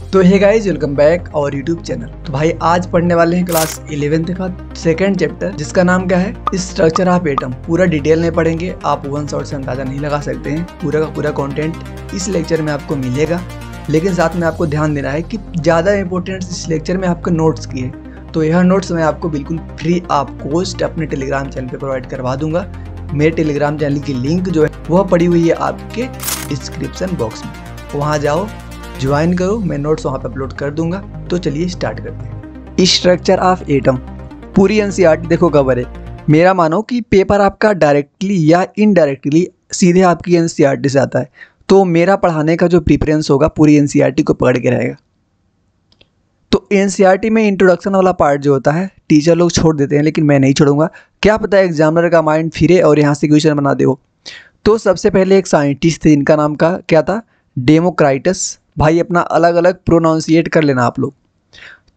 तो hey guys, welcome back और YouTube channel. तो भाई आज पढ़ने वाले हैं क्लास 11th का सेकंड चैप्टर, जिसका नाम क्या है, स्ट्रक्चर ऑफ एटम। पूरा डिटेल में पढ़ेंगे, आप वन शॉट से अंदाजा नहीं लगा सकते हैं। पूरा का पूरा कंटेंट इस लेक्चर में आपको मिलेगा, लेकिन साथ में आपको ध्यान देना है कि ज़्यादा इंपॉर्टेंट इस लेक्चर में आपके नोट्स की है। तो यह नोट्स मैं आपको बिल्कुल फ्री ऑफ कॉस्ट अपने टेलीग्राम चैनल पर प्रोवाइड करवा दूंगा। मेरे टेलीग्राम चैनल की लिंक जो है वह पड़ी हुई है आपके डिस्क्रिप्शन बॉक्स में, वहाँ जाओ, ज्वाइन करो, मैं नोट्स वहाँ पे अपलोड कर दूंगा। तो चलिए स्टार्ट करते हैं। स्ट्रक्चर ऑफ एटम पूरी एनसीईआरटी देखो कवर है। मेरा मानो कि पेपर आपका डायरेक्टली या इनडायरेक्टली सीधे आपकी एनसीईआरटी से आता है, तो मेरा पढ़ाने का जो प्रिफरेंस होगा पूरी एनसीईआरटी को पढ़ के रहेगा। तो एनसीईआरटी में इंट्रोडक्शन वाला पार्ट जो होता है टीचर लोग छोड़ देते हैं, लेकिन मैं नहीं छोड़ूंगा। क्या पता है एग्जामिनर का माइंड फिरे और यहाँ से क्वेश्चन बना दे हो। तो सबसे पहले एक साइंटिस्ट थे, इनका नाम का क्या था, डेमोक्राइटस। भाई अपना अलग अलग प्रोनाउंसिएट कर लेना आप लोग।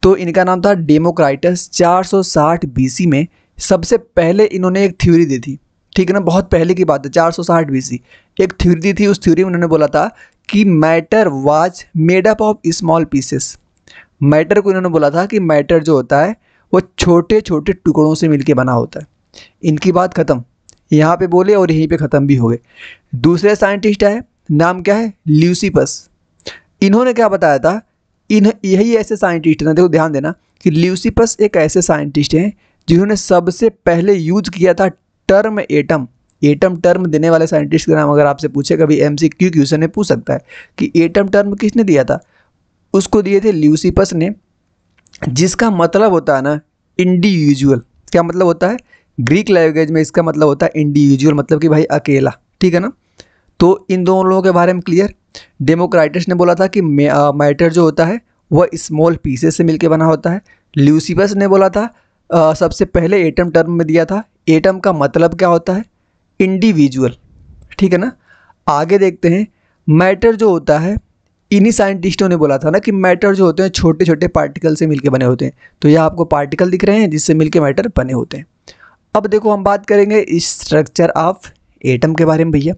तो इनका नाम था डेमोक्राइटस। 460 बीसी में सबसे पहले इन्होंने एक थ्योरी दी थी, ठीक है ना, बहुत पहले की बात है। 460 बीसी एक थ्योरी दी थी। उस थ्योरी में उन्होंने बोला था कि matter was made up of small pieces. Matter को इन्होंने बोला था कि मैटर जो होता है वो छोटे छोटे टुकड़ों से मिलके बना होता है। इनकी बात खत्म, यहाँ पे बोले और यहीं पे ख़त्म भी हो गए। दूसरे साइंटिस्ट है, नाम क्या है, ल्यूसिपस। इन्होंने क्या बताया था, यही ऐसे साइंटिस्ट हैं, देखो ध्यान देना कि ल्यूसिपस एक ऐसे साइंटिस्ट हैं जिन्होंने सबसे पहले यूज किया था टर्म एटम। एटम टर्म देने वाले साइंटिस्ट का नाम अगर आपसे पूछे, कभी एमसीक्यू क्वेश्चन में पूछ सकता है कि एटम टर्म किसने दिया था, उसको दिए थे ल्यूसिपस ने, जिसका मतलब होता है ना इंडिविजुअल। क्या मतलब होता है, ग्रीक लैंग्वेज में इसका मतलब होता है इंडिविजुअल, मतलब कि भाई अकेला, ठीक है ना। तो इन दोनों लोगों के बारे में क्लियर। डेमोक्राइटस ने बोला था कि मैटर जो होता है वह स्मॉल पीसेस से मिलके बना होता है। ल्यूसिपस ने बोला था सबसे पहले एटम टर्म में दिया था, एटम का मतलब क्या होता है, इंडिविजुअल, ठीक है ना। आगे देखते हैं, मैटर जो होता है, इन्हीं साइंटिस्टों ने बोला था ना कि मैटर जो होते हैं छोटे छोटे पार्टिकल से मिलके बने होते हैं। तो यह आपको पार्टिकल दिख रहे हैं जिससे मिलके मैटर बने होते हैं। अब देखो हम बात करेंगे स्ट्रक्चर ऑफ एटम के बारे में। भैया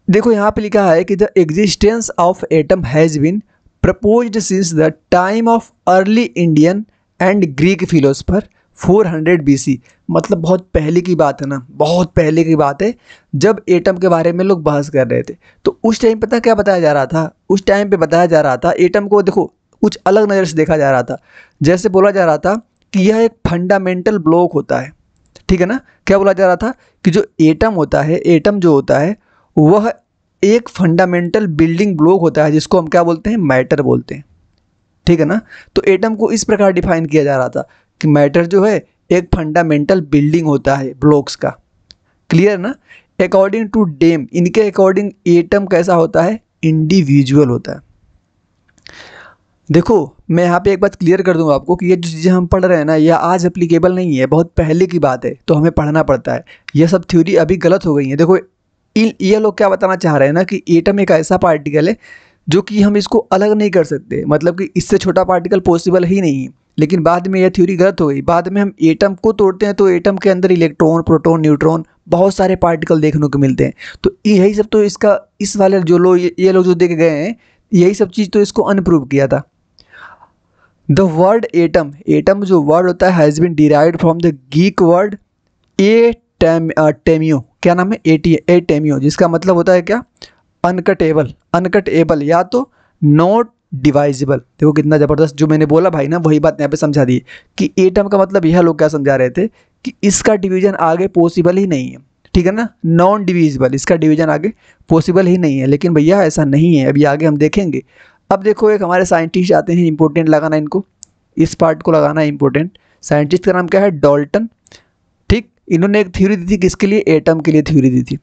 देखो यहाँ पे लिखा है कि the existence of atom has been proposed since the time of early Indian and Greek philosopher 400 BC. मतलब बहुत पहले की बात है ना, बहुत पहले की बात है, जब एटम के बारे में लोग बहस कर रहे थे। तो उस टाइम पता क्या बताया जा रहा था, उस टाइम पे बताया जा रहा था एटम को देखो कुछ अलग नज़र से देखा जा रहा था। जैसे बोला जा रहा था कि यह एक फंडामेंटल ब्लॉक होता है, ठीक है ना। क्या बोला जा रहा था कि जो एटम होता है, एटम जो होता है वह एक फंडामेंटल बिल्डिंग ब्लॉक होता है, जिसको हम क्या बोलते हैं, मैटर बोलते हैं, ठीक है ना। तो एटम को इस प्रकार डिफाइन किया जा रहा था कि मैटर जो है एक फंडामेंटल बिल्डिंग होता है ब्लॉक्स का। क्लियर ना। अकॉर्डिंग टू डेम, इनके अकॉर्डिंग एटम कैसा होता है, इंडिविजुअल होता है। देखो मैं यहाँ पे एक बात क्लियर कर दूंगा आपको कि ये जो चीज़ें हम पढ़ रहे हैं ना, यह आज एप्लीकेबल नहीं है, बहुत पहले की बात है, तो हमें पढ़ना पड़ता है। यह सब थ्योरी अभी गलत हो गई है। देखो ये लोग क्या बताना चाह रहे हैं ना कि एटम एक ऐसा पार्टिकल है जो कि हम इसको अलग नहीं कर सकते, मतलब कि इससे छोटा पार्टिकल पॉसिबल ही नहीं है। लेकिन बाद में यह थ्योरी गलत हो गई। बाद में हम एटम को तोड़ते हैं तो एटम के अंदर इलेक्ट्रॉन, प्रोटॉन, न्यूट्रॉन, बहुत सारे पार्टिकल देखने को मिलते हैं। तो यही सब तो इसका, इस वाले जो लोग, ये लोग जो देख गए हैं, यही सब चीज़ तो इसको अनप्रूव किया था। द वर्ड एटम, एटम जो वर्ड होता है has been derived from the Greek word टेमियो। क्या नाम है, एटेमियो, जिसका मतलब होता है क्या, अनकटेबल, अनकटेबल या तो नॉट डिवाइजिबल। देखो कितना ज़बरदस्त जो मैंने बोला भाई ना, वही बात यहाँ पे समझा दी कि एटम का मतलब यह लोग क्या समझा रहे थे कि इसका डिवीजन आगे पॉसिबल ही नहीं है, ठीक है ना, नॉन डिविजिबल, इसका डिवीजन आगे पॉसिबल ही नहीं है। लेकिन भैया ऐसा नहीं है, अभी आगे हम देखेंगे। अब देखो एक हमारे साइंटिस्ट आते हैं, इंपॉर्टेंट लगाना इनको, इस पार्ट को लगाना है इंपॉर्टेंट। साइंटिस्ट का नाम क्या है, डाल्टन, ठीक। इन्होंने एक थ्योरी दी थी, किसके लिए, एटम के लिए थ्योरी दी थी।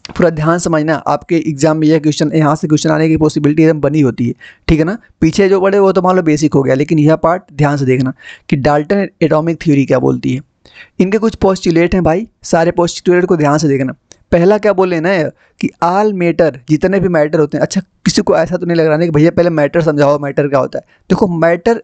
पूरा ध्यान समझना, आपके एग्जाम में यह क्वेश्चन, यहाँ से क्वेश्चन आने की पॉसिबिलिटी एकदम बनी होती है, ठीक है ना। पीछे जो पढ़े वो तो मान लो बेसिक हो गया, लेकिन यह पार्ट ध्यान से देखना कि डाल्टन एटॉमिक थ्योरी क्या बोलती है। इनके कुछ पोस्टुलेट हैं भाई, सारे पोस्टुलेट को ध्यान से देखना। पहला क्या बोले ना कि ऑल मैटर, जितने भी मैटर होते हैं। अच्छा किसी को ऐसा तो नहीं लग रहा है कि भैया पहले मैटर समझाओ, मैटर क्या होता है। देखो मैटर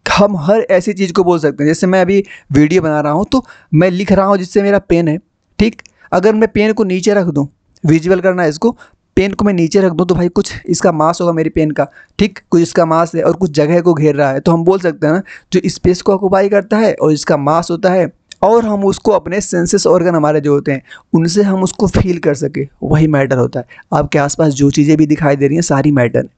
हम हर ऐसी चीज़ को बोल सकते हैं। जैसे मैं अभी वीडियो बना रहा हूँ तो मैं लिख रहा हूँ जिससे मेरा पेन है, ठीक। अगर मैं पेन को नीचे रख दूँ, विजुअल करना है इसको, पेन को मैं नीचे रख दूं तो भाई कुछ इसका मास होगा मेरी पेन का, ठीक, कुछ इसका मास है और कुछ जगह को घेर रहा है, तो हम बोल सकते हैं ना जो स्पेस को ऑक्युपाई करता है और इसका मास होता है, और हम उसको अपने सेंसेस ऑर्गन हमारे जो होते हैं उनसे हम उसको फील कर सके, वही मैटर होता है। आपके आसपास जो चीज़ें भी दिखाई दे रही हैं सारी मैटर।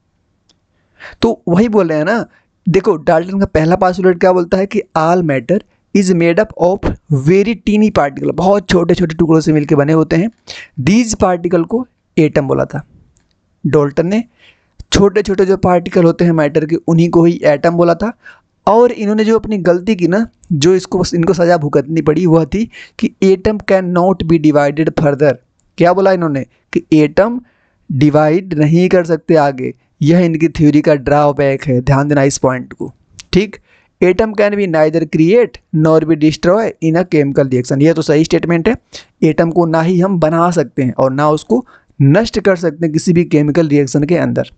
तो वही बोल रहे हैं ना, देखो डाल्टन का पहला पास्टुलेट क्या बोलता है कि all matter is made up of very tiny particle, बहुत छोटे छोटे टुकड़ों से मिलकर बने होते हैं। दीज पार्टिकल को एटम बोला था डाल्टन ने। छोटे छोटे जो पार्टिकल होते हैं मैटर के उन्हीं को ही एटम बोला था। और इन्होंने जो अपनी गलती की ना, जो इनको सज़ा भुगतनी पड़ी वह थी कि atom can not be divided further. क्या बोला इन्होंने कि एटम डिवाइड नहीं कर सकते आगे, यह इनकी थ्योरी का ड्रॉबैक है, ध्यान देना इस पॉइंट को, ठीक। Atom can be neither create nor be destroy in a chemical reaction, यह तो सही स्टेटमेंट है। एटम को ना ही हम बना सकते हैं और ना उसको नष्ट कर सकते हैं किसी भी केमिकल रिएक्शन के अंदर।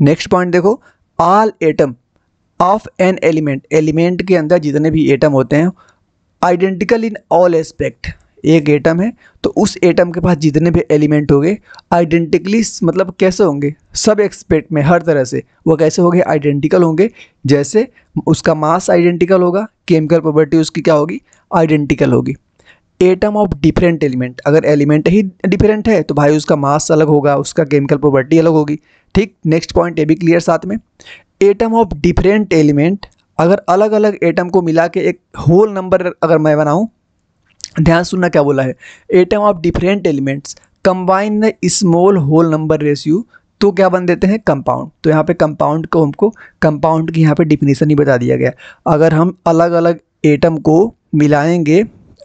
नेक्स्ट पॉइंट देखो, all atom of an element, element के अंदर जितने भी एटम होते हैं आइडेंटिकल इन ऑल एस्पेक्ट। एक एटम है तो उस एटम के पास जितने भी एलिमेंट होंगे आइडेंटिकली, मतलब कैसे होंगे, सब एक्सपेक्ट में, हर तरह से वो कैसे होंगे, आइडेंटिकल होंगे। जैसे उसका मास आइडेंटिकल होगा, केमिकल प्रॉपर्टी उसकी क्या होगी, आइडेंटिकल होगी। एटम ऑफ डिफरेंट एलिमेंट, अगर एलिमेंट ही डिफरेंट है तो भाई उसका मास अलग होगा, उसका केमिकल प्रॉपर्टी अलग होगी, ठीक। नेक्स्ट पॉइंट ये भी क्लियर साथ में। एटम ऑफ डिफरेंट एलिमेंट, अगर अलग अलग एटम को मिला के एक होल नंबर अगर मैं बनाऊं, ध्यान सुनना क्या बोला है, atom of different elements combine the small whole number ratio, तो क्या बन देते हैं, कंपाउंड। तो यहाँ पे कंपाउंड को हमको कंपाउंड की यहाँ पे डिफिनीशन ही बता दिया गया। अगर हम अलग अलग एटम को मिलाएंगे,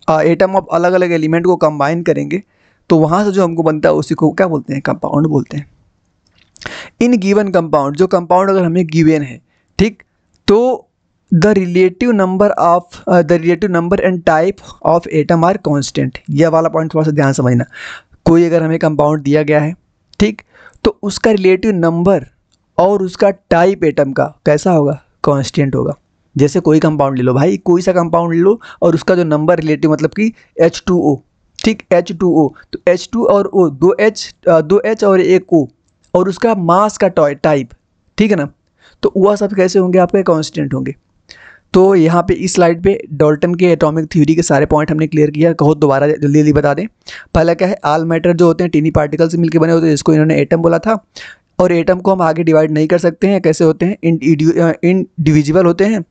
एटम ऑफ अलग अलग एलिमेंट को कंबाइन करेंगे तो वहाँ से जो हमको बनता है उसी को क्या बोलते हैं, कंपाउंड बोलते हैं। इन गिवन कंपाउंड, जो कंपाउंड अगर हमें गिवन है, ठीक, तो the relative number and type of atom are constant. यह वाला पॉइंट थोड़ा सा ध्यान समझना। कोई अगर हमें कंपाउंड दिया गया है, ठीक, तो उसका रिलेटिव नंबर और उसका टाइप एटम का कैसा होगा, कांस्टेंट होगा। जैसे कोई कंपाउंड ले लो भाई, कोई सा कंपाउंड ले लो और उसका जो नंबर रिलेटिव, मतलब कि H2O, ठीक, H2O, तो H2 और O, दो H और एक O, और उसका मास का टाइप, ठीक है ना, तो वह सब कैसे होंगे, आपके कांस्टेंट होंगे। तो यहाँ पे इस स्लाइड पे डाल्टन के एटॉमिक थ्योरी के सारे पॉइंट हमने क्लियर किया। कहो दोबारा जल्दी जल्दी बता दें। पहला क्या है, ऑल मैटर जो होते हैं टीनी पार्टिकल से मिलकर बने होते हैं, जिसको इन्होंने एटम बोला था। और एटम को हम आगे डिवाइड नहीं कर सकते हैं, कैसे होते हैं, इंडिविजुअल होते हैं।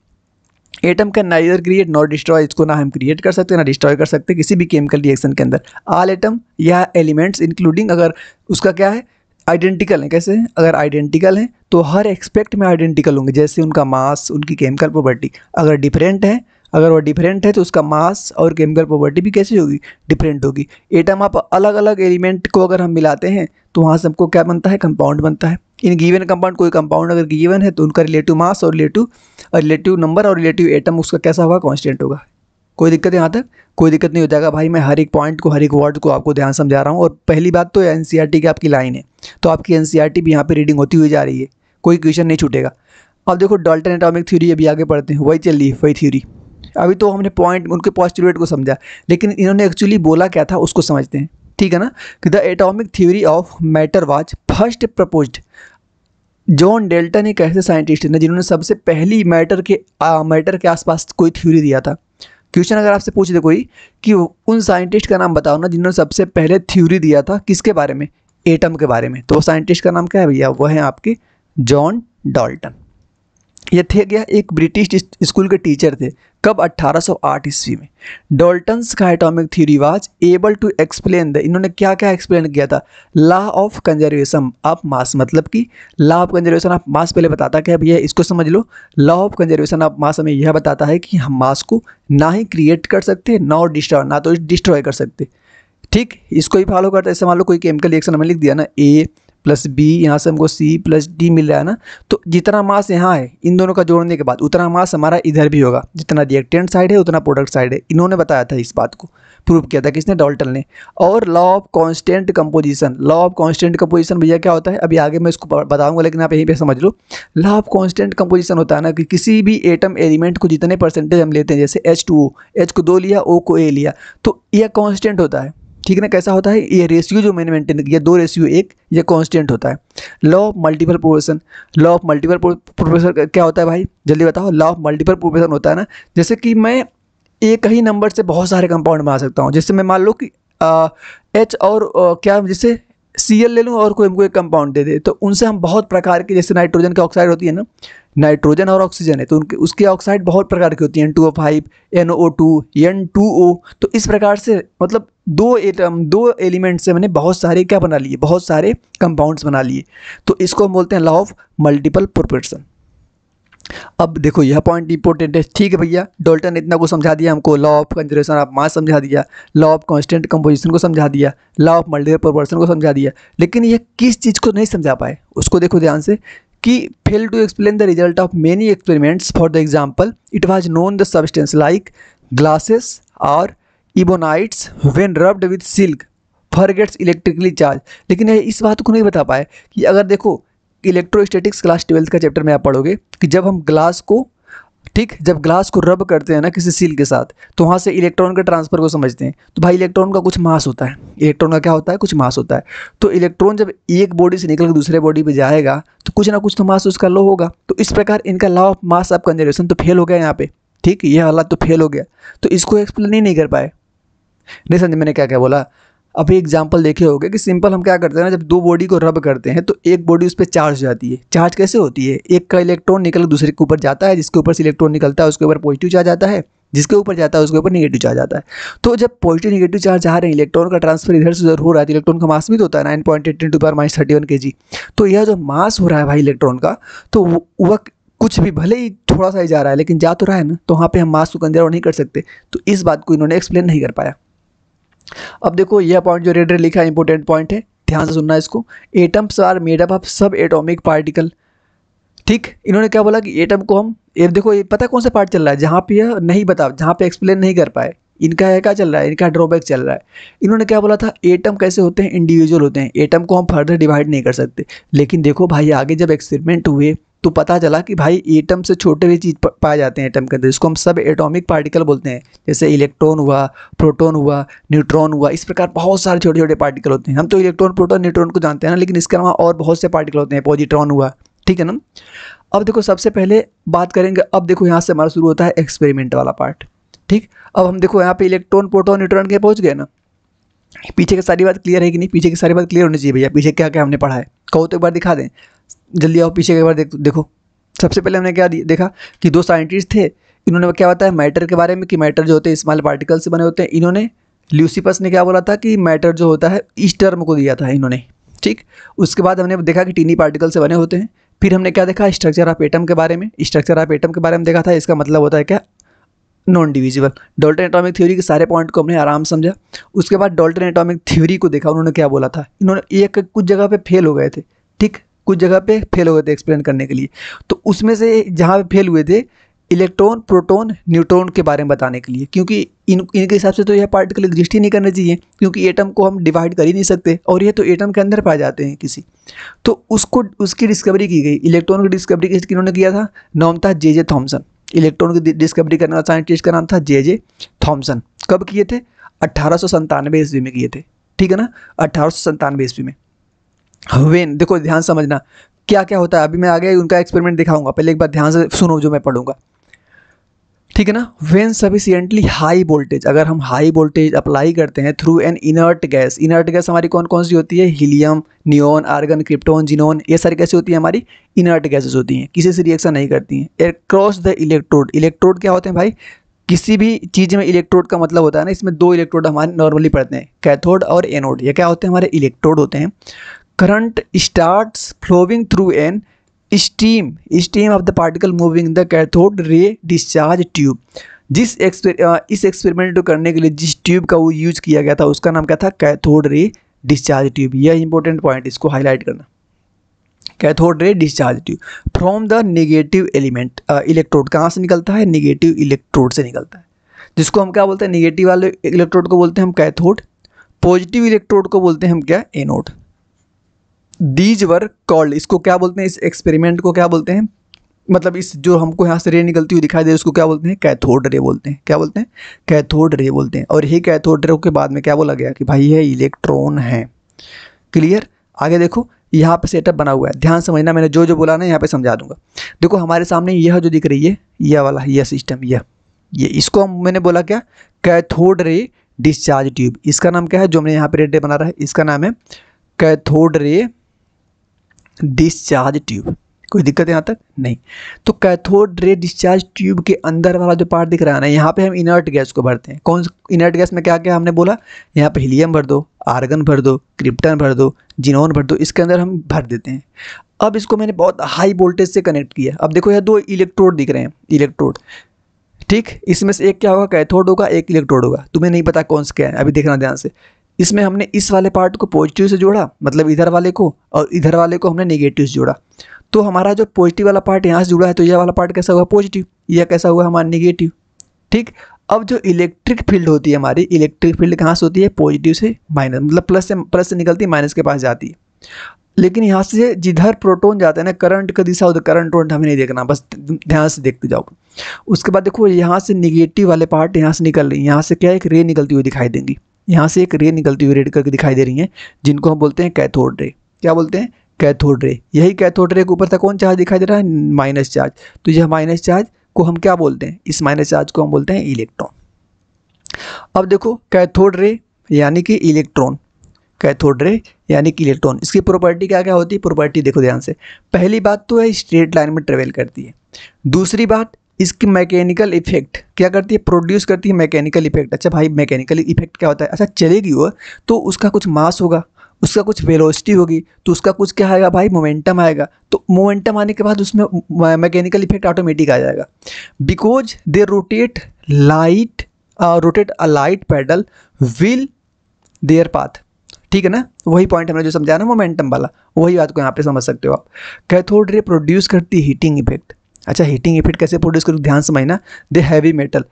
Atom can neither create not destroy, इसको ना हम क्रिएट कर सकते ना डिस्ट्रॉय कर सकते किसी भी केमिकल रिएक्शन के अंदर। ऑल एटम या एलिमेंट्स इंक्लूडिंग, अगर उसका क्या है, आइडेंटिकल है। कैसे, अगर आइडेंटिकल हैं तो हर एक्सपेक्ट में आइडेंटिकल होंगे, जैसे उनका मास, उनकी केमिकल प्रॉपर्टी। अगर डिफरेंट है, अगर वो डिफरेंट है तो उसका मास और केमिकल प्रॉपर्टी भी कैसी होगी, डिफरेंट होगी। एटम आप अलग अलग एलिमेंट को अगर हम मिलाते हैं तो वहाँ से हमको क्या बनता है, कंपाउंड बनता है। इन गिवन कंपाउंड, कोई कंपाउंड अगर गिवन है तो उनका रिलेटिव मास और रिलेटिव नंबर और रिलेटिव एटम उसका कैसा होगा, कांस्टेंट होगा। कोई दिक्कत है यहाँ तक, कोई दिक्कत नहीं हो जाएगा भाई। मैं हर एक पॉइंट को, हर एक वर्ड को आपको ध्यान समझा रहा हूँ। और पहली बात तो एनसीईआरटी की आपकी लाइन है, तो आपकी एनसीईआरटी भी यहाँ पे रीडिंग होती हुई जा रही है, कोई क्वेश्चन नहीं छूटेगा। अब देखो डाल्टन एटॉमिक थ्योरी अभी आगे पढ़ते हैं, वही चल रही है, वही थ्योरी। अभी तो हमने पॉइंट, उनके पोस्टुलेट को समझा, लेकिन इन्होंने एक्चुअली बोला क्या था उसको समझते हैं, ठीक है ना। कि the atomic theory of matter was first proposed. John Dalton एक ऐसे साइंटिस्ट हैं जिन्होंने सबसे पहली मैटर के आसपास कोई थ्योरी दिया था। क्वेश्चन अगर आपसे पूछ दे कोई कि उन साइंटिस्ट का नाम बताओ ना जिन्होंने सबसे पहले थ्योरी दिया था, किसके बारे में, एटम के बारे में, तो वो साइंटिस्ट का नाम क्या है भैया, वो है आपके जॉन डाल्टन। ये थे क्या, एक ब्रिटिश स्कूल के टीचर थे। कब, 1808 ईस्वी में। डाल्टन्स का atomic theory was able to explain the, इन्होंने क्या क्या एक्सप्लेन किया था, law of conservation of mass. मतलब कि law of conservation of mass पहले बताता क्या भैया, इसको समझ लो। Law of conservation of mass हमें यह बताता है कि हम मास को ना ही क्रिएट कर सकते, ना डिस्ट्रॉय, ना तो डिस्ट्रॉय कर सकते, ठीक। इसको ही फॉलो करते हैं। जैसे मान लो कोई केमिकल रिएक्शन हमें लिख दिया ना, A + B, यहाँ से हमको C + D मिल रहा है ना, तो जितना मास यहाँ है इन दोनों का जोड़ने के बाद उतना मास हमारा इधर भी होगा। जितना रिएक्टेंट साइड है उतना प्रोडक्ट साइड है। इन्होंने बताया था, इस बात को प्रूव किया था, किसने, डाल्टन ने। और law of constant composition, law of constant composition भैया क्या होता है, अभी आगे मैं इसको बताऊंगा, लेकिन आप यहीं पे समझ लो। लॉ ऑफ कांस्टेंट कंपोजिशन होता है ना कि किसी भी एटम एलिमेंट को जितने परसेंटेज हम लेते हैं, जैसे H2O, H को 2 लिया, O को A लिया, तो यह कांस्टेंट होता है। ठीक है ना। कैसा होता है ये रेशियो जो मैंने मेंटेन किया 2:1, ये कांस्टेंट होता है। Law of multiple proportion, law of multiple proportion क्या होता है भाई, जल्दी बताओ। लॉ ऑफ मल्टीपल प्रोपोर्शन होता है ना, जैसे कि मैं एक ही नंबर से बहुत सारे कंपाउंड बना सकता हूँ। जैसे मैं मान लो कि एच और क्या, जैसे Cl ले लूँ और कोई हमको एक कंपाउंड दे दे, तो उनसे हम बहुत प्रकार के, जैसे नाइट्रोजन की ऑक्साइड होती है ना, नाइट्रोजन और ऑक्सीजन है तो उनके उसकी ऑक्साइड बहुत प्रकार की होती है, N2O5, NO2, N2O। तो इस प्रकार से मतलब दो एलिमेंट से मैंने बहुत सारे क्या बना लिए, बहुत सारे कंपाउंड्स बना लिए। तो इसको हम बोलते हैं लॉ ऑफ मल्टीपल प्रोपोर्शन। अब देखो यह पॉइंट इंपॉर्टेंट है, ठीक है भैया। डाल्टन इतना को समझा दिया हमको, लॉ ऑफ कंजर्वेशन ऑफ मास समझा दिया, लॉ ऑफ कांस्टेंट कंपोजिशन को समझा दिया, लॉ ऑफ मल्टीपल प्रोपोर्शन को समझा दिया, लेकिन ये किस चीज़ को नहीं समझा पाए उसको देखो ध्यान से, कि fail to explain the result of many experiments. For the example it was known the substance like glasses और ebonites when rubbed with silk forgets electrically charge. लेकिन ये इस बात को नहीं बता पाए कि अगर देखो इलेक्ट्रोस्टैटिक्स क्लास 12th का चैप्टर में आप पढ़ोगे कि जब हम ग्लास को, ठीक, जब ग्लास को रब करते हैं ना किसी सील के साथ, तो वहाँ से इलेक्ट्रॉन के ट्रांसफर को समझते हैं। तो भाई इलेक्ट्रॉन का कुछ मास होता है, इलेक्ट्रॉन का क्या होता है, कुछ मास होता है। तो इलेक्ट्रॉन जब एक बॉडी से निकल कर दूसरे बॉडी पे जाएगा तो कुछ ना कुछ तो मास उसका लो होगा। तो इस प्रकार इनका law of mass of conservation तो फेल हो गया यहाँ पे, ठीक, ये हालत तो फेल हो गया। तो इसको एक्सप्लेन ही नहीं कर पाए। नहीं समझे मैंने क्या क्या बोला। अभी एग्जाम्पल देखे होंगे कि सिंपल हम क्या करते हैं ना, जब दो बॉडी को रब करते हैं तो एक बॉडी उस पर चार्ज हो जाती है। चार्ज कैसे होती है, एक का इलेक्ट्रॉन निकल दूसरे के ऊपर जाता है, जिसके ऊपर से इलेक्ट्रॉन निकलता है उसके ऊपर पॉजिटिव चार्ज आता है, जिसके ऊपर जाता है उसके ऊपर नेगेटिव चार्ज आता है। तो जब पॉजिटिव नेगेटिव चार्ज आ रहे हैं, इलेक्ट्रॉन का ट्रांसफर इधर से उधर हो रहा है, तो इलेक्ट्रॉन का मास भी तो होता है 9.18 × 10⁻31 kg। तो यह जो मास हो रहा है भाई इलेक्ट्रॉन का, तो वह कुछ भी भले ही थोड़ा सा ही जा रहा है लेकिन जा तो रहा है ना, तो वहाँ पे हम मास को कंजर्व नहीं कर सकते। तो इस बात को इन्होंने एक्सप्लेन नहीं कर पाया। अब देखो यह पॉइंट जो रेड रेड लिखा है इंपॉर्टेंट पॉइंट है, ध्यान से सुनना इसको। Atoms are made up of sub atomic particle. ठीक, इन्होंने क्या बोला कि एटम को हम, ये देखो ये पता है कौन सा पार्ट चल रहा है जहाँ पे यह नहीं बता, जहाँ पे एक्सप्लेन नहीं कर पाए, इनका है क्या चल रहा है, इनका ड्रॉबैक चल रहा है। इन्होंने क्या बोला था, एटम कैसे होते हैं, इंडिविजुअल होते हैं, एटम को हम फर्दर डिवाइड नहीं कर सकते। लेकिन देखो भाई आगे जब एक्सपेरिमेंट हुए तो पता चला कि भाई एटम से छोटे भी चीज़ पाए जाते हैं एटम के अंदर, जिसको हम सब एटॉमिक पार्टिकल बोलते हैं। जैसे इलेक्ट्रॉन हुआ, प्रोटॉन हुआ, न्यूट्रॉन हुआ, इस प्रकार बहुत सारे छोटे छोटे पार्टिकल होते हैं। हम तो इलेक्ट्रॉन, प्रोटॉन, न्यूट्रॉन को जानते हैं ना, लेकिन इसके अलावा और बहुत से पार्टिकल होते हैं, पॉजिट्रॉन हुआ, ठीक है ना। अब देखो सबसे पहले बात करेंगे, अब देखो यहाँ से हमारा शुरू होता है एक्सपेरिमेंट वाला पार्ट। ठीक, अब हम देखो यहाँ पे इलेक्ट्रॉन, प्रोटॉन, न्यूट्रॉन के पहुँच गए ना। पीछे की सारी बात क्लियर है कि नहीं, पीछे की सारी बात क्लियर होनी चाहिए भैया। पीछे क्या क्या हमने पढ़ा है कहो तो एक बार दिखा दें, जल्दी आओ पीछे एक बार देखो। सबसे पहले हमने क्या देखा कि दो साइंटिस्ट थे, इन्होंने क्या बताया मैटर के बारे में कि मैटर जो होते हैं स्मॉल पार्टिकल से बने होते हैं। इन्होंने, ल्यूसिफस ने क्या बोला था कि मैटर जो होता है इस टर्म को दिया था इन्होंने। ठीक, उसके बाद हमने देखा कि टीनी पार्टिकल से बने होते हैं। फिर हमने क्या देखा, स्ट्रक्चर ऑफ एटम के बारे में, स्ट्रक्चर ऑफ एटम के बारे में देखा था। इसका मतलब होता है क्या, non divisible. Dalton atomic theory के सारे पॉइंट को हमने आराम समझा। उसके बाद डाल्टन एटॉमिक थ्योरी को देखा, उन्होंने क्या बोला था। इन्होंने एक कुछ जगह पे फेल हो गए थे, ठीक, कुछ जगह पे फेल हो गए थे एक्सप्लेन करने के लिए। तो उसमें से जहाँ पे फेल हुए थे, इलेक्ट्रॉन, प्रोटॉन, न्यूट्रॉन के बारे में बताने के लिए, क्योंकि इनके हिसाब से तो यह पार्टिकल एग्जिस्ट ही नहीं करने चाहिए, क्योंकि एटम को हम डिवाइड कर ही नहीं सकते और ये तो एटम के अंदर पाए जाते हैं किसी। तो उसकी डिस्कवरी की गई। इलेक्ट्रॉन की डिस्कवरी किन्होंने किया था, नाम था जे थॉमसन। इलेक्ट्रॉन की डिस्कवरी करने वाला साइंटिस्ट का नाम था जे थॉमसन। कब किए थे, 1897 ईस्वी में किए थे, ठीक है ना, 1897 ईस्वी में। वेन, देखो ध्यान समझना क्या क्या होता है। अभी मैं आगे उनका एक्सपेरिमेंट दिखाऊंगा, पहले एक बार ध्यान से सुनो जो मैं पढ़ूंगा, ठीक है ना। वेन सफिशिएंटली हाई वोल्टेज, अगर हम हाई वोल्टेज अप्लाई करते हैं through an inert gas, inert gas हमारी कौन कौन सी होती है, helium, neon, argon, krypton, xenon, ये सारी कैसी होती है, हमारी इनर्ट गैसेस होती हैं, किसी से रिएक्शन नहीं करती हैं। अक्रॉस द इलेक्ट्रोड, इलेक्ट्रोड क्या होते हैं भाई, किसी भी चीज़ में इलेक्ट्रोड का मतलब होता है ना, इसमें दो इलेक्ट्रोड हमारे नॉर्मली पढ़ते हैं, कैथोड और एनोड। ये क्या होते हैं, हमारे इलेक्ट्रोड होते हैं। Current starts flowing through an steam of the particle moving the cathode ray discharge tube. इस एक्सपेरिमेंट को करने के लिए जिस ट्यूब का वो यूज किया गया था उसका नाम क्या था, कैथोड रे डिस्चार्ज ट्यूब। यह इंपॉर्टेंट पॉइंट, इसको हाईलाइट करना, cathode ray discharge tube. From the negative element, electrode कहाँ से निकलता है, नेगेटिव इलेक्ट्रोड से निकलता है, जिसको हम क्या बोलते हैं, नेगेटिव वाले इलेक्ट्रोड को बोलते हैं हम कैथोड, पॉजिटिव इलेक्ट्रोड को बोलते हैं हम क्या, एनोड। दीज वर कॉल्ड, इसको क्या बोलते हैं, इस एक्सपेरिमेंट को क्या बोलते हैं, मतलब इस जो हमको यहाँ से रे निकलती हुई दिखाई दे रही है उसको क्या बोलते हैं, कैथोड रे बोलते हैं। क्या बोलते हैं, कैथोड रे बोलते हैं। और यही कैथोड रे के बाद में क्या बोला गया कि भाई ये इलेक्ट्रॉन है। क्लियर। आगे देखो यहाँ पे सेटअप बना हुआ है, ध्यान समझना, मैंने जो जो बोला ना यहाँ पे समझा दूंगा। देखो हमारे सामने यह जो दिख रही है, यह वाला यह सिस्टम, ये इसको मैंने बोला क्या, कैथोड रे डिस्चार्ज ट्यूब। इसका नाम क्या है, जो मैंने यहाँ पे रेड बना रहा है, इसका नाम है कैथोड रे डिस्चार्ज ट्यूब। कोई दिक्कत है यहाँ तक नहीं। तो कैथोड रे डिस्चार्ज ट्यूब के अंदर वाला जो पार्ट दिख रहा है ना, यहाँ पे हम इनर्ट गैस को भरते हैं। कौन इनर्ट गैस में क्या क्या हमने बोला, यहाँ पे हीलियम भर दो, आर्गन भर दो, क्रिप्टन भर दो, जिनोन भर दो, इसके अंदर हम भर देते हैं। अब इसको मैंने बहुत हाई वोल्टेज से कनेक्ट किया। अब देखो यहाँ 2 इलेक्ट्रोड दिख रहे हैं, इलेक्ट्रोड, ठीक। इसमें से एक क्या होगा, कैथोड होगा, एक इलेक्ट्रोड होगा। तुम्हें नहीं पता कौन सा क्या है, अभी देखना ध्यान से। इसमें हमने इस वाले पार्ट को पॉजिटिव से जोड़ा, मतलब इधर वाले को, और इधर वाले को हमने नेगेटिव से जोड़ा। तो हमारा जो पॉजिटिव वाला पार्ट यहाँ से जुड़ा है, तो यह वाला पार्ट कैसा हुआ, पॉजिटिव, यह कैसा हुआ हमारा नेगेटिव, ठीक। अब जो इलेक्ट्रिक फील्ड होती है हमारी, इलेक्ट्रिक फील्ड कहाँ से होती है, पॉजिटिव से माइनस, मतलब प्लस से निकलती है, माइनस के पास जाती है। लेकिन यहाँ से जिधर प्रोटॉन जाता है ना, करंट का दिशा उधर करंट वरंट हमें नहीं देखना, बस ध्यान से देखते जाओ। उसके बाद देखो यहाँ से निगेटिव वाले पार्ट यहाँ से निकल रही है, यहाँ से क्या एक रे निकलती हुई दिखाई देंगी, यहाँ से एक रे निकलती हुई रेड करके दिखाई दे रही है, जिनको हम बोलते हैं कैथोड रे। क्या बोलते हैं, कैथोड रे। यही कैथोड रे के ऊपर तक कौन चार्ज दिखाई दे रहा है, माइनस चार्ज। तो यह माइनस चार्ज को हम क्या बोलते हैं, इस माइनस चार्ज को हम बोलते हैं इलेक्ट्रॉन। अब देखो कैथोड रे यानी कि इलेक्ट्रॉन, कैथोड रे यानी कि इलेक्ट्रॉन, इसकी प्रॉपर्टी क्या क्या होती है, प्रॉपर्टी देखो ध्यान से। पहली बात तो है स्ट्रेट लाइन में ट्रेवल करती है। दूसरी बात, इसकी मैकेनिकल इफेक्ट क्या करती है, प्रोड्यूस करती है मैकेनिकल इफेक्ट। अच्छा भाई मैकेनिकल इफेक्ट क्या होता है, अच्छा चलेगी वो तो उसका कुछ मास होगा, उसका कुछ वेलोसिटी होगी, तो उसका कुछ क्या आएगा भाई, मोमेंटम आएगा। तो मोमेंटम आने के बाद उसमें मैकेनिकल इफेक्ट ऑटोमेटिक आ जाएगा। Because they rotate a light paddle will their path, ठीक है ना। वही पॉइंट हमने जो समझा ना मोमेंटम वाला, वही बात को यहाँ पे समझ सकते हो आप। कैथोड रे प्रोड्यूस करती है हीटिंग इफेक्ट। अच्छा हीटिंग इफेक्ट कैसे प्रोड्यूस करती, ध्यान समझना। दे हैवी मेटल,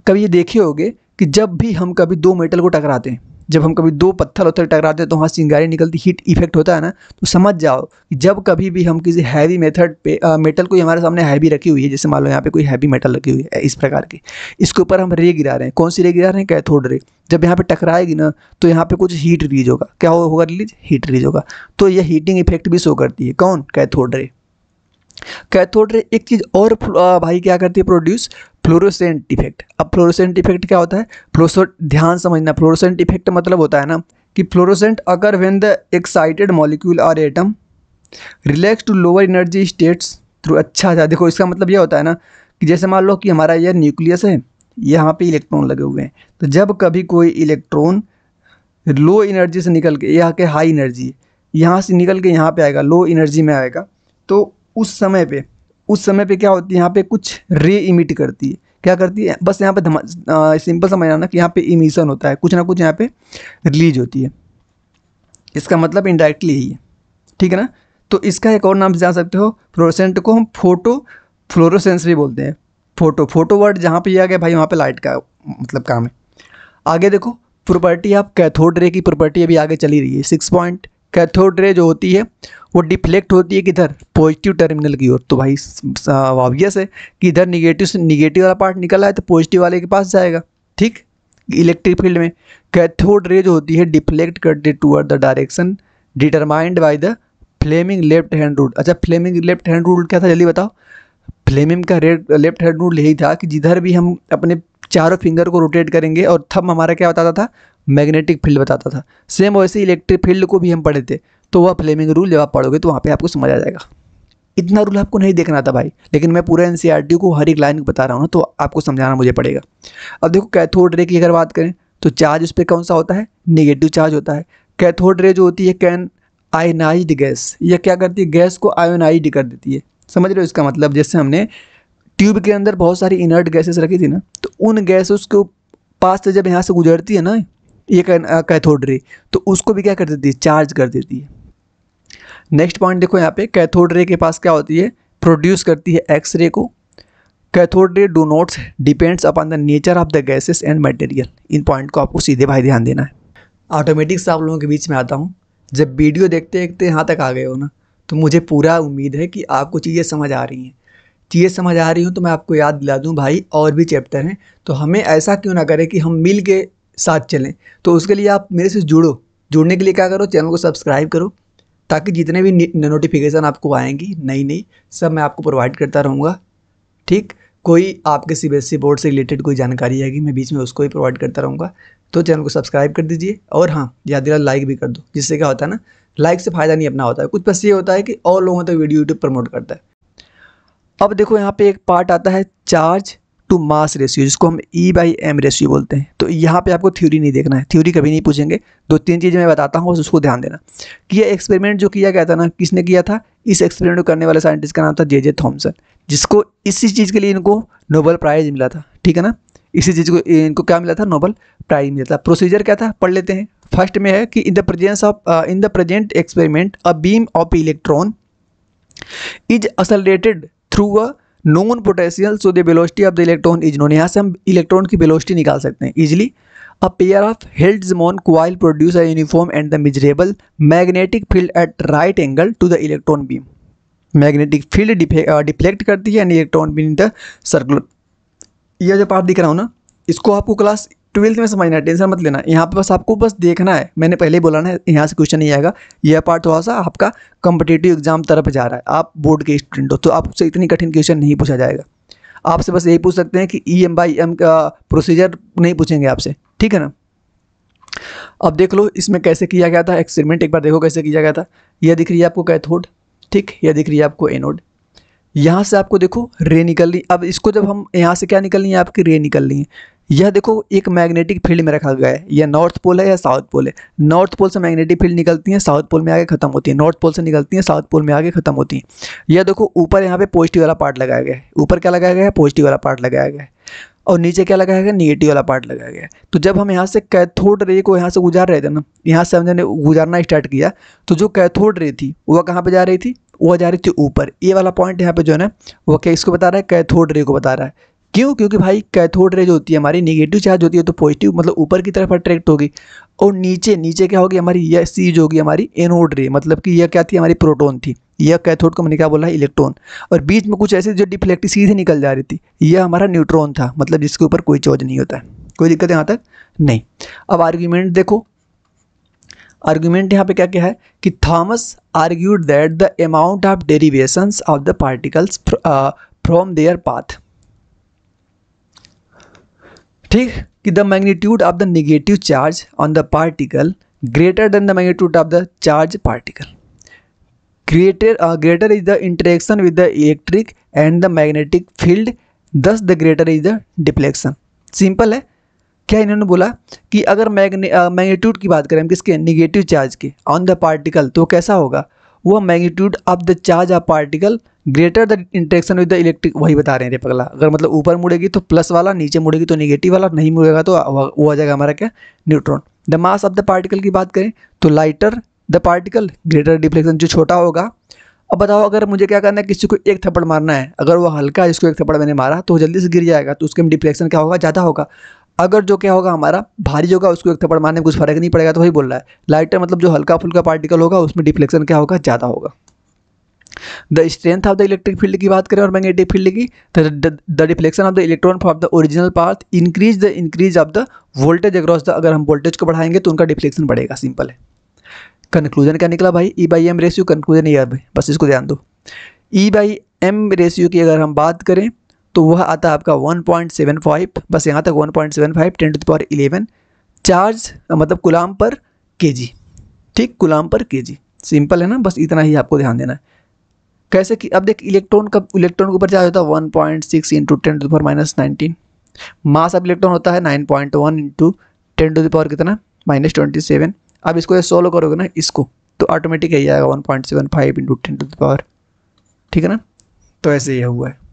कभी ये देखे होगे कि जब भी हम कभी 2 मेटल को टकराते हैं, जब हम कभी 2 पत्थर उत्थर टकराते हैं तो वहाँ चिंगारी निकलती, हीट इफेक्ट होता है ना। तो समझ जाओ कि जब कभी भी हम किसी हैवी मेथड पे मेटल को हमारे सामने हैवी रखी हुई है, जैसे मान लो यहाँ पे कोई हैवी मेटल रखी हुई है इस प्रकार की, इसके ऊपर हम रे गिरा रहे हैं। कौन सी रे गिरा रहे हैं, कैथोड रे। जब यहाँ पे टकराएगी ना तो यहाँ पे कुछ हीट रिलीज होगा। क्या होगा रिलीज, हीट रिलीज होगा। तो यह हीटिंग इफेक्ट भी शो करती है, कौन, कैथोड रे। कैथोड रे एक चीज और भाई क्या करती है, प्रोड्यूस फ्लोरोसेंट इफेक्ट। अब फ्लोरोसेंट इफेक्ट क्या होता है, ध्यान समझना। फ्लोरोसेंट इफेक्ट मतलब होता है ना कि फ्लोरोसेंट अगर when the excited molecule or atom relax to lower energy states through. अच्छा देखो इसका मतलब ये होता है ना कि जैसे मान लो कि हमारा यह न्यूक्लियस है, यहाँ पे इलेक्ट्रॉन लगे हुए हैं, तो जब कभी कोई इलेक्ट्रॉन लो एनर्जी से निकल के, यहाँ के हाई एनर्जी यहाँ से निकल के यहाँ पे आएगा, लो एनर्जी में आएगा, तो उस समय पे क्या होती है, यहाँ पे कुछ रे इमिट करती है। क्या करती है, बस यहाँ पे सिंपल समझना ना कि यहाँ पे इमिशन होता है, कुछ ना कुछ यहाँ पे रिलीज होती है। इसका मतलब इनडायरेक्टली यही है, ठीक है ना। तो इसका एक और नाम जान सकते हो, फ्लोरोसेंट को हम फोटो फ्लोरोसेंस भी बोलते हैं। फोटो वर्ड जहाँ पे आ गया भाई, वहाँ पे लाइट का मतलब काम है। आगे देखो प्रॉपर्टी, आप कैथोड रे की प्रॉपर्टी अभी आगे चली रही है। 6 पॉइंट। कैथोड रे जो होती है वो डिफ्लेक्ट होती है किधर, पॉजिटिव टर्मिनल की ओर। तो भाई ऑब्वियस है कि इधर निगेटिव से निगेटिव वाला पार्ट निकला है तो पॉजिटिव वाले के पास जाएगा, ठीक। इलेक्ट्रिक फील्ड में कैथोड रे जो होती है डिफ्लेक्ट करती है toward the direction determined by the Fleming left hand rule. अच्छा फ्लेमिंग लेफ्ट हैंड रूल क्या था, जल्दी बताओ। फ्लेमिंग का लेफ्ट हैंड रूल यही था कि जिधर भी हम अपने चारों फिंगर को रोटेट करेंगे और थंब हमारा क्या बताता था, मैग्नेटिक फील्ड बताता था। सेम वैसे इलेक्ट्रिक फील्ड को भी हम पढ़े थे, तो वह फ्लेमिंग रूल जब आप पढ़ोगे तो वहाँ पे आपको समझ आ जाएगा। इतना रूल आपको नहीं देखना था भाई, लेकिन मैं पूरा एनसीईआरटी को हर एक लाइन बता रहा हूँ ना, तो आपको समझाना मुझे पड़ेगा। अब देखो कैथोड रे की अगर बात करें तो चार्ज उस पर कौन सा होता है, नेगेटिव चार्ज होता है। कैथोड रे जो होती है कैन आयनाइज्ड गैस, यह क्या करती है, गैस को आयोनाइज्ड कर देती है। समझ रहे हो इसका मतलब, जैसे हमने ट्यूब के अंदर बहुत सारी इनर्ट गैसेस रखी थी ना, तो उन गैसेस के पास से जब यहाँ से गुजरती है ना ये कैथोड रे, तो उसको भी क्या कर देती है, चार्ज कर देती है। नेक्स्ट पॉइंट देखो यहाँ पे, कैथोड रे के पास क्या होती है, प्रोड्यूस करती है एक्सरे को। Cathode ray do not depends upon the nature of the gases and material. In point को आपको सीधे भाई ध्यान देना है। ऑटोमेटिक से आप लोगों के बीच में आता हूँ। जब वीडियो देखते देखते यहाँ तक आ गए हो ना, तो मुझे पूरा उम्मीद है कि आपको चीज़ें समझ आ रही हैं। चीज़ें समझ आ रही हूँ तो मैं आपको याद दिला दूँ भाई, और भी चैप्टर हैं, तो हमें ऐसा क्यों ना करें कि हम मिल के साथ चलें। तो उसके लिए आप मेरे से जुड़ो। जुड़ने के लिए क्या करो, चैनल को सब्सक्राइब करो, ताकि जितने भी नोटिफिकेशन आपको आएंगी नई नई, सब मैं आपको प्रोवाइड करता रहूँगा। ठीक, कोई आपके सीबीएसई बोर्ड से रिलेटेड कोई जानकारी आएगी, मैं बीच में उसको ही प्रोवाइड करता रहूँगा। तो चैनल को सब्सक्राइब कर दीजिए, और हाँ, याद दिला लाइक भी कर दो, जिससे क्या होता है ना, लाइक से फ़ायदा नहीं अपना होता है कुछ, बस ये होता है कि और लोगों तक वीडियो यूट्यूब प्रमोट करता है। अब देखो यहाँ पे एक पार्ट आता है चार्ज टू मास रेशियो, जिसको हम E/m रेशियो बोलते हैं। तो यहाँ पे आपको थ्योरी नहीं देखना है, थ्योरी कभी नहीं पूछेंगे। 2-3 चीज़ें मैं बताता हूँ, बस उसको ध्यान देना कि ये एक्सपेरिमेंट जो किया गया था ना, किसने किया था? इस एक्सपेरिमेंट को करने वाले साइंटिस्ट का नाम था जे थॉमसन, जिसको इसी चीज़ के लिए इनको नोबेल प्राइज़ मिला था। ठीक है ना, इसी चीज़ को इनको क्या मिला था? नोबेल प्राइज़ मिला था। प्रोसीजर क्या था, पढ़ लेते हैं। फर्स्ट में है कि in the present experiment a beam of electron is accelerated through a known potential, so the velocity of the electron is known. यहाँ से हम इलेक्ट्रॉन की वेलोसिटी निकाल सकते हैं easily. A pair of Helmholtz on coil produce a uniform and the measurable magnetic field at right angle to the electron beam. Magnetic field deflect करती है and electron beam in the circular. यह जो part दिख रहा हूँ ना, इसको आपको क्लास 12th में समझना है, टेंशन मत लेना। यहाँ पे बस आपको बस देखना है, मैंने पहले ही बोला ना, यहाँ से क्वेश्चन नहीं आएगा। यह पार्ट थोड़ा सा आपका कॉम्पिटिटिव एग्जाम तरफ जा रहा है, आप बोर्ड के स्टूडेंट हो, तो आपसे इतनी कठिन क्वेश्चन नहीं पूछा जाएगा। आपसे बस यही पूछ सकते हैं कि E/m का प्रोसीजर नहीं पूछेंगे आपसे, ठीक है ना। अब देख लो इसमें कैसे किया गया था एक्सपेरिमेंट, एक बार देखो कैसे किया गया था। यह दिख रही है आपको कैथोड, ठीक, यह दिख रही है आपको एनोड। यहाँ से आपको देखो रे निकल रही। अब इसको जब हम यहाँ से क्या निकल रही है, आपकी रे निकल रही है। यह देखो एक मैग्नेटिक फील्ड में रखा गया है, यह नॉर्थ पोल है या साउथ पोल है। नॉर्थ पोल से मैग्नेटिक फील्ड निकलती है, साउथ पोल में आगे खत्म होती है। नॉर्थ पोल से निकलती है, साउथ पोल में आगे खत्म होती है। यह देखो ऊपर यहाँ पे पॉजिटिव वाला पार्ट लगाया गया है, ऊपर क्या लगाया गया है? पॉजिटिव वाला पार्ट लगाया गया है, और नीचे क्या लगाया गया? निगेटिव वाला पार्ट लगाया गया है। तो जब हम यहाँ से कैथोड रे को यहाँ से गुजार रहे थे ना, यहाँ से हमने गुजारना स्टार्ट किया, तो जो कैथोड रे थी वह कहाँ पे जा रही थी? वो जा रही थी ऊपर। ये वाला पॉइंट यहाँ पे जो है ना, वो क्या इसको बता रहा है? कैथोड रे को बता रहा है। क्यों? क्योंकि भाई कैथोड रे जो होती है हमारी निगेटिव चार्ज होती है, तो पॉजिटिव मतलब ऊपर की तरफ अट्रैक्ट होगी, और नीचे क्या होगी हमारी? यह चीज होगी हमारी एनोड रे, मतलब कि यह क्या थी? हमारी प्रोटॉन थी। यह कैथोड को मैंने क्या बोला है? इलेक्ट्रॉन। और बीच में कुछ ऐसे जो डिफ्लेक्ट सीधे निकल जा रही थी, यह हमारा न्यूट्रॉन था, मतलब जिसके ऊपर कोई चार्ज नहीं होता है। कोई दिक्कत यहाँ तक नहीं। अब आर्ग्यूमेंट देखो, आर्ग्यूमेंट यहाँ पे क्या क्या है कि Thomas argued that the amount of derivations of the particles from there path, ठीक, कि the magnitude of the negative charge on the particle greater than the magnitude of the charge particle. greater is the interaction with the electric and the magnetic field, thus the greater is the deflection। Simple है। क्या इन्होंने बोला कि अगर magnitude की बात करें हम किसके? निगेटिव चार्ज के ऑन द पार्टिकल, तो कैसा होगा? वो magnitude of the charge of particle greater the interaction with the electric, वही बता रहे हैं रे पगला। अगर मतलब ऊपर मुड़ेगी तो प्लस वाला, नीचे मुड़ेगी तो निगेटिव वाला, नहीं मुड़ेगा तो वो आ जाएगा हमारा क्या? Neutron. The mass of the particle की बात करें तो lighter the particle greater deflection, जो छोटा होगा। अब बताओ अगर मुझे क्या करना है, किसी को एक थप्पड़ मारना है, अगर वो हल्का है, इसको एक थप्पड़ मैंने मारा तो जल्दी से गिर जाएगा, तो उसके में डिफ्लेक्शन क्या होगा? ज़्यादा होगा। अगर जो क्या होगा हमारा भारी होगा, उसको एक थप्पड़ मारने में कुछ फर्क नहीं पड़ेगा, तो वही बोल रहा है। लाइटर मतलब जो हल्का फुल्का पार्टिकल होगा उसमें डिफ्लेक्शन क्या होगा? ज़्यादा होगा। The strength of the electric field की बात करें और मैग्नेटिक फील्ड की, the deflection of the electron from the original path increase of the voltage across the, अगर हम वोल्टेज को बढ़ाएंगे तो उनका डिफ्लेक्शन बढ़ेगा। सिंपल है। कंक्लूजन क्या निकला भाई? E/m ratio. कंक्लूजन ये है भाई, बस इसको ध्यान दो। E/m रेशियो की अगर हम बात करें तो वह आता है आपका 1.75, बस यहाँ तक 1.75 10⁻11 चार्ज, मतलब कूलाम पर kg, ठीक, कूलाम पर kg। सिंपल है ना, बस इतना ही आपको ध्यान देना है। कैसे कि अब देख इलेक्ट्रॉन के ऊपर चार्ज होता है 1.6 × 10⁻19। मास ऑफ इलेक्ट्रॉन होता है 9.1 × 10⁻, कितना? -27। अब इसको ये सोल्व करोगे ना इसको, तो ऑटोमेटिक यही आएगा 1.75 × 10⁻, ठीक है ना। तो ऐसे ही हुआ है।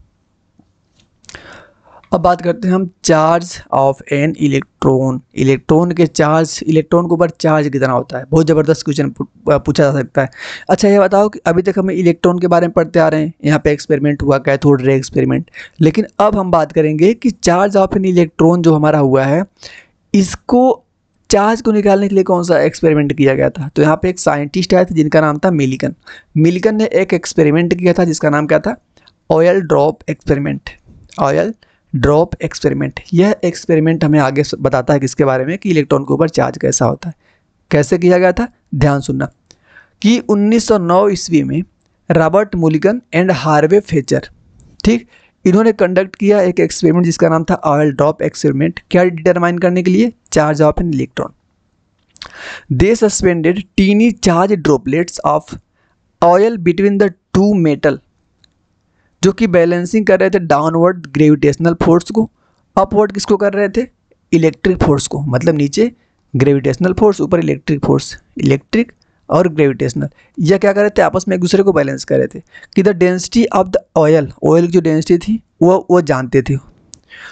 अब बात करते हैं हम charge of an electron. Electron के चार्ज, इलेक्ट्रॉन के ऊपर चार्ज कितना होता है? बहुत ज़बरदस्त क्वेश्चन पूछा जा सकता है। अच्छा ये बताओ कि अभी तक हमें इलेक्ट्रॉन के बारे में पढ़ते आ रहे हैं, यहाँ पे एक्सपेरिमेंट हुआ कैथोड रे एक्सपेरिमेंट, लेकिन अब हम बात करेंगे कि चार्ज ऑफ एन इलेक्ट्रॉन जो हमारा हुआ है, इसको चार्ज को निकालने के लिए कौन सा एक्सपेरिमेंट किया गया था? तो यहाँ पे एक साइंटिस्ट आए थे जिनका नाम था मिलिकन। मिलिकन ने एक एक्सपेरिमेंट किया था जिसका नाम क्या था? Oil drop experiment. Oil drop experiment, यह एक्सपेरिमेंट हमें आगे बताता है किसके बारे में, कि इलेक्ट्रॉन के ऊपर चार्ज कैसा होता है। कैसे किया गया था, ध्यान सुनना, कि 1909 ईस्वी में Robert Millikan and Harvey Fletcher, ठीक, इन्होंने कंडक्ट किया एक एक्सपेरिमेंट जिसका नाम था ऑयल ड्रॉप एक्सपेरिमेंट। क्या डिटरमाइन करने के लिए, charge of an electron. They suspended tiny charge droplets of oil between the two metal, जो कि बैलेंसिंग कर रहे थे डाउनवर्ड ग्रेविटेशनल फोर्स को, अपवर्ड किसको कर रहे थे, इलेक्ट्रिक फोर्स को। मतलब नीचे ग्रेविटेशनल फोर्स, ऊपर इलेक्ट्रिक फोर्स, इलेक्ट्रिक और ग्रेविटेशनल, यह क्या कर रहे थे, आपस में एक दूसरे को बैलेंस कर रहे थे। कि the density of the oil, oil की जो डेंसिटी थी वो जानते थे।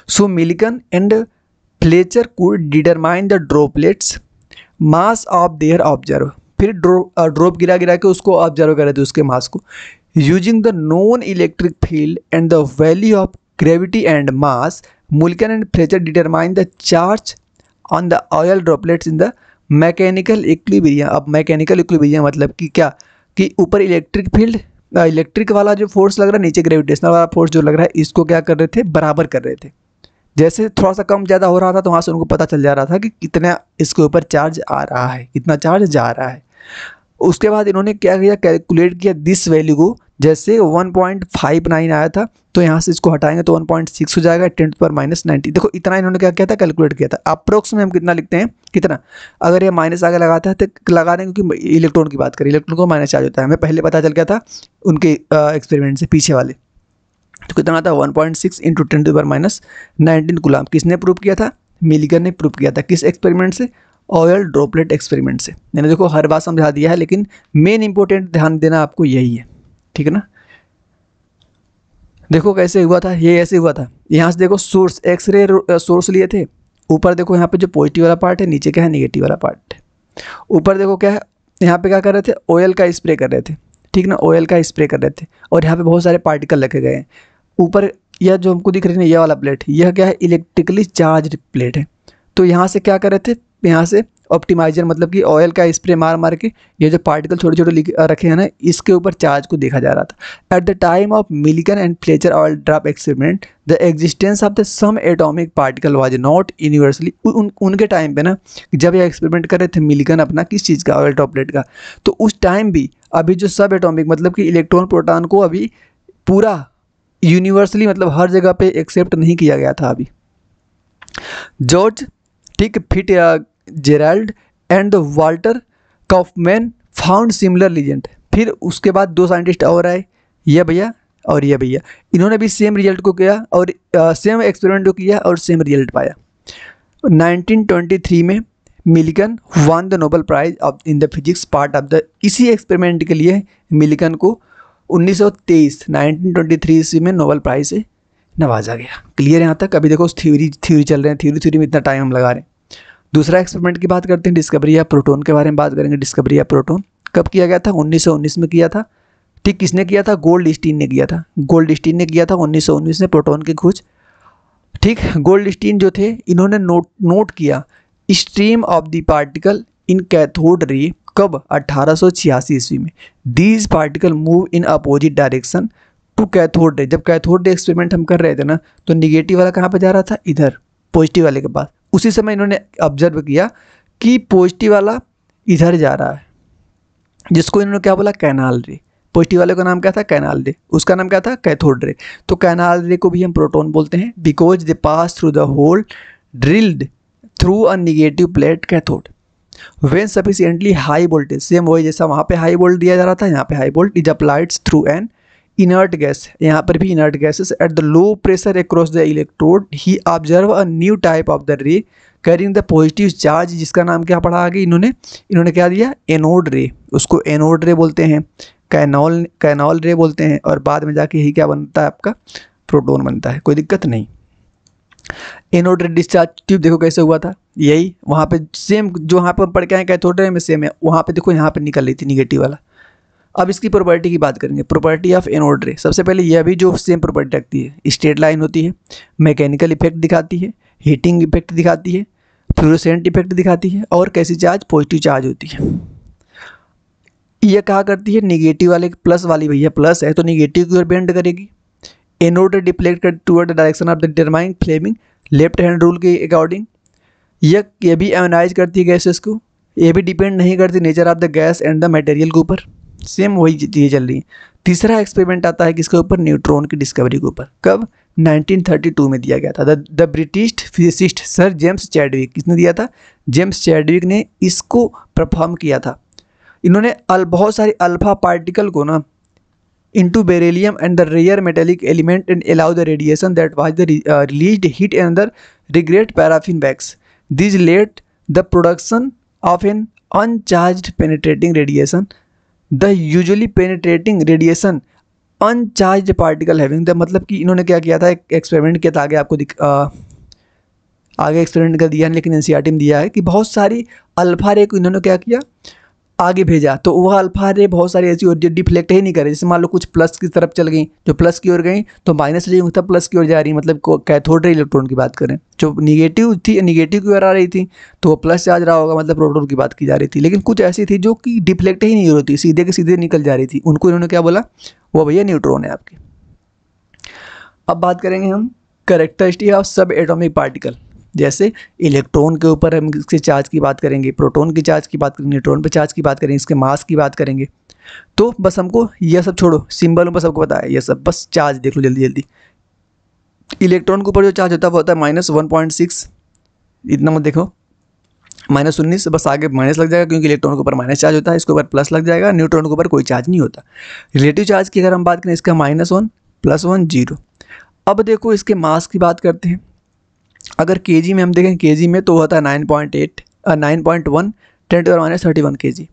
So Millikan and Fletcher could determine the droplets mass of their observe, फिर ड्रॉप गिरा गिरा के उसको ऑब्जर्व कर रहे थे, उसके मास को। Using the non electric field and the value of gravity and mass, Millikan and Fletcher determine the charge on the oil droplets in the mechanical equilibrium. अब मैकेनिकल इक्विलिब्रियम मतलब कि क्या, कि ऊपर इलेक्ट्रिक फील्ड, इलेक्ट्रिक वाला जो force लग रहा है, नीचे ग्रेविटेशनल वाला फोर्स जो लग रहा है, इसको क्या कर रहे थे, बराबर कर रहे थे। जैसे थोड़ा सा कम ज़्यादा हो रहा था तो वहाँ से उनको पता चल जा रहा था कि कितना इसके ऊपर चार्ज आ रहा है, कितना चार्ज जा रहा है। उसके बाद इन्होंने क्या किया, कैलकुलेट किया दिस वैल्यू को। जैसे 1.59 आया था तो यहाँ से इसको हटाएंगे तो 1.6 हो जाएगा, 10⁻90। देखो इतना इन्होंने क्या किया था, कैलकुलेट किया था। अप्रोक्स में हम कितना लिखते हैं, कितना, अगर ये माइनस आगे लगाता है तो लगा दें, क्योंकि इलेक्ट्रॉन की बात करें, इलेक्ट्रॉन को माइनस चार्ज होता है, हमें पहले पता चल गया था उनके एक्सपेरिमेंट से पीछे वाले। तो कितना था, 1.6 × 10⁻19 कूलम। किसने प्रूव किया था, मिलिगन ने प्रूव किया था। किस एक्सपेरिमेंट से, ऑयल ड्रॉपलेट एक्सपेरिमेंट से। मैंने देखो हर बात समझा दिया है, लेकिन मेन इंपॉर्टेंट ध्यान देना आपको यही है, ठीक है ना। देखो कैसे हुआ था, ये ऐसे हुआ था। यहाँ से देखो सोर्स, एक्सरे सोर्स लिए थे। ऊपर देखो यहाँ पे जो पॉजिटिव वाला पार्ट है, नीचे क्या है, नेगेटिव वाला पार्ट है। ऊपर देखो क्या है, यहाँ पे क्या कर रहे थे, ऑयल का स्प्रे कर रहे थे, ठीक ना, ऑयल का स्प्रे कर रहे थे। और यहाँ पे बहुत सारे पार्टिकल रखे गए हैं। ऊपर यह जो हमको दिख रही है ना, यह वाला प्लेट, यह क्या है, इलेक्ट्रिकली चार्ज प्लेट है। तो यहाँ से क्या कर रहे थे, यहाँ से ऑप्टिमाइजर, मतलब कि ऑयल का स्प्रे मार मार के ये जो पार्टिकल छोटे छोटे रखे हैं ना, इसके ऊपर चार्ज को देखा जा रहा था। At the time of Millikan and Fletcher oil drop experiment, the existence of the sub atomic particle was not universally, उनके टाइम पे ना, जब ये एक्सपेरिमेंट कर रहे थे मिलिगन अपना, किस चीज़ का, ऑयल ड्रॉपलेट का, तो उस टाइम भी अभी जो सब एटॉमिक, मतलब कि इलेक्ट्रॉन प्रोटॉन को अभी पूरा यूनिवर्सली, मतलब हर जगह पे एक्सेप्ट नहीं किया गया था अभी। George fit Gerald and Walter Kauffman found similar result. फिर उसके बाद दो साइंटिस्ट और आए, ये भैया और ये भैया, इन्होंने भी सेम रिजल्ट को किया और सेम एक्सपेरिमेंट को किया और सेम रिजल्ट पाया। 1923 में Millikan won the Nobel prize of in the physics part of the, इसी एक्सपेरिमेंट के लिए मिलिगन को 1923 ईस्वी में नोबेल प्राइज से नवाजा गया। क्लियर यहाँ तक। अभी देखो थ्योरी चल रहे हैं, थ्योरी में इतना टाइम हम लगा रहे हैं। दूसरा एक्सपेरिमेंट की बात करते हैं, डिस्कवरी या प्रोटॉन के बारे में बात करेंगे। डिस्कवरी या प्रोटॉन कब किया गया था, 1919 में किया था। ठीक, किसने किया था, गोल्डस्टीन ने किया था। गोल्डस्टीन ने किया था 1919 में प्रोटॉन की खोज। ठीक, गोल्डस्टीन जो थे, इन्होंने नोट किया stream of the particle in cathode ray, कब, 1886 ईस्वी में। These particle move in opposite direction to cathode ray. जब कैथोड रे एक्सपेरिमेंट हम कर रहे थे ना, तो निगेटिव वाला कहाँ पे जा रहा था, इधर, पॉजिटिव वाले के पास। उसी समय इन्होंने ऑब्जर्व किया कि पॉजिटिव वाला इधर जा रहा है, जिसको इन्होंने क्या बोला, कैनाल रे। पॉजिटिव वाले का नाम क्या था, कैनाल रे, उसका नाम क्या था, कैथोड रे। तो कैनाल रे को भी हम प्रोटॉन बोलते हैं, because they pass through the hole drilled through a negative plate cathode when sufficiently high voltage. Same वही जैसा वहाँ पे हाई वोल्ट दिया जा रहा था, यहाँ पे high volt is applied through an inert gas. यहाँ पर भी inert gases at the low pressure across the electrode he observe a new type of the रे कैरिंग द पॉजिटिव चार्ज, जिसका नाम क्या पढ़ा आगे इन्होंने क्या दिया, एनोड रे। उसको एनोड रे बोलते हैं, कैनॉल रे बोलते हैं, और बाद में जाके यही क्या बनता है, आपका प्रोटॉन बनता है। कोई दिक्कत नहीं। एनोड रे डिस्चार्ज ट्यूब देखो कैसे हुआ था, यही वहाँ पे सेम जो वहाँ पर पढ़ के आए कैथोड रे में सेम है। वहाँ पे देखो यहाँ पे निकल रही थी निगेटिव वाला। अब इसकी प्रॉपर्टी की बात करेंगे, प्रॉपर्टी ऑफ एनोड रे। सबसे पहले यह भी जो सेम प्रॉपर्टी रखती है, स्ट्रेट लाइन होती है, मैकेनिकल इफेक्ट दिखाती है, हीटिंग इफेक्ट दिखाती है, फ्लोरोसेंट इफेक्ट दिखाती है, और कैसी चार्ज, पॉजिटिव चार्ज होती है। यह कहा करती है निगेटिव वाले प्लस वाली, भैया प्लस है तो निगेटिव की ओर बेंड करेगी, एनोड डिफ्लेक्ट कर toward the direction of the determining Fleming left hand rule के अकॉर्डिंग। ये भी एनालाइज करती है गैसेस को, ये भी डिपेंड नहीं करती nature of the gas and the material के ऊपर, सेम वही चीज़ें चल रही है। तीसरा एक्सपेरिमेंट आता है किसके ऊपर, न्यूट्रॉन की डिस्कवरी के ऊपर। कब, 1932 में दिया गया था। The British physicist sir James Chadwick, किसने दिया था, जेम्स चैडविक ने इसको परफॉर्म किया था। इन्होंने बहुत सारे अल्फा पार्टिकल को ना into beryllium and the rare metallic element and allow the radiation that was the released heat and the regret paraffin wax. These led the production of an uncharged penetrating radiation. The usually penetrating radiation uncharged particle having the, मतलब कि इन्होंने क्या किया था, एक experiment किया था, आगे आपको आगे एक्सपेरिमेंट कर दिया, लेकिन एनसीईआरटी में दिया है कि बहुत सारी अल्फा रे को इन्होंने क्या किया, आगे भेजा, तो वह अल्फा रे बहुत सारी ऐसी और डिफ्लेक्ट ही नहीं करे। जैसे मान लो कुछ प्लस की तरफ चल गई, जो प्लस की ओर गई तो माइनस से तब प्लस की ओर जा रही, मतलब कैथोड रे इलेक्ट्रॉन की बात करें, जो निगेटिव थी निगेटिव की ओर आ रही थी तो वो प्लस चार्ज रहा होगा, मतलब प्रोटॉन की बात की जा रही थी। लेकिन कुछ ऐसी थी जो कि डिफ्लेक्ट ही नहीं हो रही थी, सीधे के सीधे निकल जा रही थी, उनको इन्होंने क्या बोला, वो भैया न्यूट्रॉन है आपकी। अब बात करेंगे हम characteristic of sub atomic particle. जैसे इलेक्ट्रॉन के ऊपर हम इसके चार्ज की बात करेंगे, प्रोटॉन की चार्ज की बात करेंगे, न्यूट्रॉन पे चार्ज की बात करेंगे, इसके मास की बात करेंगे। तो बस हमको ये सब छोड़ो, सिंबलों पर सबको पता है ये सब, बस चार्ज देख लो जल्दी जल्दी। इलेक्ट्रॉन के ऊपर जो चार्ज होता है वो होता है -1.6, इतना मत देखो, -19, बस आगे माइनस लग जाएगा क्योंकि इलेक्ट्रॉन के ऊपर माइनस चार्ज होता है, इसके ऊपर प्लस लग जाएगा। न्यूट्रॉन के ऊपर कोई चार्ज नहीं होता। रिलेटिव चार्ज की अगर हम बात करें, इसका -1 +1 0। अब देखो इसके मास की बात करते हैं। अगर केजी में हम देखें, केजी में तो होता है 9.1 10 -31 केजी।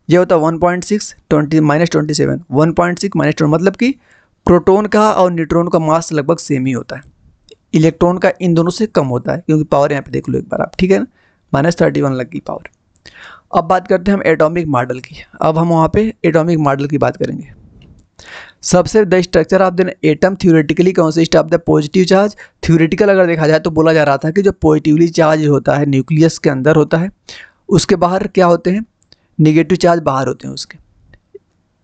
ये होता है 1.6 -27 1.6 -20, मतलब कि प्रोटॉन का और न्यूट्रॉन का मास लगभग सेम ही होता है। इलेक्ट्रॉन का इन दोनों से कम होता है क्योंकि पावर यहाँ पे देख लो एक बार आप, ठीक है ना, -31 लग गई पावर। अब बात करते हैं हम एटॉमिक मॉडल की। अब हम वहाँ पे एटॉमिक मॉडल की बात करेंगे। सबसे the structure of the atom theoretically consist of the positive charge. Theoretical अगर देखा जाए तो बोला जा रहा था कि जो पॉजिटिवली चार्ज होता है न्यूक्लियस के अंदर होता है, उसके बाहर क्या होते हैं, नेगेटिव चार्ज बाहर होते हैं उसके,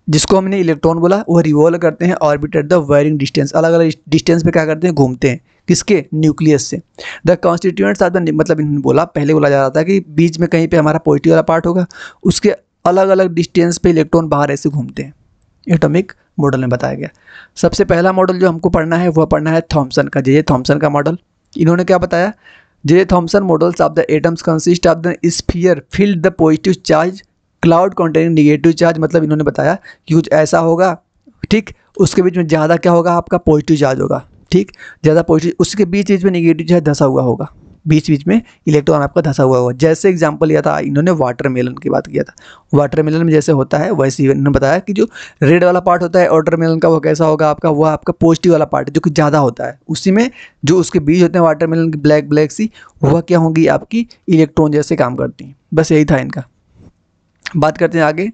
जिसको हमने इलेक्ट्रॉन बोला। वो रिवॉल्व करते हैं orbit at the varying distance, अलग अलग डिस्टेंस पे क्या करते हैं, घूमते हैं, किसके, न्यूक्लियस से। द कॉन्स्टिट्यूएंट्स आर द, मतलब इन्होंने बोला, पहले बोला जा रहा था कि बीच में कहीं पे हमारा पॉजिटिव वाला पार्ट होगा, उसके अलग अलग डिस्टेंस पे इलेक्ट्रॉन बाहर ऐसे घूमते हैं। एटॉमिक मॉडल में बताया गया। सबसे पहला मॉडल जो हमको पढ़ना है वह पढ़ना है थॉमसन का, जे थॉमसन का मॉडल। इन्होंने क्या बताया, J Thomson models of the atoms consist of the sphere filled the positive charge cloud containing negative charge. मतलब इन्होंने बताया कि कुछ ऐसा होगा, ठीक, उसके बीच में ज़्यादा क्या होगा, आपका पॉजिटिव चार्ज होगा, ठीक, ज़्यादा पॉजिटिव, उसके बीच बीच में नेगेटिव चार्ज धंसा हुआ होगा, बीच बीच में इलेक्ट्रॉन आपका धंसा हुआ होगा। जैसे एग्जांपल लिया था इन्होंने वाटरमेलन की बात किया था। वाटरमेलन में जैसे होता है वैसे ही इन्होंने बताया कि जो रेड वाला पार्ट होता है वाटरमेलन का, वो कैसा होगा आपका, वो आपका पॉजिटिव वाला पार्ट है जो कि ज़्यादा होता है, उसी में जो उसके बीज होते हैं वाटरमेलन की ब्लैक ब्लैक सी, वह क्या होंगी, आपकी इलेक्ट्रॉन जैसे काम करती हैं। बस यही था इनका। बात करते हैं आगे,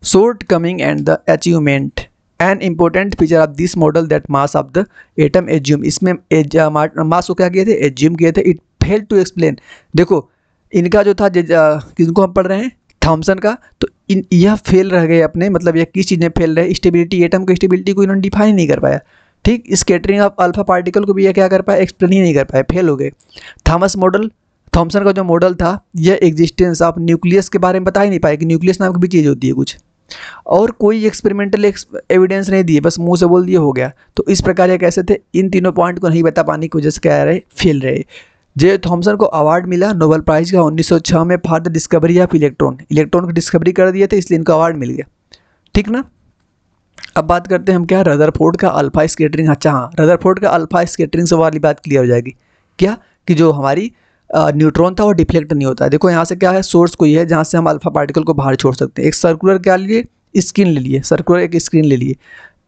shortcoming and the achievement. An important feature of this model that mass of the atom assume, इसमें मास को क्या किए थे, एज्यूम किए थे। It fail to explain. देखो इनका जो था, किनको हम पढ़ रहे हैं, थॉमसन का, तो यह फेल रह गए अपने, मतलब यह किस चीज़ में फेल रहे, स्टेबिलिटी, एटम की स्टेबिलिटी को इन्होंने डिफाइन नहीं कर पाया, ठीक। स्कैटरिंग ऑफ अल्फा पार्टिकल को भी यह क्या कर पाया, एक्सप्लेन ही नहीं कर पाए, फेल हो गए। थॉमसन का जो मॉडल था, यह एग्जिस्टेंस ऑफ न्यूक्लियस के बारे में बता ही नहीं पाए कि न्यूक्लियस नाम की भी चीज़ होती है कुछ, और कोई एक्सपेरिमेंटल एविडेंस नहीं दिए, बस मुंह से बोल दिए हो गया। तो इस प्रकार ये कैसे थे, इन तीनों पॉइंट को नहीं बता पाने की वजह से क्या रहे, फेल रहे। जे थॉमसन को अवार्ड मिला नोबेल प्राइज का 1906 में for the discovery of electron. Electron की डिस्कवरी कर दिए थे, इसलिए इनको अवार्ड मिल गया, ठीक ना। अब बात करते हैं हम क्या, रदरफोर्ड का अल्फा स्कैटरिंग। अच्छा हाँ, रदरफोर्ड का अल्फा स्कैटरिंग से वाली बात क्लियर हो जाएगी क्या, कि जो हमारी न्यूट्रॉन था वो डिफ्लेक्ट नहीं होता है। देखो यहाँ से क्या है, सोर्स कोई है जहाँ से हम अल्फा पार्टिकल को बाहर छोड़ सकते हैं। एक सर्कुलर क्या लिए, स्क्रीन ले लिए, सर्कुलर एक स्क्रीन ले लिए,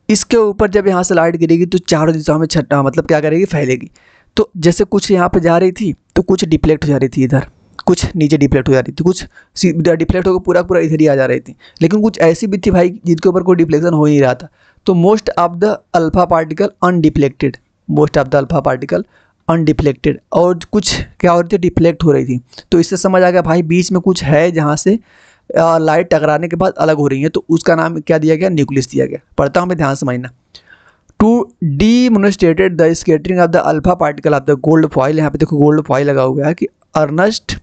इसके ऊपर जब यहाँ से लाइट गिरेगी तो चारों दिशाओं में छट्टा, मतलब क्या करेगी, फैलेगी। तो जैसे कुछ यहाँ पे जा रही थी तो कुछ डिफ्लेक्ट हो जा रही थी इधर, कुछ नीचे डिफ्लेक्ट हो जा रही थी, कुछ डिफ्लेक्ट होकर पूरा पूरा इधर ही आ जा रही थी। लेकिन कुछ ऐसी भी थी भाई जिनके ऊपर कोई डिफ्लेक्शन हो ही नहीं रहा था। तो most of the alpha particle undeflected, most of the alpha particle undeflected, और कुछ क्या हो रही थी, डिफ्लेक्ट हो रही थी। तो इससे समझ आ गया भाई बीच में कुछ है जहाँ से लाइट टकराने के बाद अलग हो रही है, तो उसका नाम क्या दिया गया, न्यूक्लियस दिया गया। पढ़ता हूँ मैं, ध्यान समझना। To demonstrated the scattering of the alpha particle of the gold foil, यहाँ पे देखो गोल्ड फॉइल लगा हुआ है कि Ernest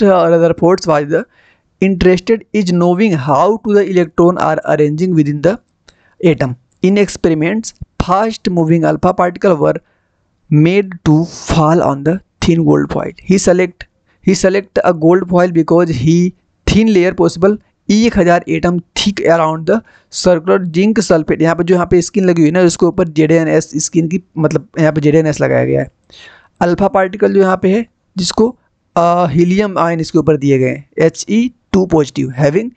Rutherford was the interested is knowing how to the electron are arranging within the atom. In experiments, fast moving alpha particles were made to fall on the thin gold foil. He select a gold foil because he thin layer possible 1000 atom thick around the circular zinc sulphate. यहाँ पे जो यहाँ पे skin लगी हुई है ना, उसके ऊपर ZnS स्किन की मतलब यहाँ पे ZnS लगाया गया है। अल्फा पार्टिकल जो यहाँ पे है जिसको हीलियम आयन इसके ऊपर दिए गए हैं He2 पॉजिटिव हैविंग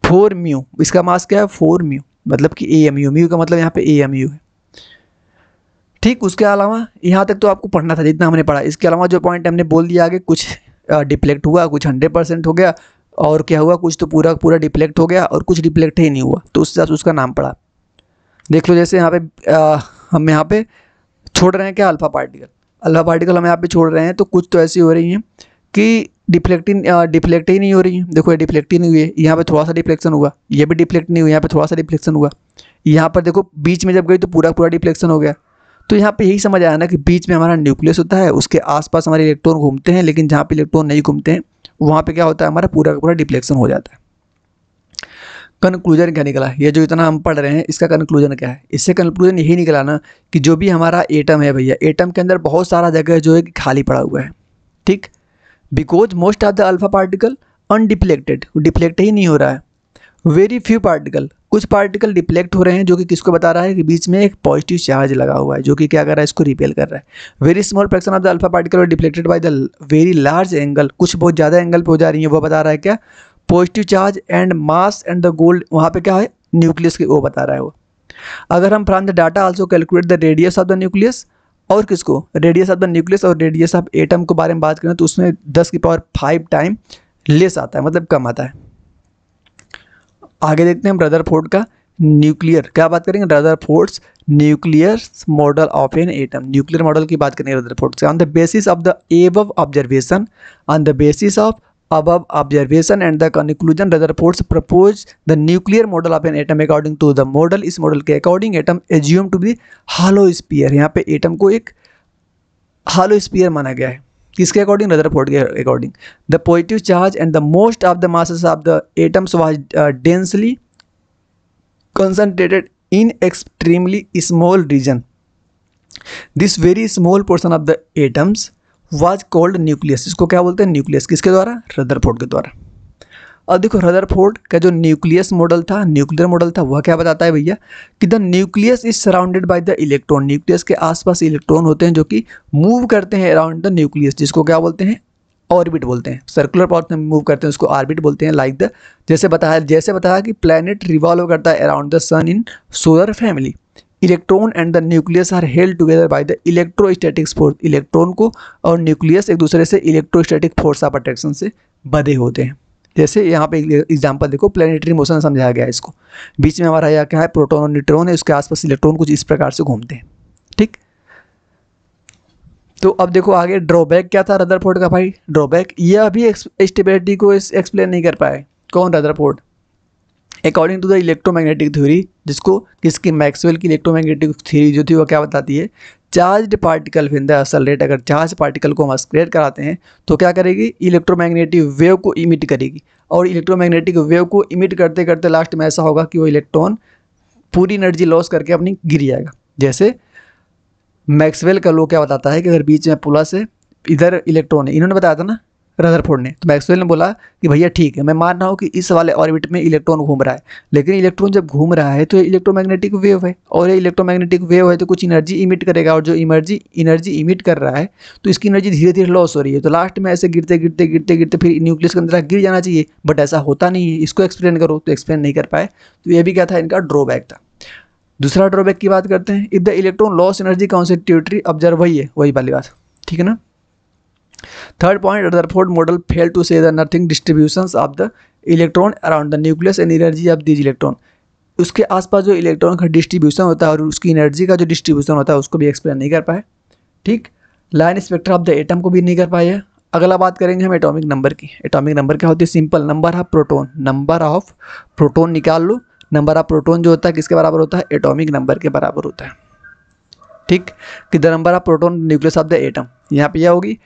4 म्यू, इसका मास क्या है 4 म्यू, मतलब कि AMU, म्यू का मतलब यहाँ पे AMU है। ठीक, उसके अलावा यहाँ तक तो आपको पढ़ना था जितना हमने पढ़ा। इसके अलावा जो पॉइंट हमने बोल दिया आगे, कुछ डिप्लेक्ट हुआ, कुछ 100% हो गया, और क्या हुआ कुछ तो पूरा पूरा डिप्लेक्ट हो गया, और कुछ डिप्लेक्ट ही नहीं हुआ, तो उससे उसका नाम पड़ा। देख लो जैसे यहाँ पे हम यहाँ पे छोड़ रहे हैं क्या अल्फा पार्टिकल हम यहाँ पे छोड़ रहे हैं, तो कुछ तो ऐसी हो रही हैं कि डिफ्लेक्ट ही नहीं हो रही है। देखो ये डिफ्लेक्ट ही नहीं हुई है, यहाँ पे थोड़ा सा डिफ्लेक्शन हुआ, ये भी डिफ्लेक्ट नहीं हुआ, यहाँ पे थोड़ा सा डिफ्लेक्शन हुआ, यहाँ पर देखो बीच में जब गई तो पूरा पूरा डिफ्लेक्शन हो गया। तो यहाँ पे यही समझ आया ना कि बीच में हमारा न्यूक्लियस होता है, उसके आसपास हमारे इलेक्ट्रॉन घूमते हैं, लेकिन जहाँ पे इलेक्ट्रॉन नहीं घूमते हैं वहाँ पे क्या होता है, हमारा पूरा का पूरा डिफ्लेक्शन हो जाता है। कंक्लूजन क्या निकला, ये जो इतना हम पढ़ रहे हैं इसका कंक्लूजन क्या है? इससे कंक्लूजन यही निकला ना कि जो भी हमारा एटम है भैया, एटम के अंदर बहुत सारा जगह जो है कि खाली पड़ा हुआ है। ठीक, because most of the alpha particle undeflected, deflect ही नहीं हो रहा है। वेरी फ्यू पार्टिकल, कुछ पार्टिकल डिफ्लेक्ट हो रहे हैं, जो कि किसको बता रहा है कि बीच में एक पॉजिटिव चार्ज लगा हुआ है जो कि क्या कर रहा है, इसको रिपेल कर रहा है। Very small fraction of the alpha particle और deflected by the very large angle, कुछ बहुत ज़्यादा एंगल पे हो जा रही है, वो बता रहा है क्या, positive charge and mass and the gold, वहाँ पे क्या है न्यूक्लियस के, वो बता रहा है वो। अगर हम from the data also calculate the radius of the nucleus, और किसको, रेडियस ऑफ द न्यूक्लियस और रेडियस ऑफ एटम के बारे में बात करें तो उसमें 10⁵ टाइम लेस आता है, मतलब कम आता है। आगे देखते हैं रदरफोर्ड का न्यूक्लियर, क्या बात करेंगे, Rutherford's nuclear model of an atom, nuclear model की बात करेंगे रदरफोर्ड से। On the basis of the above observation, on the basis of above observation and the conclusion, Rutherford proposed the nuclear model of an atom. According to the model, इस model के according atom assumed to be hollow sphere, यहाँ पे atom को एक hollow sphere माना गया है। किसके अकॉर्डिंग, रदरफोर्ड के according. The positive charge and the most of the masses of the atoms was densely concentrated in extremely small region. This very small portion of the atoms was called nucleus, इसको क्या बोलते हैं nucleus, किसके द्वारा, Rutherford के द्वारा। अब देखो रदरफोर्ड का जो न्यूक्लियस मॉडल था, न्यूक्लियर मॉडल था, वह क्या बताता है भैया कि the nucleus is surrounded by the electron, nucleus के आसपास इलेक्ट्रॉन होते हैं जो कि मूव करते हैं अराउंड द न्यूक्लियस, जिसको क्या बोलते हैं, ऑर्बिट बोलते हैं। सर्कुलर पाथ में मूव करते हैं उसको ऑर्बिट बोलते हैं। लाइक द जैसे बताया कि प्लैनेट रिवॉल्व करता है around the sun in solar family. Electron and the nucleus are held together by the electrostatic force, electron को और न्यूक्लियस एक दूसरे से इलेक्ट्रोस्टैटिक फोर्स ऑफ अट्रैक्शन से बंधे होते हैं। जैसे यहाँ पे एग्जांपल देखो, प्लैनेटरी मोशन समझाया गया है इसको। बीच में हमारा यहाँ क्या है, प्रोटॉन और न्यूट्रॉन है, उसके आसपास इलेक्ट्रॉन कुछ इस प्रकार से घूमते हैं। ठीक, तो अब देखो आगे ड्रॉबैक क्या था रदरफोर्ड का भाई, ड्रॉबैक, यह अभी स्टेबिलिटी को एक्सप्लेन नहीं कर पाए। कौन, Rutherford. According to the electromagnetic theory, जिसको किसकी, मैक्सवेल की इलेक्ट्रोमैग्नेटिक थ्योरी जो थी वो क्या बताती है, charged particle with the accelerate, अगर चार्ज पार्टिकल को हम एक्सेलरेट कराते हैं तो क्या करेगी, इलेक्ट्रोमैग्नेटिक वेव को इमिट करेगी, और इलेक्ट्रोमैग्नेटिक वेव को इमिट करते करते लास्ट में ऐसा होगा कि वो इलेक्ट्रॉन पूरी एनर्जी लॉस करके अपनी गिर जाएगा। जैसे मैक्सवेल का लॉ क्या बताता है कि अगर बीच में प्लस है, इधर इलेक्ट्रॉन है, इन्होंने बताया था ना रदरफोर्ड ने, तो मैक्सवेल ने बोला कि भैया ठीक है, मैं मान रहा हूँ कि इस वाले ऑर्बिट में इलेक्ट्रॉन घूम रहा है, लेकिन इलेक्ट्रॉन जब घूम रहा है तो ये इलेक्ट्रोमैग्नेटिक वेव है, और ये इलेक्ट्रोमैग्नेटिक वेव है तो कुछ एनर्जी इमिट करेगा, और जो एनर्जी इमिट कर रहा है तो इसकी एनर्जी धीरे धीरे लॉस हो रही है, तो लास्ट में ऐसे गिरते गिरते गिरते गिरते फिर न्यूक्लियस के अंदर गिर जाना चाहिए, बट ऐसा होता नहीं है। इसको एक्सप्लेन करो तो एक्सप्लेन नहीं कर पाए, तो ये भी क्या था, इनका ड्रॉबैक था। दूसरा ड्रॉबैक की बात करते हैं, if the electron loss energy constitutory observe, वही है वही वाली बात, ठीक है ना। Third point, Rutherford model fail to say the nothing distributions of the electron around the nucleus and energy of these electron, उसके आसपास जो इलेक्ट्रॉन का डिस्ट्रीब्यूशन होता है और उसकी एनर्जी का जो डिस्ट्रीब्यूशन होता है उसको भी एक्सप्लेन नहीं कर पाए। ठीक, line spectra of the atom को भी नहीं कर पाए। अगला बात करेंगे हम एटॉमिक नंबर की। एटॉमिक नंबर क्या होती है, simple number of proton, number of proton निकाल लो, नंबर ऑफ प्रोटॉन जो होता है किसके बराबर होता है, एटॉमिक नंबर के बराबर होता है। ठीक, कि the number of proton nucleus of the atom, यहाँ पे यह होगी।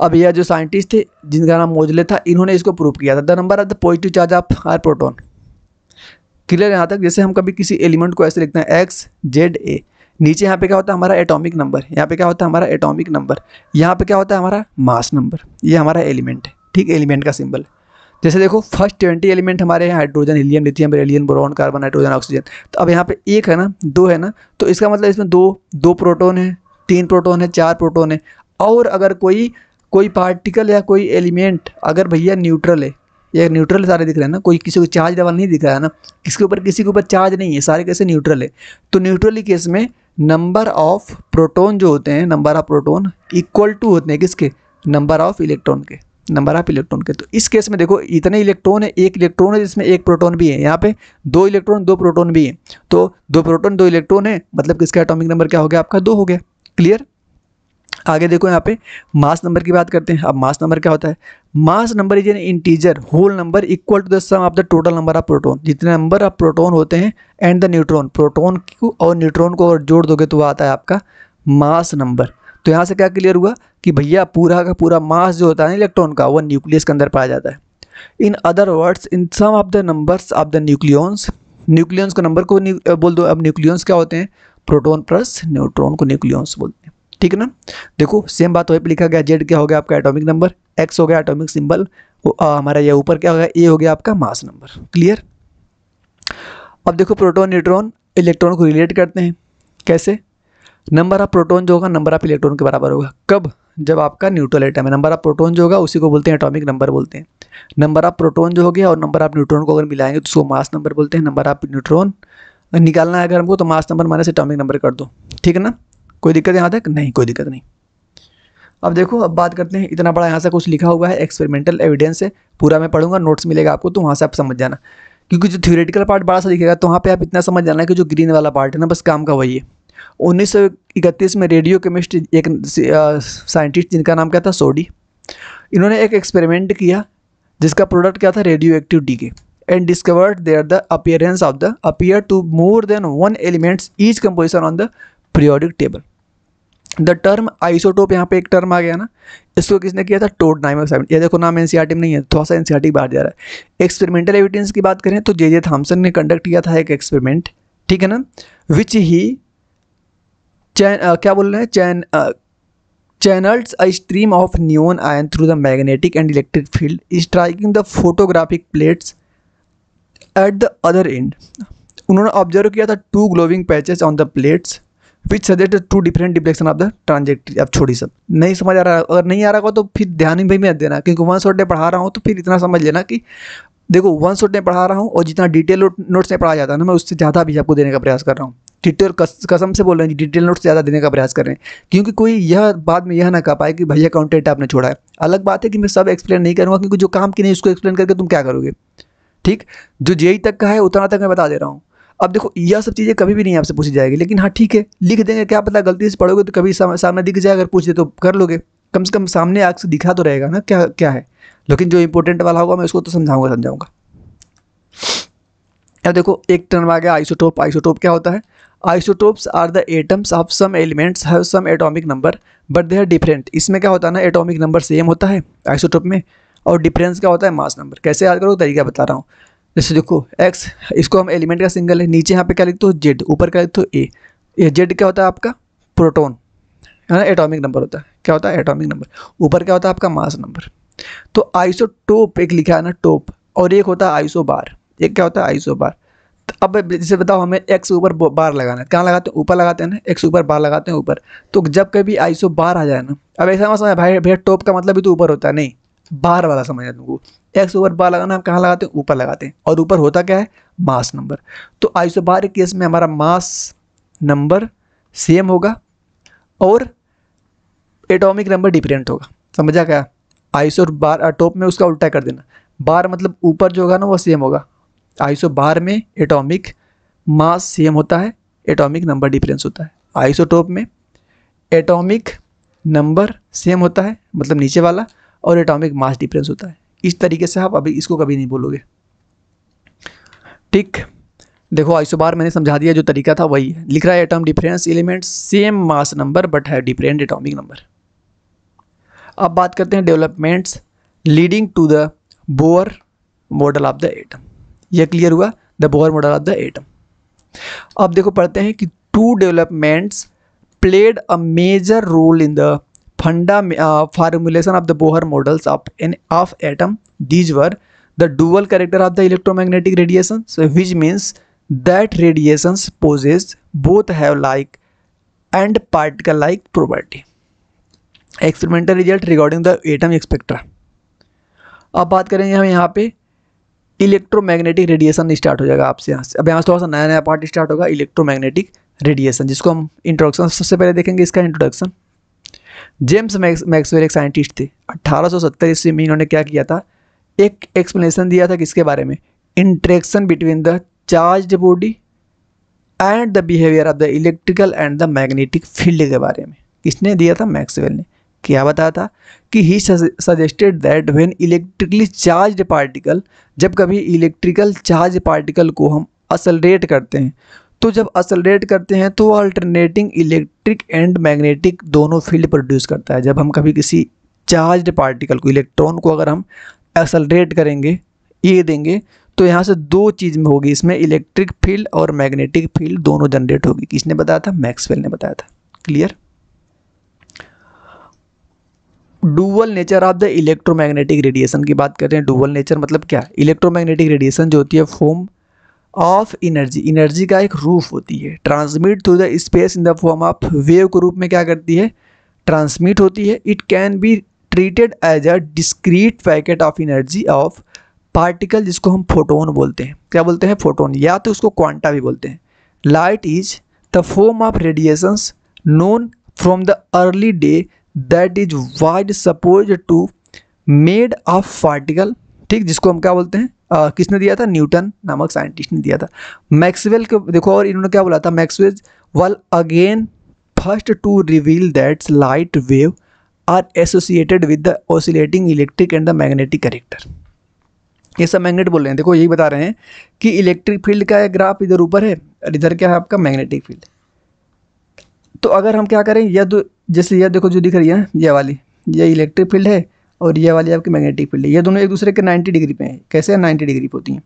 अब यह जो साइंटिस्ट थे जिनका नाम मोजले था, इन्होंने इसको प्रूव किया था, the number of the positive charge of are proton. Clear यहाँ तक? जैसे हम कभी किसी एलिमेंट को ऐसे लिखते हैं एक्स जेड ए, नीचे यहाँ पे क्या होता है हमारा एटॉमिक नंबर, यहाँ पे क्या होता है हमारा एटॉमिक नंबर, यहाँ पे क्या होता है हमारा मास नंबर, ये हमारा एलिमेंट है। ठीक, एलिमेंट का सिंबल। जैसे देखो फर्स्ट 20 एलिमेंट हमारे हैं, hydrogen, helium, lithium, beryllium, boron, carbon, nitrogen, oxygen. तो अब यहाँ पे एक है ना, दो है ना, तो इसका मतलब इसमें दो प्रोटॉन है, 3 प्रोटॉन है, 4 प्रोटॉन है। और अगर कोई पार्टिकल या कोई एलिमेंट अगर भैया न्यूट्रल है, ये न्यूट्रल सारे दिख रहे हैं ना, कोई किसी को चार्ज लेवल नहीं दिख रहा है ना, किसी के ऊपर चार्ज नहीं है, सारे कैसे न्यूट्रल है। तो न्यूट्रल केस में नंबर ऑफ प्रोटॉन जो होते हैं, number of proton equal to होते हैं किसके, नंबर ऑफ इलेक्ट्रॉन के, नंबर ऑफ इलेक्ट्रॉन के। तो इस केस में देखो इतने इलेक्ट्रॉन है, एक इलेक्ट्रॉन है जिसमें एक प्रोटॉन भी है, यहाँ पे 2 इलेक्ट्रॉन 2 प्रोटॉन भी है। तो 2 प्रोटॉन 2 इलेक्ट्रॉन है, मतलब किसका एटॉमिक नंबर क्या हो गया आपका, 2 हो गया। क्लियर? आगे देखो यहाँ पे मास नंबर की बात करते हैं। अब मास नंबर क्या होता है, mass number is an integer whole number equal to the sum of the total number of proton. जितने नंबर ऑफ प्रोटॉन होते हैं एंड द न्यूट्रॉन, प्रोटॉन को और न्यूट्रॉन को और जोड़ दोगे तो वो आता है आपका मास नंबर। तो यहाँ से क्या क्लियर हुआ कि भैया पूरा का पूरा मास जो होता है इलेक्ट्रॉन का, वो न्यूक्लियस के अंदर पाया जाता है। In other words, in sum of the numbers of the nucleons, nucleons को नंबर को बोल दो। अब न्यूक्लियंस क्या होते हैं, प्रोटॉन प्लस न्यूट्रॉन को न्यूक्लियंस बोलते हैं। ठीक है ना? देखो सेम बात वहीं पे लिखा गया, जेड क्या हो गया आपका एटॉमिक नंबर, एक्स हो गया एटॉमिक सिंबल, हमारा ये ऊपर क्या हो गया, ए हो गया आपका मास नंबर। क्लियर? अब देखो प्रोटॉन न्यूट्रॉन इलेक्ट्रॉन को रिलेट करते हैं कैसे, नंबर ऑफ प्रोटॉन जो होगा नंबर ऑफ इलेक्ट्रॉन के बराबर होगा। कब? जब आपका न्यूट्रल एटम है। नंबर ऑफ प्रोटॉन जो होगा उसी को बोलते हैं एटॉमिक नंबर बोलते हैं। नंबर ऑफ प्रोटॉन जो हो गया और नंबर ऑफ न्यूट्रॉन को अगर मिलाएंगे तो उसको मास नंबर बोलते हैं। नंबर ऑफ न्यूट्रॉन निकालना है अगर हमको तो mass number minus atomic number कर दो। ठीक है ना? कोई दिक्कत यहाँ तक? नहीं, कोई दिक्कत नहीं। अब देखो, अब बात करते हैं, इतना बड़ा यहाँ से कुछ लिखा हुआ है, एक्सपेरिमेंटल एविडेंस है, पूरा मैं पढ़ूंगा, नोट्स मिलेगा आपको, तो वहाँ से आप समझ जाना। क्योंकि जो थ्योरेटिकल पार्ट बड़ा सा दिखेगा तो वहाँ पे आप इतना समझ जाना कि जो ग्रीन वाला पार्ट है ना, बस काम का वही है। 1931 में रेडियो केमिस्ट एक साइंटिस्ट जिनका नाम क्या था, सोडी, इन्होंने एक एक्सपेरिमेंट किया जिसका प्रोडक्ट क्या था, radioactive decay, and discovered there the appearance of the appear to more than 1 elements each composition on the periodic table. The term isotope, यहाँ पे एक टर्म आ गया ना, इसको किसने किया था, टोड नाइमर। ये देखो नाम एनसीईआरटी में नहीं है, थोड़ा सा एनसीईआरटी बाहर जा रहा है। एक्सपेरिमेंटल एविडेंस की बात करें तो जे थॉमसन ने कंडक्ट किया था एक एक्सपेरिमेंट, ठीक है ना, विच ही क्या बोल रहे हैं, channels a stream of neon ion through the magnetic and electric field, striking the photographic plates at the other end। उन्होंने ऑब्जर्व किया था 2 glowing patches on the plates which suggest 2 different deflection of the trajectory. अब छोड़ी सब नहीं समझ आ रहा, अगर नहीं आ रहा हो तो फिर ध्यान ही भाई मत देना, क्योंकि 1 शॉट में पढ़ा रहा हूँ तो फिर इतना समझ लेना कि देखो 1 शॉट में पढ़ा रहा हूँ और जितना डिटेल नोट्स में पढ़ाया जाता है ना, मैं उससे ज़्यादा भी आपको देने का प्रयास कर रहा हूँ। डिटेल कसम से बोल रहे हैं, डिटेल नोट्स ज़्यादा देने का प्रयास कर रहे हैं, क्योंकि कोई यह बाद में यह ना कह पाए कि भैया कंटेंट आपने छोड़ा है। अलग बात है कि मैं सब एक्सप्लेन नहीं करूँगा, क्योंकि जो काम की नहीं उसको एक्सप्लेन करके तुम क्या करोगे। ठीक, जो जेई तक का है उतना तक मैं बता दे रहा हूँ। अब देखो यह सब चीज़ें कभी भी नहीं आपसे पूछी जाएगी, लेकिन हाँ ठीक है लिख देंगे, क्या पता गलती से पढ़ोगे तो कभी सामने दिख जाए, अगर पूछ दे तो कर लोगे, कम से कम सामने आग से दिखा तो रहेगा ना क्या क्या है। लेकिन जो इंपॉर्टेंट वाला होगा मैं उसको तो समझाऊंगा। अब देखो एक टर्म आ गया आइसोटोप। आइसोटोप क्या होता है, isotopes are the atoms of same elements have same atomic number but they are different. इसमें क्या होता है ना, एटॉमिक नंबर सेम होता है आइसोटोप में, और डिफरेंस क्या होता है, मास नंबर। कैसे याद करो तरीका बता रहा हूँ। जैसे देखो x, इसको हम एलिमेंट का सिंगल है, नीचे यहाँ पे क्या लिखते हो z, ऊपर क्या लिखते हो a। ये z क्या होता है आपका प्रोटॉन है ना, एटॉमिक नंबर होता है। क्या होता है, एटॉमिक नंबर। ऊपर क्या होता है आपका मास नंबर। तो आइसोटोप एक लिखा है ना टोप, और एक होता है आइसोबार। एक क्या होता है, आइसोबार। तो अब जैसे बताओ हमें x ऊपर बार लगाना है, कहाँ लगाते हैं, ऊपर लगाते हैं ना, x ऊपर बार लगाते हैं ऊपर। तो जब कभी आइसोबार आ जाए ना, अब ऐसा मत समझ भाई भैया टोप का मतलब भी तो ऊपर होता है, नहीं बार वाला समझ तुमको। एक्स ऊपर बार लगाना, हम कहाँ लगाते हैं, ऊपर लगाते हैं, और ऊपर होता क्या है, मास नंबर। तो आइसोबार के केस में हमारा मास नंबर सेम होगा और एटॉमिक नंबर डिफरेंट होगा। समझा क्या, आइसोबार टॉप में उसका उल्टा कर देना, बार मतलब ऊपर जो होगा ना वो सेम होगा। आइसोबार में एटॉमिक मास सेम होता है, एटॉमिक नंबर डिफरेंस होता है। आइसोटोप में एटॉमिक नंबर सेम होता है मतलब नीचे वाला, और एटॉमिक मास डिफरेंस होता है। इस तरीके से आप अभी इसको कभी नहीं बोलोगे। ठीक, देखो आइसोबार मैंने समझा दिया, जो तरीका था वही है। लिख रहा है atom difference elements same mass number but है डिफरेंट एटॉमिक नंबर। अब बात करते हैं developments leading to the Bohr model of the atom. यह क्लियर हुआ, the Bohr model of the atom. अब देखो पढ़ते हैं कि two developments played a major role in the formulation of the Bohr models of atom. These were the dual character of the electromagnetic radiation, so which means that radiations possess both have like and particle like property. Experimental result regarding the atom spectra. अब बात करेंगे हम यहाँ पे electromagnetic radiation start हो जाएगा आपसे यहाँ से। अब यहाँ से थोड़ा सा नया नया पार्ट स्टार्ट होगा, इलेक्ट्रोमैग्नेटिक रेडिएशन, जिसको हम इंट्रोडक्शन सबसे पहले देखेंगे। इसका इंट्रोडक्शन, जेम्स मैक्सवेल एक साइंटिस्ट थे। 1870 ईस्वी में इन्होंने क्या किया था, एक एक्सप्लेनेशन दिया था किसके बारे में, interaction between the charged body and the behaviour of the electrical and the magnetic field के बारे में। किसने दिया था, मैक्सवेल ने। क्या बताया था कि he suggested that when electrically charged particle, जब कभी इलेक्ट्रिकल चार्ज पार्टिकल को हम असलरेट करते हैं, तो जब असलरेट करते हैं तो अल्टरनेटिंग इलेक्ट्रिक एंड मैग्नेटिक दोनों फील्ड प्रोड्यूस करता है। जब हम कभी किसी चार्ज्ड पार्टिकल को, इलेक्ट्रॉन को अगर हम असलरेट करेंगे, ये देंगे, तो यहाँ से दो चीज़ में होगी, इसमें इलेक्ट्रिक फील्ड और मैग्नेटिक फील्ड दोनों जनरेट होगी। किसने बताया था, मैक्सवेल ने बताया था। Clear. Dual nature of the electromagnetic radiation की बात कर रहे हैं। डुअल नेचर मतलब क्या, इलेक्ट्रोमैग्नेटिक रेडिएशन जो होती है फॉर्म ऑफ एनर्जी, एनर्जी का एक रूप होती है, transmit through the space in the form of wave के रूप में क्या करती है, ट्रांसमिट होती है। It can be treated as a discrete packet of energy of particle, जिसको हम फोटोन बोलते हैं। क्या बोलते हैं, फोटोन, या तो उसको क्वांटा भी बोलते हैं। Light is the form of radiations known from the early day that is wide suppose to made of particle, ठीक, जिसको हम क्या बोलते हैं, किसने दिया था, न्यूटन नामक साइंटिस्ट ने दिया था। मैक्सवेल को देखो, और इन्होंने क्या बोला था, Maxwell was again first to reveal that light wave are associated with the oscillating electric and the magnetic character. ये सब मैग्नेट बोल रहे हैं। देखो यही बता रहे हैं कि इलेक्ट्रिक फील्ड का एक ग्राफ इधर ऊपर है और इधर क्या है आपका मैग्नेटिक फील्ड। तो अगर हम क्या करें, यह दो, जैसे यह देखो जो दिख रही है, यह वाली, यह इलेक्ट्रिक फील्ड है और ये वाली आपकी मैग्नेटिक फील्ड है। ये दोनों एक दूसरे के 90 डिग्री पे हैं। कैसे 90 डिग्री पे होती हैं,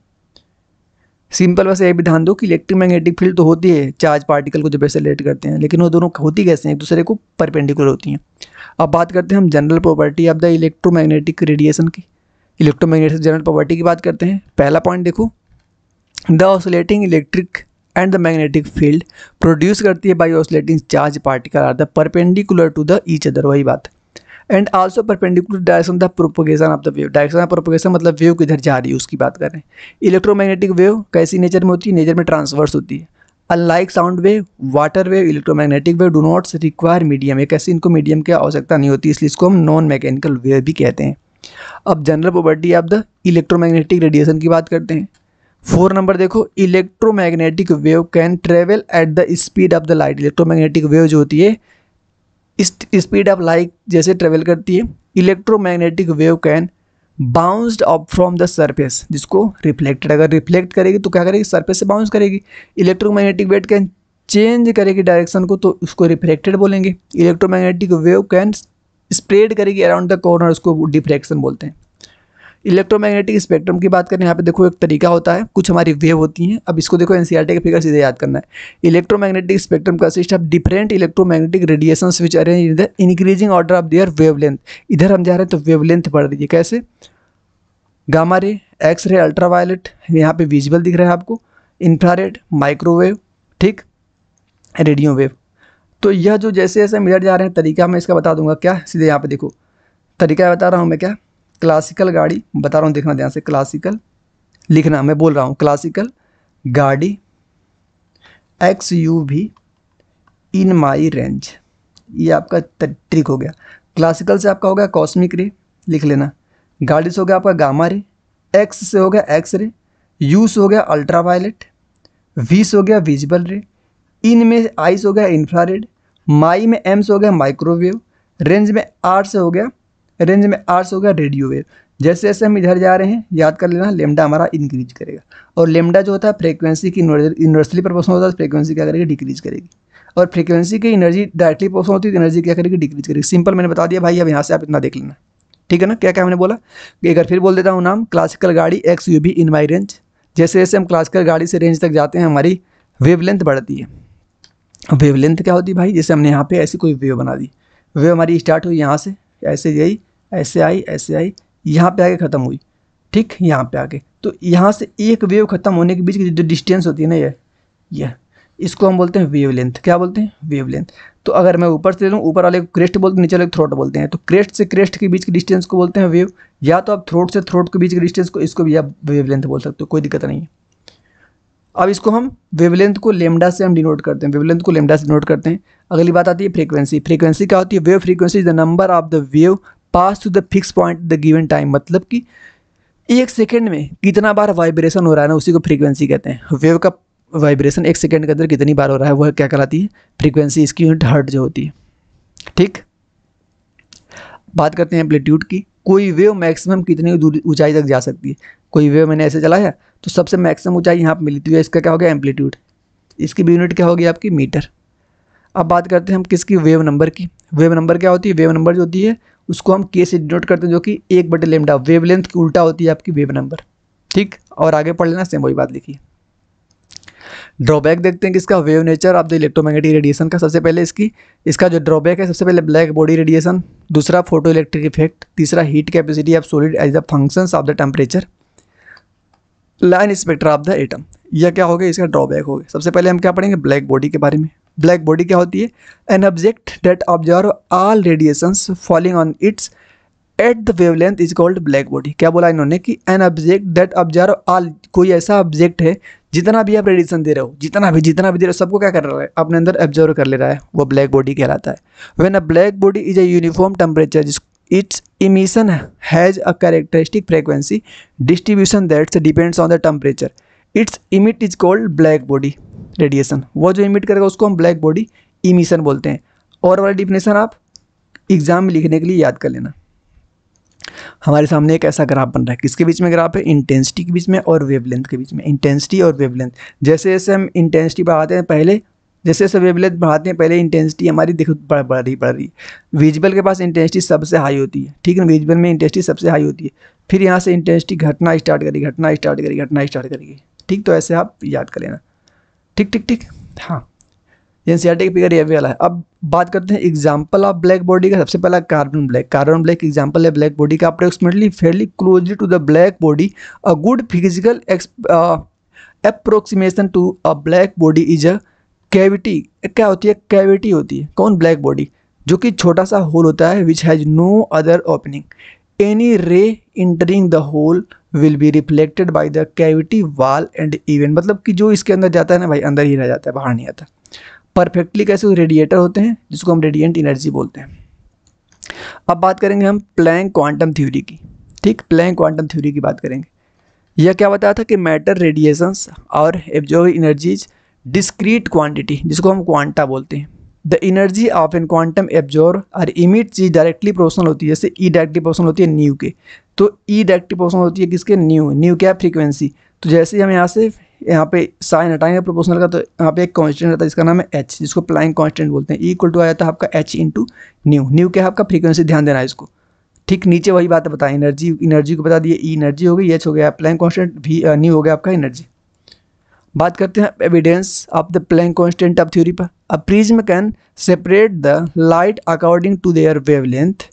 सिंपल। बस ये भी ध्यान दो कि इलेक्ट्रिक मैग्नेटिक फील्ड तो होती है चार्ज पार्टिकल को जब एक्सेलरेट करते हैं, लेकिन वो दोनों होती कैसे हैं, एक दूसरे को परपेंडिकुलर होती हैं। अब बात करते हैं हम general property of the electromagnetic radiation की, इलेक्ट्रोमैग्नेटिक जनरल प्रॉपर्टी की बात करते हैं। पहला पॉइंट देखो, the oscillating electric and the magnetic field produce करती है by oscillating charge particle are the perpendicular to the each other, वही बात। And also perpendicular direction the propagation of the wave, direction of propagation मतलब wave किधर जा रही है उसकी बात कर रहे हैं। इलेक्ट्रोमैग्नेटिक वेव कैसी नेचर में होती है, नेचर में ट्रांसवर्स होती है। Unlike sound wave, water wave, electromagnetic wave do not require medium, एक ऐसी इनको मीडियम की आवश्यकता नहीं होती, इसलिए इसको हम नॉन मैकेनिकल वेव भी कहते हैं। अब general property of the electromagnetic radiation की बात करते हैं। 4 नंबर देखो, electromagnetic wave can travel at the speed of the light, electromagnetic wave जो होती है स्पीड ऑफ लाइट जैसे ट्रेवल करती है। Electromagnetic wave can bounced up from the surface, जिसको रिफ्लेक्टेड, अगर रिफ्लेक्ट करेगी तो क्या करेगी, सरफेस से बाउंस करेगी। इलेक्ट्रोमैग्नेटिक वेव कैन चेंज करेगी डायरेक्शन को, तो उसको रिफ्लेक्टेड बोलेंगे। इलेक्ट्रोमैग्नेटिक वेव कैन स्प्रेड करेगी अराउंड द कॉर्नर, उसको डिफ्रैक्शन बोलते हैं। इलेक्ट्रोमैग्नेटिक स्पेक्ट्रम की बात करें, यहाँ पे देखो एक तरीका होता है, कुछ हमारी वेव होती हैं। अब इसको देखो एनसीईआरटी के फिगर सीधे याद करना है। Electromagnetic spectrum consist of different electromagnetic radiations which arrange in the increasing order of their wavelength. इधर हम जा रहे हैं तो वेवलेंथ बढ़ रही है, कैसे, gamma ray, X ray, ultraviolet, यहाँ पे विजिबल दिख रहा है आपको, इंफ्रारेड, माइक्रोवेव, ठीक, रेडियो वेव। तो यह जो जैसे जैसे हम इधर जा रहे हैं तरीका मैं इसका बता दूंगा। क्या, सीधे यहाँ पे देखो तरीका बता रहा हूँ मैं, क्या, क्लासिकल गाड़ी बता रहा हूँ, देखना ध्यान से, क्लासिकल लिखना, मैं बोल रहा हूँ क्लासिकल गाड़ी XUV इन माई रेंज, ये आपका ट्रिक हो गया। क्लासिकल से आपका हो गया कॉस्मिक रे, लिख लेना। गाड़ी से हो गया आपका गामा रे, एक्स से हो गया एक्स रे, यू से हो गया अल्ट्रावायलेट, वी से हो गया विजिबल रे, इन में आई से हो गया इंफ्रारेड, माई में एम से हो गया माइक्रोवेव, रेंज में आर से हो गया रेडियो वेव। जैसे जैसे हम इधर जा रहे हैं, याद कर लेना, लेमडा हमारा इंक्रीज करेगा। और लेमडा जो होता है फ्रीक्वेंसी की इन्वर्सली प्रोपोर्शनल होता है, फ्रीक्वेंसी क्या करेगी, डिक्रीज करेगी। और फ्रीक्वेंसी की एनर्जी डायरेक्टली प्रोपोर्शनल होती है, एनर्जी क्या करेगी, डिक्रीज करेगी। सिंपल मैंने बता दिया भाई, अब यहाँ से आप इतना देख लेना, ठीक है ना। क्या क्या मैंने बोला, एक बार फिर बोल देता हूँ नाम, क्लासिकल गाड़ी x you be in my range. जैसे जैसे हम क्लासिकल गाड़ी से रेंज तक जाते हैं, हमारी वेवलेंथ बढ़ती है। वेवलेंथ क्या होती है भाई, जैसे हमने यहाँ पे ऐसी कोई वेव बना दी, वेव हमारी स्टार्ट हुई यहाँ से, ऐसे गई, ऐसे आई, यहाँ पे आके ख़त्म हुई, ठीक, यहाँ पे आके। तो यहाँ से एक वेव खत्म होने के बीच की जो डिस्टेंस होती है ना, ये इसको हम बोलते हैं वेवलेंथ। क्या बोलते हैं, वेवलेंथ। तो अगर मैं ऊपर से ले लूँ, ऊपर वाले को क्रेस्ट बोलते हैं, नीचे वाले को थ्रोट बोलते हैं। तो क्रेस्ट से क्रेस्ट के बीच की डिस्टेंस को बोलते हैं वेव, या तो आप थ्रोट से थ्रोट के बीच की डिस्टेंस को, इसको भी आप वेवलेंथ बोल सकते हो, कोई दिक्कत नहीं है। अब इसको हम वेवलेंथ को लेमडा से हम डिनोट करते हैं, वेवलेंथ को लेमडा से डिनोट करते हैं। अगली बात आती है फ्रीक्वेंसी। फ्रीक्वेंसी क्या होती है, wave frequency is the number of the wave pass to the fix point the given time. मतलब कि एक सेकेंड में कितना बार वाइब्रेशन हो रहा है ना, उसी को फ्रीक्वेंसी कहते हैं। वेव का वाइब्रेशन एक सेकेंड के अंदर कितनी बार हो रहा है, वह क्या कहलाती है, फ्रीक्वेंसी। इसकी यूनिट हर्ट्ज जो होती है, ठीक। बात करते हैं एम्पलीट्यूड की। कोई वेव मैक्सिमम कितनी दूर ऊंचाई तक जा सकती है। कोई वेव मैंने ऐसे चलाया तो सबसे मैक्सिमम ऊंचाई यहाँ पर मिली, तो इसका क्या हो गया, एम्पलीट्यूड। इसकी भी यूनिट क्या होगी आपकी, मीटर। अब बात करते हैं हम किसकी, वेव नंबर की। वेव नंबर क्या होती है, वेव नंबर जो होती है उसको हम के से डिनोट करते हैं, जो कि 1/λ, वेवलेंथ की उल्टा होती है आपकी वेव नंबर, ठीक। और आगे पढ़ लेना, सेम वही बात लिखी। ड्रॉबैक देखते हैं किसका, wave nature of the electromagnetic radiation का। सबसे पहले इसका जो ड्रॉबैक है, सबसे पहले ब्लैक बॉडी रेडिएशन, दूसरा फोटो इलेक्ट्रिक इफेक्ट, तीसरा heat capacity of solid as the functions of the temperature, line spectra of the atom. यह क्या हो गया, इसका ड्रॉबैक हो गया। सबसे पहले हम क्या पढ़ेंगे, ब्लैक बॉडी के बारे में। ब्लैक बॉडी क्या होती है, an object that observe all radiations falling on it's at the wavelength is called black body. क्या बोला इन्होंने कि an object that observe all, कोई ऐसा ऑब्जेक्ट है जितना भी आप रेडिएशन दे रहे हो, जितना भी दे रहे हो, सबको क्या कर रहा है, अपने अंदर ऑब्जर्व कर ले रहा है, वो ब्लैक बॉडी कहलाता है। When a black body is a uniform temperature, its emission has a characteristic frequency distribution that depends on the temperature. Its emit is called black body radiation. वो जो emit करेगा उसको हम black body emission बोलते हैं। और वाला definition आप एग्जाम में लिखने के लिए याद कर लेना। हमारे सामने एक ऐसा ग्राफ बन रहा है, किसके बीच में ग्राफ है, इंटेंसिटी के बीच में और वेवलेंथ के बीच में। इंटेंसिटी और वेवलेंथ, जैसे जैसे हम इंटेंसिटी बढ़ाते हैं, पहले जैसे जैसे वेवलेंथ बढ़ाते हैं, पहले इंटेंसिटी हमारी देखो बढ़ रही। विजिबल के पास इंटेंसिटी सबसे हाई होती है, ठीक है, विजिबल में इंटेंसिटी सबसे हाई होती है। फिर यहाँ से इंटेंसिटी घटना स्टार्ट करेगी, ठीक। तो ऐसे आप याद कर लेना, ठीक। हाँ, एनसीईआरटी का फिगर ये वाला है। अब बात करते हैं एग्जाम्पल ऑफ ब्लैक बॉडी का। सबसे पहला कार्बन ब्लैक एग्जाम्पल है ब्लैक बॉडी का। Approximately fairly closely to the black body, a good physical approximation to a black body is a cavity. क्या होती है, कैविटी होती है। कौन, ब्लैक बॉडी, जो कि छोटा सा होल होता है, which has no other opening, any ray entering the hole will be reflected by the cavity wall and even. मतलब कि जो इसके अंदर जाता है ना भाई, अंदर ही रह जाता है, बाहर नहीं आता। परफेक्टली कैसे, रेडिएटर होते हैं, जिसको हम रेडिएंट एनर्जी बोलते हैं। अब बात करेंगे हम प्लैंक क्वांटम थ्योरी की, ठीक। प्लैंक क्वांटम थ्योरी की बात करेंगे। यह क्या बताया था कि matter, radiations or absorb energies discrete quantity, जिसको हम क्वांटा बोलते हैं। The energy of an quantum absorb or emit चीज डायरेक्टली प्रोपोर्शनल होती है। जैसे ई डायरेक्टली प्रोपोर्शनल होती है न्यू के, तो ई डायरेक्टली प्रोपोर्शनल होती है किसके, न्यू क्या, फ्रीक्वेंसी। तो जैसे ही हम यहाँ पे साइन हटाएंगे प्रोपोर्शनल का, तो यहाँ पे एक कांस्टेंट आता है जिसका नाम है एच, जिसको प्लैंक कांस्टेंट बोलते हैं। इक्वल टू आ जाता है आपका एच इंटू न्यू क्या है आपका, फ्रीक्वेंसी। ध्यान देना है इसको, ठीक। नीचे वही बात बताएं, एनर्जी को बता दिए, ई एनर्जी हो गई, एच हो गया प्लैंक कांस्टेंट, भी न्यू हो गया आपका एनर्जी। बात करते हैं evidence of the Planck constant of theory पर। A prism can separate the light according to their wavelength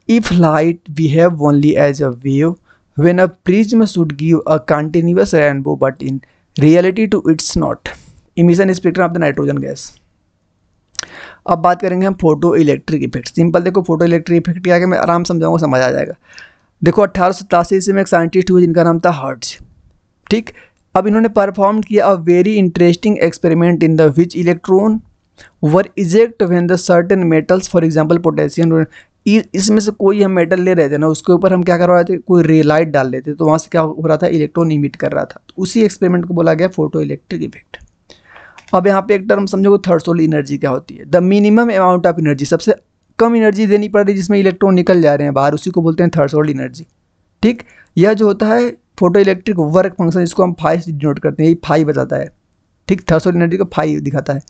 if light behave only as a wave when a prism should give a continuous rainbow but in reality to it's not. Emission spectrum of the nitrogen gas. अब बात करेंगे हम photo electric effect. Simple देखो, photo electric effect क्या है, मैं आराम समझाऊंगा, समझ आ जाएगा। देखो 1887 से में एक साइंटिस्ट हुए जिनका नाम था हर्ट्ज, ठीक। अब इन्होंने परफॉर्म किया a very interesting experiment in the which electron were eject when the certain metals, for example potassium, इसमें से कोई हम मेटल ले रहे थे ना, उसके ऊपर हम क्या कर रहे थे, कोई रे लाइट डाल रहे थे, तो वहाँ से क्या हो रहा था, इलेक्ट्रॉन इमिट कर रहा था। तो उसी एक्सपेरिमेंट को बोला गया फोटो इलेक्ट्रिक इफेक्ट। अब यहाँ पे एक टर्म समझो, थ्रेशोल्ड एनर्जी क्या होती है, the minimum amount of energy, सबसे कम एनर्जी देनी पड़ रही है जिसमें इलेक्ट्रॉन निकल जा रहे हैं बाहर, उसी को बोलते हैं थ्रेशोल्ड एनर्जी, ठीक, यह जो होता है फोटो इलेक्ट्रिक वर्क फंक्शन, इसको हम फाई से डिनोट करते हैं, ये फाई बताता है। ठीक, थ्रेशोल्ड एनर्जी को फाई दिखाता है।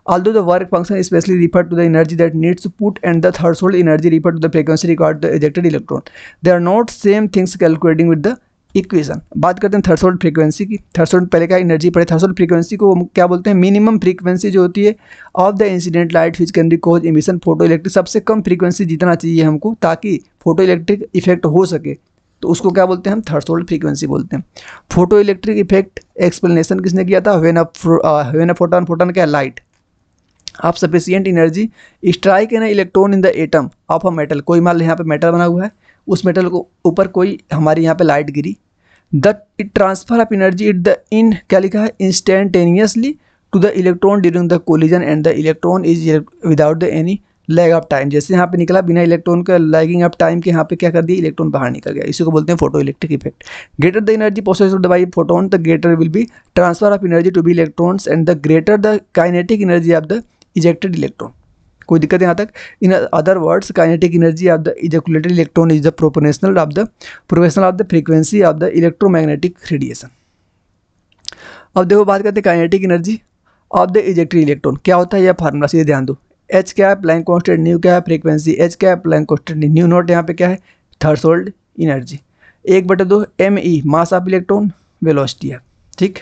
Although the work function is specially referred to the energy that needs to put and the threshold energy referred to the frequency required the ejected electron. They are not same things calculating with the equation. बात करते हैं threshold frequency की। Threshold पहले क्या energy पड़े, threshold frequency को हम क्या बोलते हैं, मिनिमम फ्रीक्वेंसी जो होती है of the incident light which can be cause emission photo electric. सबसे कम फ्रीक्वेंसी जितना चाहिए हमको ताकि फोटो इलेक्ट्रिक इफेक्ट हो सके, तो उसको क्या बोलते हैं हम, थ्रेशोल्ड फ्रीक्वेंसी बोलते हैं। फोटो इलेक्ट्रिक इफेक्ट एक्सप्लेनेशन किसने किया था, व्हेन अ फोटोन, फोटोन क्या, light of sufficient energy strike an electron in the atom of a metal. कोई मान लो यहाँ पे मेटल बना हुआ है, उस मेटल को ऊपर कोई हमारी यहाँ पे लाइट गिरी, the it transfer of energy it the in क्या लिखा है, instantaneously to the electron during the collision and the electron is without the any lag of time. जैसे यहाँ पे निकला बिना इलेक्ट्रॉन का लैगिंग ऑफ टाइम के, यहाँ पे क्या कर दिया, इलेक्ट्रॉन बाहर निकल गया। इसी को बोलते हैं photo electric effect. Greater the energy possessed by photon the greater will be transfer of energy to be electrons and the greater the kinetic energy of the ejected electron. कोई दिक्कत है यहाँ तक? In other words kinetic energy of the ejaculated electron is the proportional of the frequency of the electromagnetic radiation. अब देखो बात करते हैं kinetic energy of the ejected electron. क्या होता है यह फार्मूला, सीधे ध्यान दो। एच क्या है, प्लैंक कांस्टेंट, न्यू क्या है, फ्रीक्वेंसी, एच क्या है, प्लैंक कांस्टेंट, न्यू नॉट यहाँ पे क्या है, threshold energy. 1/2 ME mass of electron, velocity है। ठीक,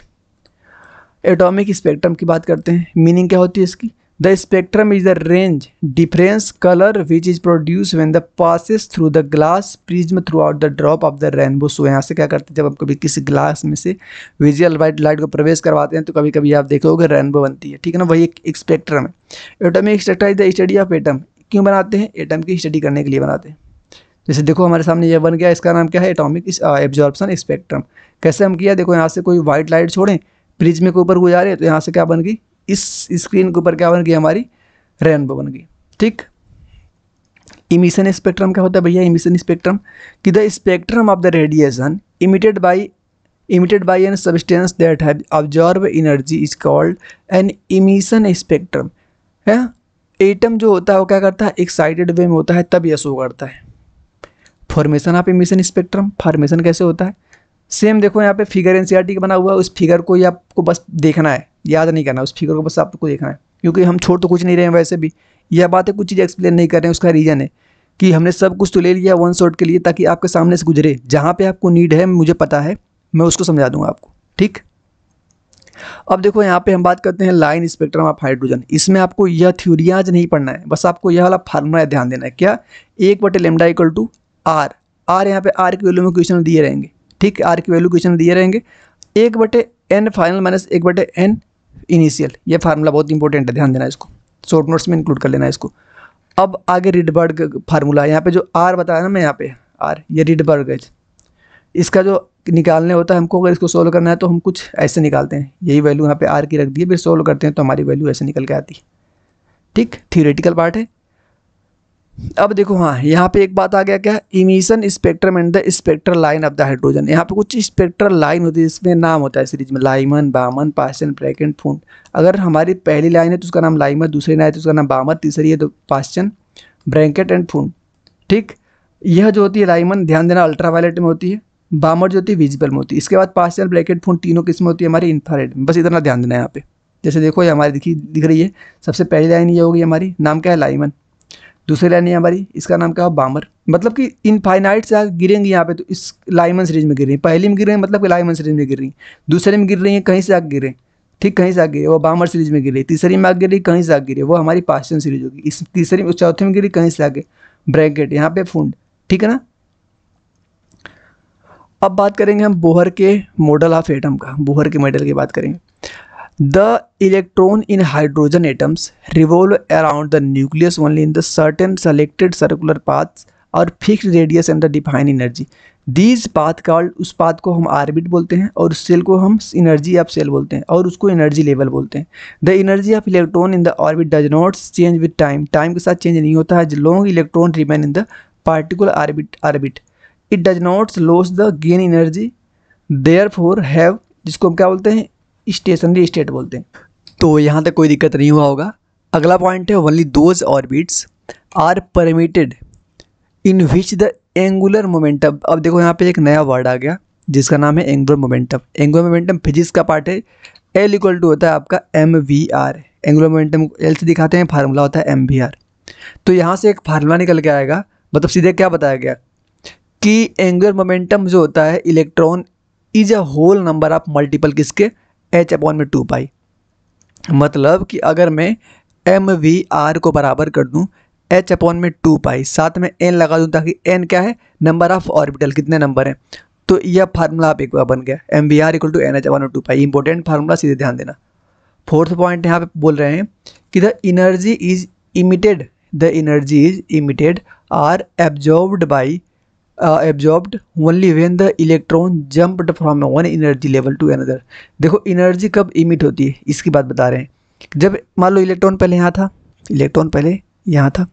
एटॉमिक स्पेक्ट्रम की बात करते हैं। मीनिंग क्या होती है इसकी, the spectrum is the range difference colour which is produce when the passes through the glass prism through out the drop of the rainbow. So यहाँ से क्या करते हैं, जब हम कभी किसी ग्लास में से विजुअल वाइट लाइट को प्रवेश करवाते हैं तो कभी कभी आप देखोगे रेनबो बनती है। ठीक है ना, वही एक स्पेक्ट्रम है। Atomic structure is the study of atom. क्यों बनाते हैं, एटम की स्टडी करने के लिए बनाते हैं। जैसे देखो हमारे सामने ये बन गया, इसका नाम क्या है, एटॉमिक एब्जॉर्प्शन स्पेक्ट्रम। कैसे हम किया, देखो यहाँ से कोई व्हाइट लाइट छोड़ें, प्रिज्म के ऊपर गुजारे तो यहाँ से क्या बन गई, इस स्क्रीन के ऊपर क्या बन गई, हमारी रेनबो बन गई। ठीक, इमिशन स्पेक्ट्रम क्या होता है भैया, इमिशन स्पेक्ट्रम कि the spectrum of the radiation emitted by an substance that have absorb energy is called an emission spectrum. है, एटम जो होता है वो क्या करता है, एक्साइटेड वे में होता है तब यह शो करता है। Formation of emission spectrum, formation कैसे होता है, सेम देखो यहाँ पे फिगर एनसीईआरटी का बना हुआ है, उस फिगर को ही आपको बस देखना है, याद नहीं करना, उस फिगर को बस आपको देखना है, क्योंकि हम छोड़ तो कुछ नहीं रहे हैं। वैसे भी यह बातें कुछ चीज़ एक्सप्लेन नहीं कर रहे हैं, उसका रीज़न है कि हमने सब कुछ तो ले लिया वन शॉट के लिए ताकि आपके सामने से गुजरे, जहाँ पे आपको नीड है मुझे पता है, मैं उसको समझा दूंगा आपको। ठीक, अब देखो यहाँ पे हम बात करते हैं लाइन स्पेक्ट्रम ऑफ हाइड्रोजन। इसमें आपको यह थ्योरी आज नहीं पढ़ना है, बस आपको यह वाला फार्मूला ध्यान देना है। क्या, 1/λ = R। यहाँ पे R की वैल्यू में क्वेश्चन दिए रहेंगे। ठीक, R की वैल्यू क्वेश्चन दिए रहेंगे। 1/n final minus 1/n initial, ये फार्मूला बहुत इंपॉर्टेंट है, ध्यान देना इसको, शॉर्ट नोट्स में इंक्लूड कर लेना इसको। अब आगे रिडबर्ग फार्मूला, यहाँ पे जो R बताया ना मैं, यहाँ पे R ये रिडबर्ग है, इसका जो निकालने होता है हमको, अगर इसको सोल्व करना है तो हम कुछ ऐसे निकालते हैं, यही वैल्यू यहाँ पे R की रख दी है, फिर सोल्व करते हैं तो हमारी वैल्यू ऐसे निकल के आती है। ठीक, थियोरेटिकल पार्ट है। अब देखो हाँ, यहाँ पे एक बात आ गया, क्या, emission spectrum and the spectral line of the hydrogen. यहाँ पे कुछ स्पेक्ट्रल लाइन होती है, इसमें नाम होता है सीरीज में, लाइमन, बामन, पास्चन, ब्रैकेट, फूंड। अगर हमारी पहली लाइन है तो उसका नाम लाइमन, दूसरी लाइन है तो उसका नाम बामन, तीसरी है तो पास्चन, ब्रैकेट एंड फूंड। ठीक, यह जो होती है लाइमन, ध्यान देना, अल्ट्रावायलेट में होती है, बामर जो होती है विजिबल में होती है। इसके बाद पास्चन, ब्रैकेट, फूंड तीनों किस्में होती है हमारी इंफ्रारेड में। बस इतना ध्यान देना है यहाँ पे। जैसे देखो ये हमारी दिख रही है, सबसे पहली लाइन ये होगी हमारी, नाम क्या है, लाइमन। दूसरी लाइन है हमारी, इसका नाम क्या है, बामर। मतलब कि इनफाइनाइट से आगे गिरेंगी यहाँ पे तो इस लाइमन सीरीज में गिर रही है। पहली में गिर रही है मतलब कि लाइमन सीरीज में गिर रही है, दूसरे में गिर रही है कहीं से आगे गिरे, ठीक, कहीं से आगे गिरे वो बामर सीरीज में गिर रही है, तीसरी में आगे गिर रही कहीं से आगे गिरे वो हमारी पास्चन सीरीज होगी, इस तीसरी में चौथे में गिरी कहीं से आगे ब्रैकेट, यहाँ पे फूंड। ठीक है ना। अब बात करेंगे हम बोहर के मॉडल ऑफ एटम का, बोहर के मॉडल की बात करेंगे। The electron in hydrogen atoms revolve around the nucleus only in the certain selected circular paths or fixed radius and the defined energy. These path called, उस path को हम orbit बोलते हैं और उस सेल को हम एनर्जी ऑफ सेल बोलते हैं और उसको एनर्जी लेवल बोलते हैं। The energy of electron in the orbit does not change with time. Time के साथ चेंज नहीं होता है। As long electron remain in the particular orbit, it does not lose the gain energy. Therefore have, जिसको हम क्या बोलते हैं, स्टेशनरी स्टेट बोलते हैं। तो यहाँ तक कोई दिक्कत नहीं हुआ होगा। अगला पॉइंट है, only those orbits are permitted in which the angular momentum. अब देखो यहाँ पे एक नया वर्ड आ गया जिसका नाम है angular momentum. Angular momentum physics का पार्ट है। एल इक्वल टू होता है आपका M V R. Angular momentum L से दिखाते हैं, फार्मूला होता है एम वी आर। तो यहाँ से एक फार्मूला निकल के आएगा, मतलब सीधे क्या बताया गया कि एंगुलर मोमेंटम जो होता है electron is a whole number of multiple किसके, एच अपॉन में 2 पाई। मतलब कि अगर मैं एम वी आर को बराबर कर दूं एच अपॉन में 2 पाई, साथ में एन लगा दूं ताकि एन क्या है, नंबर ऑफ ऑर्बिटल, कितने नंबर हैं। तो यह फार्मूला आप एक बार बन गया, M V R equal to N H upon में 2 पाई। इंपॉर्टेंट फार्मूला, सीधे ध्यान देना। फोर्थ पॉइंट यहाँ पे बोल रहे हैं कि the energy is emitted or absorbed by absorbed only when the electron jumped from one energy level to another। देखो एनर्जी कब इमिट होती है इसकी बात बता रहे हैं। जब मान लो इलेक्ट्रॉन पहले यहाँ था, इलेक्ट्रॉन पहले यहाँ था,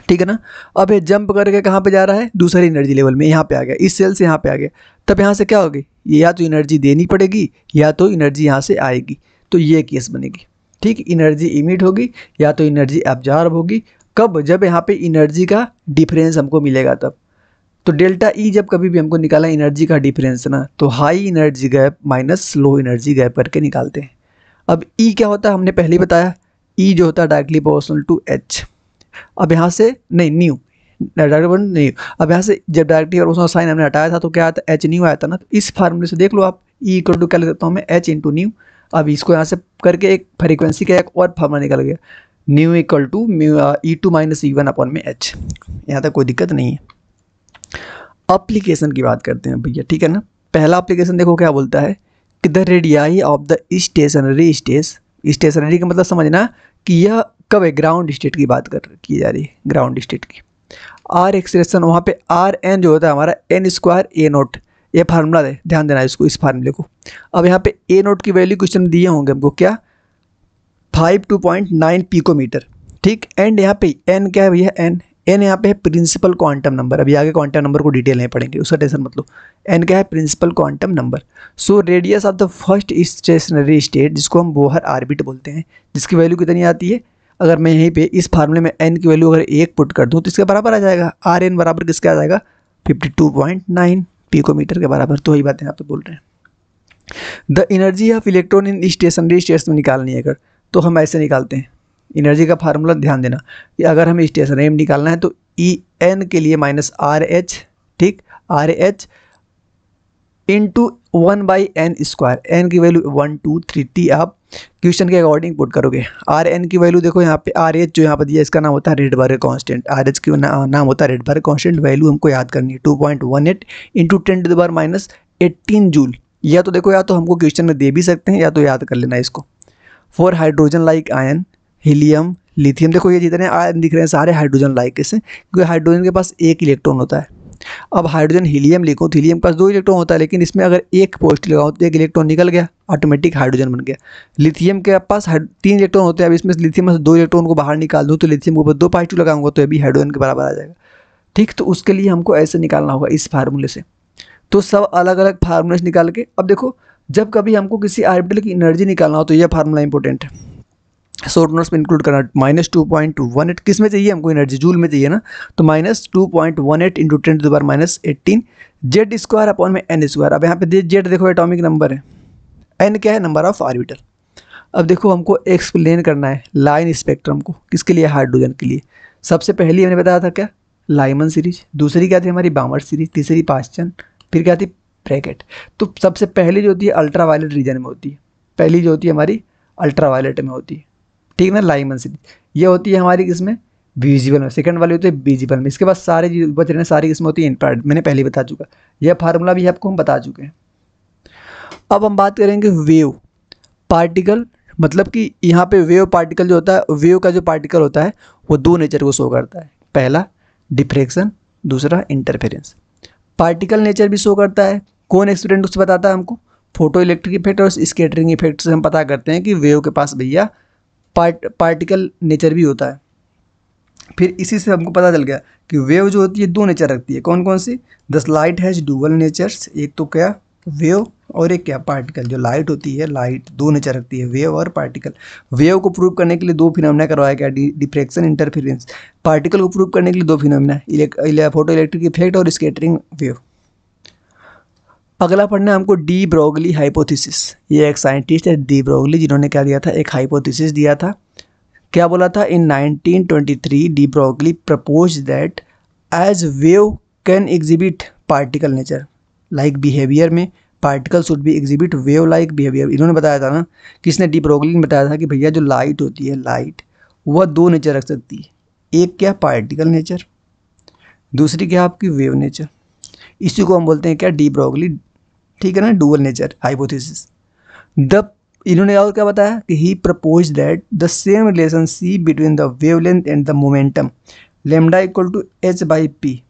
ठीक है ना। अब ये जंप करके कहाँ पे जा रहा है, दूसरी एनर्जी लेवल में, यहाँ पे आ गया, इस सेल से यहाँ पे आ गया। तब यहाँ से क्या होगी, या तो एनर्जी देनी पड़ेगी या तो एनर्जी यहाँ से आएगी। तो ये केस बनेगी, ठीक। एनर्जी इमिट होगी या तो एनर्जी एब्जॉर्ब होगी। कब, जब यहाँ पे एनर्जी का डिफरेंस हमको मिलेगा तब। तो डेल्टा ई जब कभी भी हमको निकाला एनर्जी का डिफरेंस ना, तो high energy gap minus low energy gap करके निकालते हैं। अब ई क्या होता है हमने पहले ही बताया, ई जो होता है डायरेक्टली प्रोपोर्शनल टू एच। अब यहाँ से नहीं, न्यू नहीं, अब यहाँ से जब डायरेक्टली प्रोपोर्शनल साइन हमने हटाया था तो क्या आया था, एच न्यू आया था ना। तो इस फार्मूले से देख लो आप, ई इक्वल टू क्या लिख सकता हूँ मैं, एच इंटू न्यू। अब इसको यहाँ से करके एक फ्रीक्वेंसी का एक और फार्मूला निकल गया, nu equal to E two minus E one upon में एच। यहाँ तक कोई दिक्कत नहीं है। एप्लीकेशन की बात करते हैं भैया, ठीक है ना। पहला एप्लीकेशन देखो क्या बोलता है कि the radii of the stationary stationary का मतलब समझना कि यह कब है, ग्राउंड स्टेट की बात की जा रही है, ग्राउंड स्टेट की। आर एक्सप्रेशन वहाँ पे आर एन जो होता है हमारा एन स्क्वायर ए नोट, ये फार्मूला है, ध्यान देना इसको, इस फार्मूले को। अब यहाँ पे ए नोट की वैल्यू क्वेश्चन दिए होंगे हमको, क्या 52.9 पिकोमीटर, ठीक। एंड यहाँ पे एन क्या है भैया, एन यहाँ पे है प्रिंसिपल क्वांटम नंबर। अभी आगे क्वांटम नंबर को डिटेल नहीं पढ़ेंगे, उसका टेंशन मत लो। एन क्या है, principal quantum number. So radius of the first stationary state, जिसको हम बोहर ऑर्बिट बोलते हैं, जिसकी वैल्यू कितनी आती है, अगर मैं यहीं पे इस फार्मूले में एन की वैल्यू अगर 1 पुट कर दूँ तो इसके बराबर आ जाएगा, आर एन बराबर किसका आ जाएगा, 52.9 पिकोमीटर के बराबर। तो वही बात यहाँ पे बोल रहे हैं। The energy of electron in stationery states में निकालनी है अगर, तो हम ऐसे निकालते हैं। एनर्जी का फार्मूला ध्यान देना कि अगर हमें स्टेशनरी में निकालना है तो ई एन के लिए माइनस आर एच, ठीक, R H into 1/n square. N की वैल्यू 1 2 3 टी आप क्वेश्चन के अकॉर्डिंग पुट करोगे। आर एन की वैल्यू देखो यहाँ पे, आर एच जो यहाँ पर दिया इसका नाम होता है रेडबर्ग कांस्टेंट, आर एच की नाम होता है रेडबर्ग कांस्टेंट। वैल्यू हमको याद करनी है 2.18 इंटू 10⁻⁻18 जूल। या तो देखो, या तो हमको क्वेश्चन में दे भी सकते हैं या तो याद कर लेना इसको। For hydrogen like ion, helium, lithium, देखो ये जितने आयन दिख रहे हैं सारे हाइड्रोजन लाइक से, क्योंकि हाइड्रोजन के पास एक इलेक्ट्रॉन होता है। अब हाइड्रोजन हीलियम लिखो तो हीलियम के पास 2 इलेक्ट्रॉन होता है, लेकिन इसमें अगर एक पॉजिटिव लगाओ तो एक इलेक्ट्रॉन निकल गया, ऑटोमेटिक हाइड्रोजन बन गया। लिथियम के पास 3 इलेक्ट्रॉन होते हैं, अब इसमें लिथियम में से 2 इलेक्ट्रॉन को बाहर निकाल दूँ तो लिथियम के ऊपर 2 पॉजिटिव लगाऊंगा तो ये भी हाइड्रोजन के बराबर आ जाएगा, ठीक। तो उसके लिए हमको ऐसे निकालना होगा इस फार्मूले से। तो सब अलग अलग फार्मूले से निकाल के, अब देखो जब कभी हमको किसी ऑर्बिटल की एनर्जी निकालना हो तो यह फार्मूला इंपॉर्टेंट है, शॉर्ट नोट्स में इंक्लूड करना। -2.18 किस में चाहिए हमको एनर्जी, जूल में चाहिए ना, तो -2.18 इंटू 10⁻⁻18 जेड स्क्वायर अपॉन में एन स्क्वायर। अब यहाँ पे जेड देखो एटॉमिक नंबर है, एन क्या है, नंबर ऑफ ऑर्बिटल। अब देखो हमको एक्सप्लेन करना है लाइन स्पेक्ट्रम को, किसके लिए, हाइड्रोजन के लिए। सबसे पहली मैंने बताया था क्या, लाइमन सीरीज, दूसरी क्या थी हमारी बामर सीरीज, तीसरी पास्चन, फिर क्या थी ब्रैकेट। तो सबसे पहली जो होती है अल्ट्रा वायलेट रीजन में होती है, पहली जो होती है हमारी अल्ट्रा वायलेट में होती है, ठीक ना, लाइमन सीरीज। ये होती है हमारी किसमें, विजिबल में। सेकंड वाली होती है विजिबल में। इसके बाद सारे जो बच रहे हैं सारी किस्में होती है इंफ्रारेड, मैंने पहले बता चुका, यह फार्मूला भी आपको हम बता चुके हैं। अब हम बात करेंगे वेव पार्टिकल, मतलब कि यहाँ पे वेव पार्टिकल जो होता है, वेव का जो पार्टिकल होता है वो 2 नेचर को शो करता है, पहला डिफ्रेक्शन, दूसरा इंटरफेरेंस। पार्टिकल नेचर भी शो करता है, कौन एक्सपेरिमेंट उससे बताता है हमको, फोटो इलेक्ट्रिक इफेक्ट और स्कैटरिंग इफेक्ट से हम पता करते हैं कि वेव के पास भैया पार्टिकल नेचर भी होता है। फिर इसी से हमको पता चल गया कि वेव जो होती है 2 नेचर रखती है, कौन कौन सी, the light has dual natures, एक तो क्या वेव और एक क्या पार्टिकल। जो लाइट होती है, लाइट दो नेचर रखती है, वेव और पार्टिकल। वेव को प्रूव करने के लिए दो फिनोमेना करवाया गया, डिफ्रैक्शन, इंटरफेरेंस। पार्टिकल को प्रूव करने के लिए दो फिनोमेना, फोटो इलेक्ट्रिक इफेक्ट और स्कैटरिंग वेव। अगला पढ़ना है हमको डी ब्रोगली हाइपोथेसिस। ये एक साइंटिस्ट है डी ब्रोगली, जिन्होंने क्या दिया था, एक हाइपोथेसिस दिया था। क्या बोला था, in 1923 de Broglie propose that as wave can exhibit particle nature like behaviour में, particle should be exhibit wave like behaviour. इन्होंने बताया था ना, किसने, डी ब्रोगली ने बताया था कि भैया जो लाइट होती है, लाइट वह दो नेचर रख सकती है। एक क्या, पार्टिकल नेचर, दूसरी क्या आपकी वेव नेचर। इसी को हम बोलते हैं क्या, डी ब्रोगली, ठीक है ना, डुअल नेचर हाइपोथेसिस। द इन्होंने और क्या बताया कि he propose that the same relationship between the wavelength and the momentum lambda equal to h by p.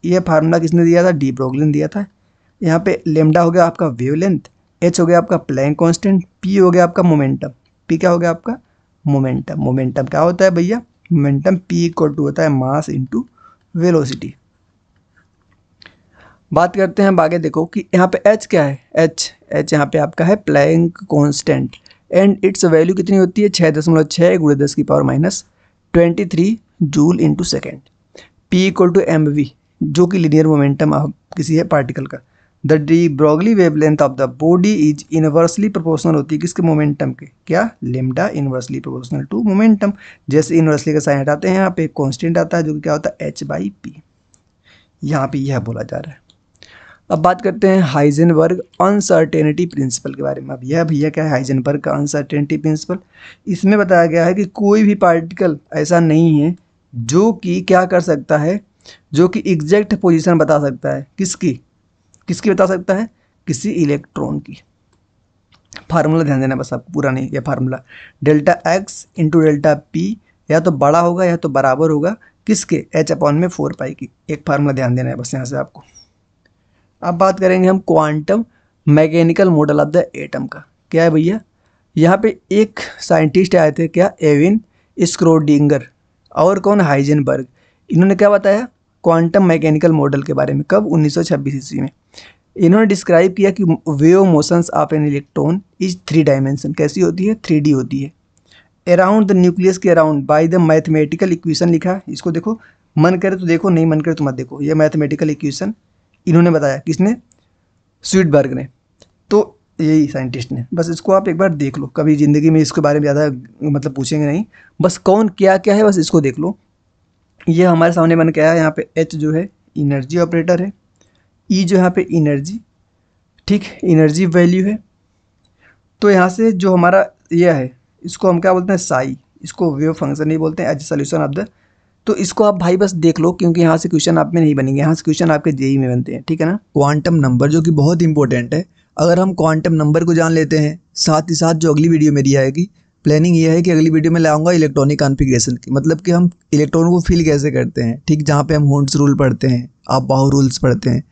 ये फार्मूला किसने दिया था, डी ब्रोगली ने दिया था। यहाँ पे लेमडा हो गया आपका वेवलेंथ, एच हो गया आपका प्लैंक कांस्टेंट, पी हो गया आपका मोमेंटम। पी क्या हो गया आपका, मोमेंटम। मोमेंटम क्या होता है भैया, मोमेंटम पी इक्वल टू होता है मास इंटू वेलोसिटी। बात करते हैं अब आगे, देखो कि यहाँ पे h क्या है, h यहाँ पे आपका है Planck constant and its value कितनी होती है, 6.6 गुणे 10 की power minus 23 joule into second. p equal to M V, जो कि लीनियर मोमेंटम किसी है पार्टिकल का। The de Broglie wavelength of the body is inversely proportional होती है किसके, मोमेंटम के, क्या, lambda inversely proportional to momentum. जैसे इनवर्सली का साइन हटाते हैं यहाँ पे कांस्टेंट आता है जो कि क्या होता है, h बाई पी। यहाँ पे यह बोला जा रहा है। अब बात करते हैं हाइजेनबर्ग अनसर्टेनिटी प्रिंसिपल के बारे में। अब यह भैया क्या है, हाइजेनबर्ग का अनसर्टेनिटी प्रिंसिपल। इसमें बताया गया है कि कोई भी पार्टिकल ऐसा नहीं है जो कि क्या कर सकता है, जो कि एग्जैक्ट पोजीशन बता सकता है, किसकी बता सकता है, किसी इलेक्ट्रॉन की। फार्मूला ध्यान देना बस आपको, पूरा नहीं, यह formula delta x into delta P या तो बड़ा होगा या तो बराबर होगा किसके, एच अपॉन में 4 पाई की। एक फार्मूला ध्यान देना है बस यहाँ से आपको। अब बात करेंगे हम quantum mechanical model of the atom का। क्या है भैया, यहाँ पे एक साइंटिस्ट आए थे, क्या, एविन स्क्रोडिंगर और कौन, हाइजेनबर्ग। इन्होंने क्या बताया, क्वांटम मैकेनिकल मॉडल के बारे में, कब, 1926 ईस्वी में। इन्होंने डिस्क्राइब किया कि wave motions of an electron is 3 dimension, कैसी होती है, 3D होती है, अराउंड द न्यूक्लियस के around by the mathematical equation लिखा है। इसको देखो, मन करे तो देखो, नहीं मन करे तो मत देखो। ये मैथमेटिकल इक्वेशन इन्होंने बताया, किसने, स्वीडबर्ग ने। तो यही साइंटिस्ट ने, बस इसको आप एक बार देख लो, कभी ज़िंदगी में इसके बारे में ज़्यादा मतलब पूछेंगे नहीं, बस कौन क्या क्या है बस इसको देख लो। ये हमारे सामने बन के आया, यहाँ पे एच जो है एनर्जी ऑपरेटर है, ई जो यहाँ पे एनर्जी, ठीक, एनर्जी वैल्यू है। तो यहाँ से जो हमारा यह है, इसको हम क्या बोलते हैं, साई, इसको वेव फंक्शन नहीं बोलते हैं, एज सोल्यूशन ऑफ द। तो इसको आप भाई बस देख लो, क्योंकि यहाँ से क्वेश्चन आप में नहीं बनेंगे, यहाँ से क्वेश्चन आपके जेई में बनते हैं, ठीक है ना। क्वांटम नंबर जो कि बहुत इंपॉर्टेंट है, अगर हम क्वांटम नंबर को जान लेते हैं, साथ ही साथ जो अगली वीडियो मेरी आएगी, प्लानिंग ये है कि अगली वीडियो में लाऊंगा इलेक्ट्रॉनिक कॉन्फ़िगरेशन की, मतलब कि हम इलेक्ट्रॉन को फील कैसे करते हैं, ठीक, जहाँ पे हम होल्ड्स रूल पढ़ते हैं, आप बाहु रूल्स पढ़ते हैं,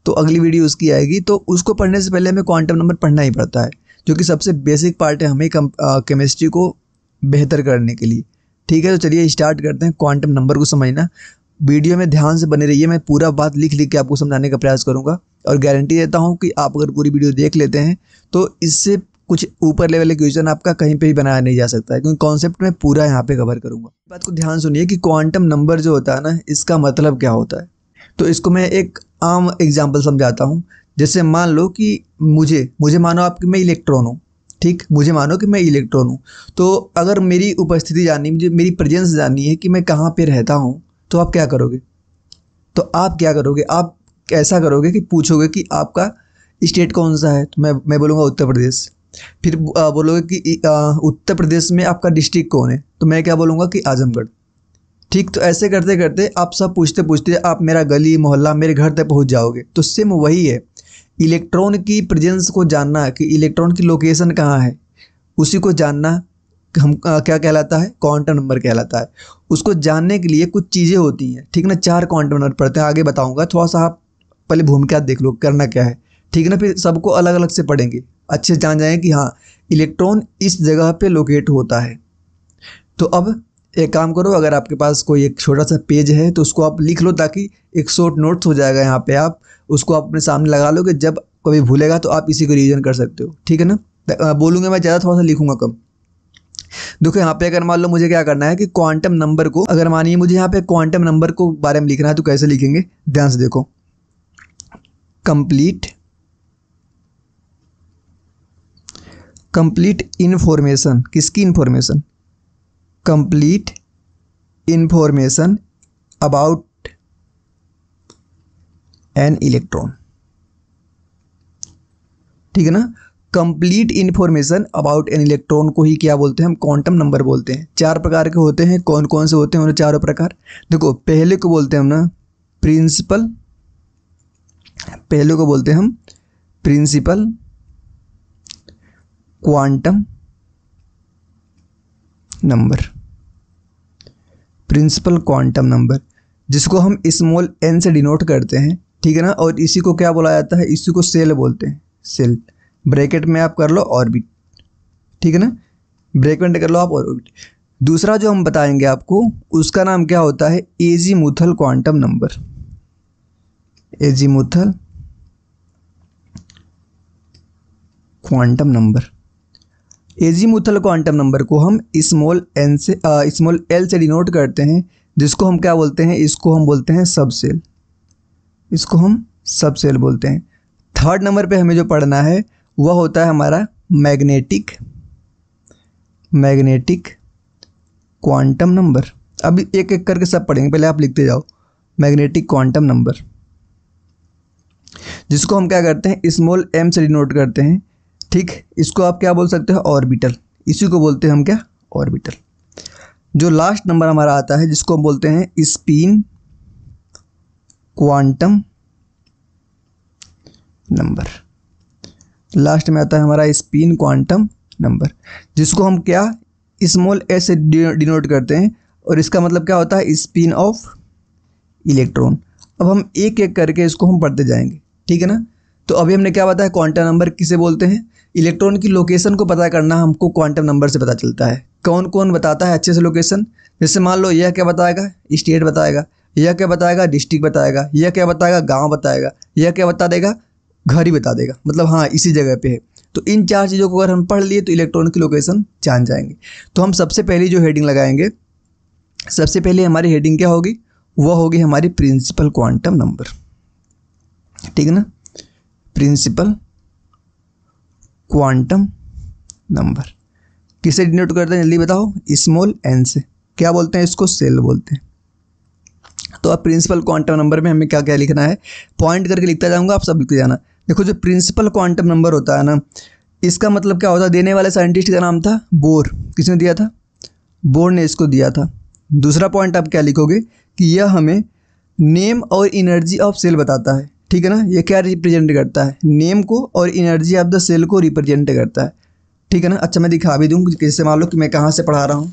तो अगली वीडियो उसकी आएगी। तो उसको पढ़ने से पहले हमें क्वांटम नंबर पढ़ना ही पड़ता है, जो कि सबसे बेसिक पार्ट है हमें केमिस्ट्री को बेहतर करने के लिए, ठीक है। तो चलिए स्टार्ट करते हैं क्वांटम नंबर को समझना। वीडियो में ध्यान से बने रहिए, मैं पूरा बात लिख के आपको समझाने का प्रयास करूंगा, और गारंटी देता हूं कि आप अगर पूरी वीडियो देख लेते हैं तो इससे कुछ ऊपर लेवल के क्वेश्चन आपका कहीं पे भी बनाया नहीं जा सकता है, क्योंकि कॉन्सेप्ट मैं पूरा यहाँ पे कवर करूंगा। बात को ध्यान सुनिए कि क्वांटम नंबर जो होता है ना, इसका मतलब क्या होता है। तो इसको मैं एक आम एग्जाम्पल समझाता हूँ। जैसे मान लो कि मुझे मानो आपकी मैं इलेक्ट्रॉन हूँ, ठीक, मुझे मानो कि मैं इलेक्ट्रॉन हूँ। तो अगर मेरी उपस्थिति जाननी, मुझे मेरी प्रेजेंस जाननी है कि मैं कहाँ पे रहता हूँ, तो आप क्या करोगे, आप ऐसा करोगे कि पूछोगे कि आपका स्टेट कौन सा है, तो मैं बोलूँगा उत्तर प्रदेश। फिर बोलोगे कि उत्तर प्रदेश में आपका डिस्ट्रिक्ट कौन है, तो मैं क्या बोलूँगा कि आजमगढ़, ठीक। तो ऐसे करते करते आप सब पूछते पूछते आप मेरा गली मोहल्ला मेरे घर तक पहुँच जाओगे। तो सेम वही है, इलेक्ट्रॉन की प्रेजेंस को जानना कि इलेक्ट्रॉन की लोकेशन कहाँ है, उसी को जानना हम क्या कहलाता है, क्वांटम नंबर कहलाता है। उसको जानने के लिए कुछ चीज़ें होती हैं, ठीक ना। 4 क्वांटम नंबर पढ़ते हैं, आगे बताऊंगा, थोड़ा सा आप पहले भूमिका देख लो करना क्या है, ठीक ना। फिर सबको अलग अलग से पढ़ेंगे, अच्छे जान जाएं कि हाँ इलेक्ट्रॉन इस जगह पे लोकेट होता है। तो अब एक काम करो, अगर आपके पास कोई एक छोटा सा पेज है तो उसको आप लिख लो, ताकि एक शॉर्ट नोट्स हो जाएगा यहाँ पे, आप उसको अपने सामने लगा लो कि जब कभी भूलेगा तो आप इसी को रिवीजन कर सकते हो, ठीक है ना। बोलूँगा मैं ज़्यादा, थोड़ा सा लिखूंगा कम। देखो यहाँ पे अगर मान लो मुझे क्या करना है कि क्वांटम नंबर को, अगर मानिए मुझे यहाँ पे क्वांटम नंबर को बारे में लिखना है तो कैसे लिखेंगे, ध्यान से देखो। कंप्लीट इंफॉर्मेशन, किसकी information, complete information about an electron, ठीक है ना। Complete information about an electron को ही क्या बोलते हैं हम, क्वांटम नंबर बोलते हैं। 4 प्रकार के होते हैं, कौन कौन से होते हैं उन्हें चारों प्रकार। देखो पहले को बोलते हैं हम ना प्रिंसिपल, पहले को बोलते हैं हम principal quantum number, principal quantum number, जिसको हम स्मॉल n से डिनोट करते हैं, ठीक है ना। और इसी को क्या बोला जाता है, इसी को सेल बोलते हैं, सेल। ब्रैकेट में आप कर लो ऑर्बिट, ठीक है ना, ब्रैकेट में कर लो आप ऑर्बिट। दूसरा जो हम बताएंगे आपको उसका नाम क्या होता है, azimuthal quantum number, azimuthal quantum number. Azimuthal quantum number को हम स्मॉल एल से डिनोट करते हैं, जिसको हम क्या बोलते हैं, इसको हम बोलते हैं सब सेल, इसको हम सब सेल बोलते हैं। थर्ड नंबर पे हमें जो पढ़ना है वह होता है हमारा मैग्नेटिक क्वांटम नंबर। अभी एक एक करके सब पढ़ेंगे, पहले आप लिखते जाओ। मैग्नेटिक क्वांटम नंबर, जिसको हम क्या करते हैं, स्मॉल m से डिनोट करते हैं, ठीक। इसको आप क्या बोल सकते हो, ऑर्बिटल, इसी को बोलते हैं हम क्या, ऑर्बिटल। जो लास्ट नंबर हमारा आता है जिसको हम बोलते हैं स्पिन क्वांटम नंबर, लास्ट में आता है हमारा स्पिन क्वांटम नंबर, जिसको हम क्या स्मॉल s से डिनोट करते हैं, और इसका मतलब क्या होता है, स्पिन ऑफ इलेक्ट्रॉन। अब हम एक एक करके इसको हम पढ़ते जाएंगे, ठीक है ना। तो अभी हमने क्या बताया, क्वांटम नंबर किसे बोलते हैं, इलेक्ट्रॉन की लोकेशन को पता करना हमको क्वांटम नंबर से पता चलता है। कौन कौन बताता है अच्छे से लोकेशन, जैसे मान लो यह क्या बताएगा, स्टेट बताएगा, यह क्या बताएगा, डिस्ट्रिक्ट बताएगा, यह क्या बताएगा, गांव बताएगा, यह क्या बता देगा, घर ही बता देगा, मतलब हाँ इसी जगह पे है। तो इन 4 चीज़ों को अगर हम पढ़ लिए तो इलेक्ट्रॉन की लोकेशन जान जाएंगे। तो हम सबसे पहली जो हेडिंग लगाएंगे, सबसे पहले हमारी हेडिंग क्या होगी, वह होगी हमारी प्रिंसिपल क्वांटम नंबर, ठीक है ना। प्रिंसिपल क्वांटम नंबर किसे डिनोट करते हैं, जल्दी बताओ, स्मॉल n से। क्या बोलते हैं इसको, सेल बोलते हैं। तो अब प्रिंसिपल क्वांटम नंबर में हमें क्या क्या लिखना है, पॉइंट करके लिखता जाऊंगा, आप सब लिखते जाना। देखो जो प्रिंसिपल क्वांटम नंबर होता है ना, इसका मतलब क्या होता है, देने वाले साइंटिस्ट का नाम था बोर, किसने दिया था, बोर ने इसको दिया था। दूसरा पॉइंट आप क्या लिखोगे कि यह हमें नेम और एनर्जी ऑफ सेल बताता है, ठीक है ना। ये क्या रिप्रेजेंट करता है, नेम को और एनर्जी ऑफ द सेल को रिप्रेजेंट करता है, ठीक है ना। अच्छा मैं दिखा भी दूँ, जैसे मान लो कि मैं कहाँ से पढ़ा रहा हूँ,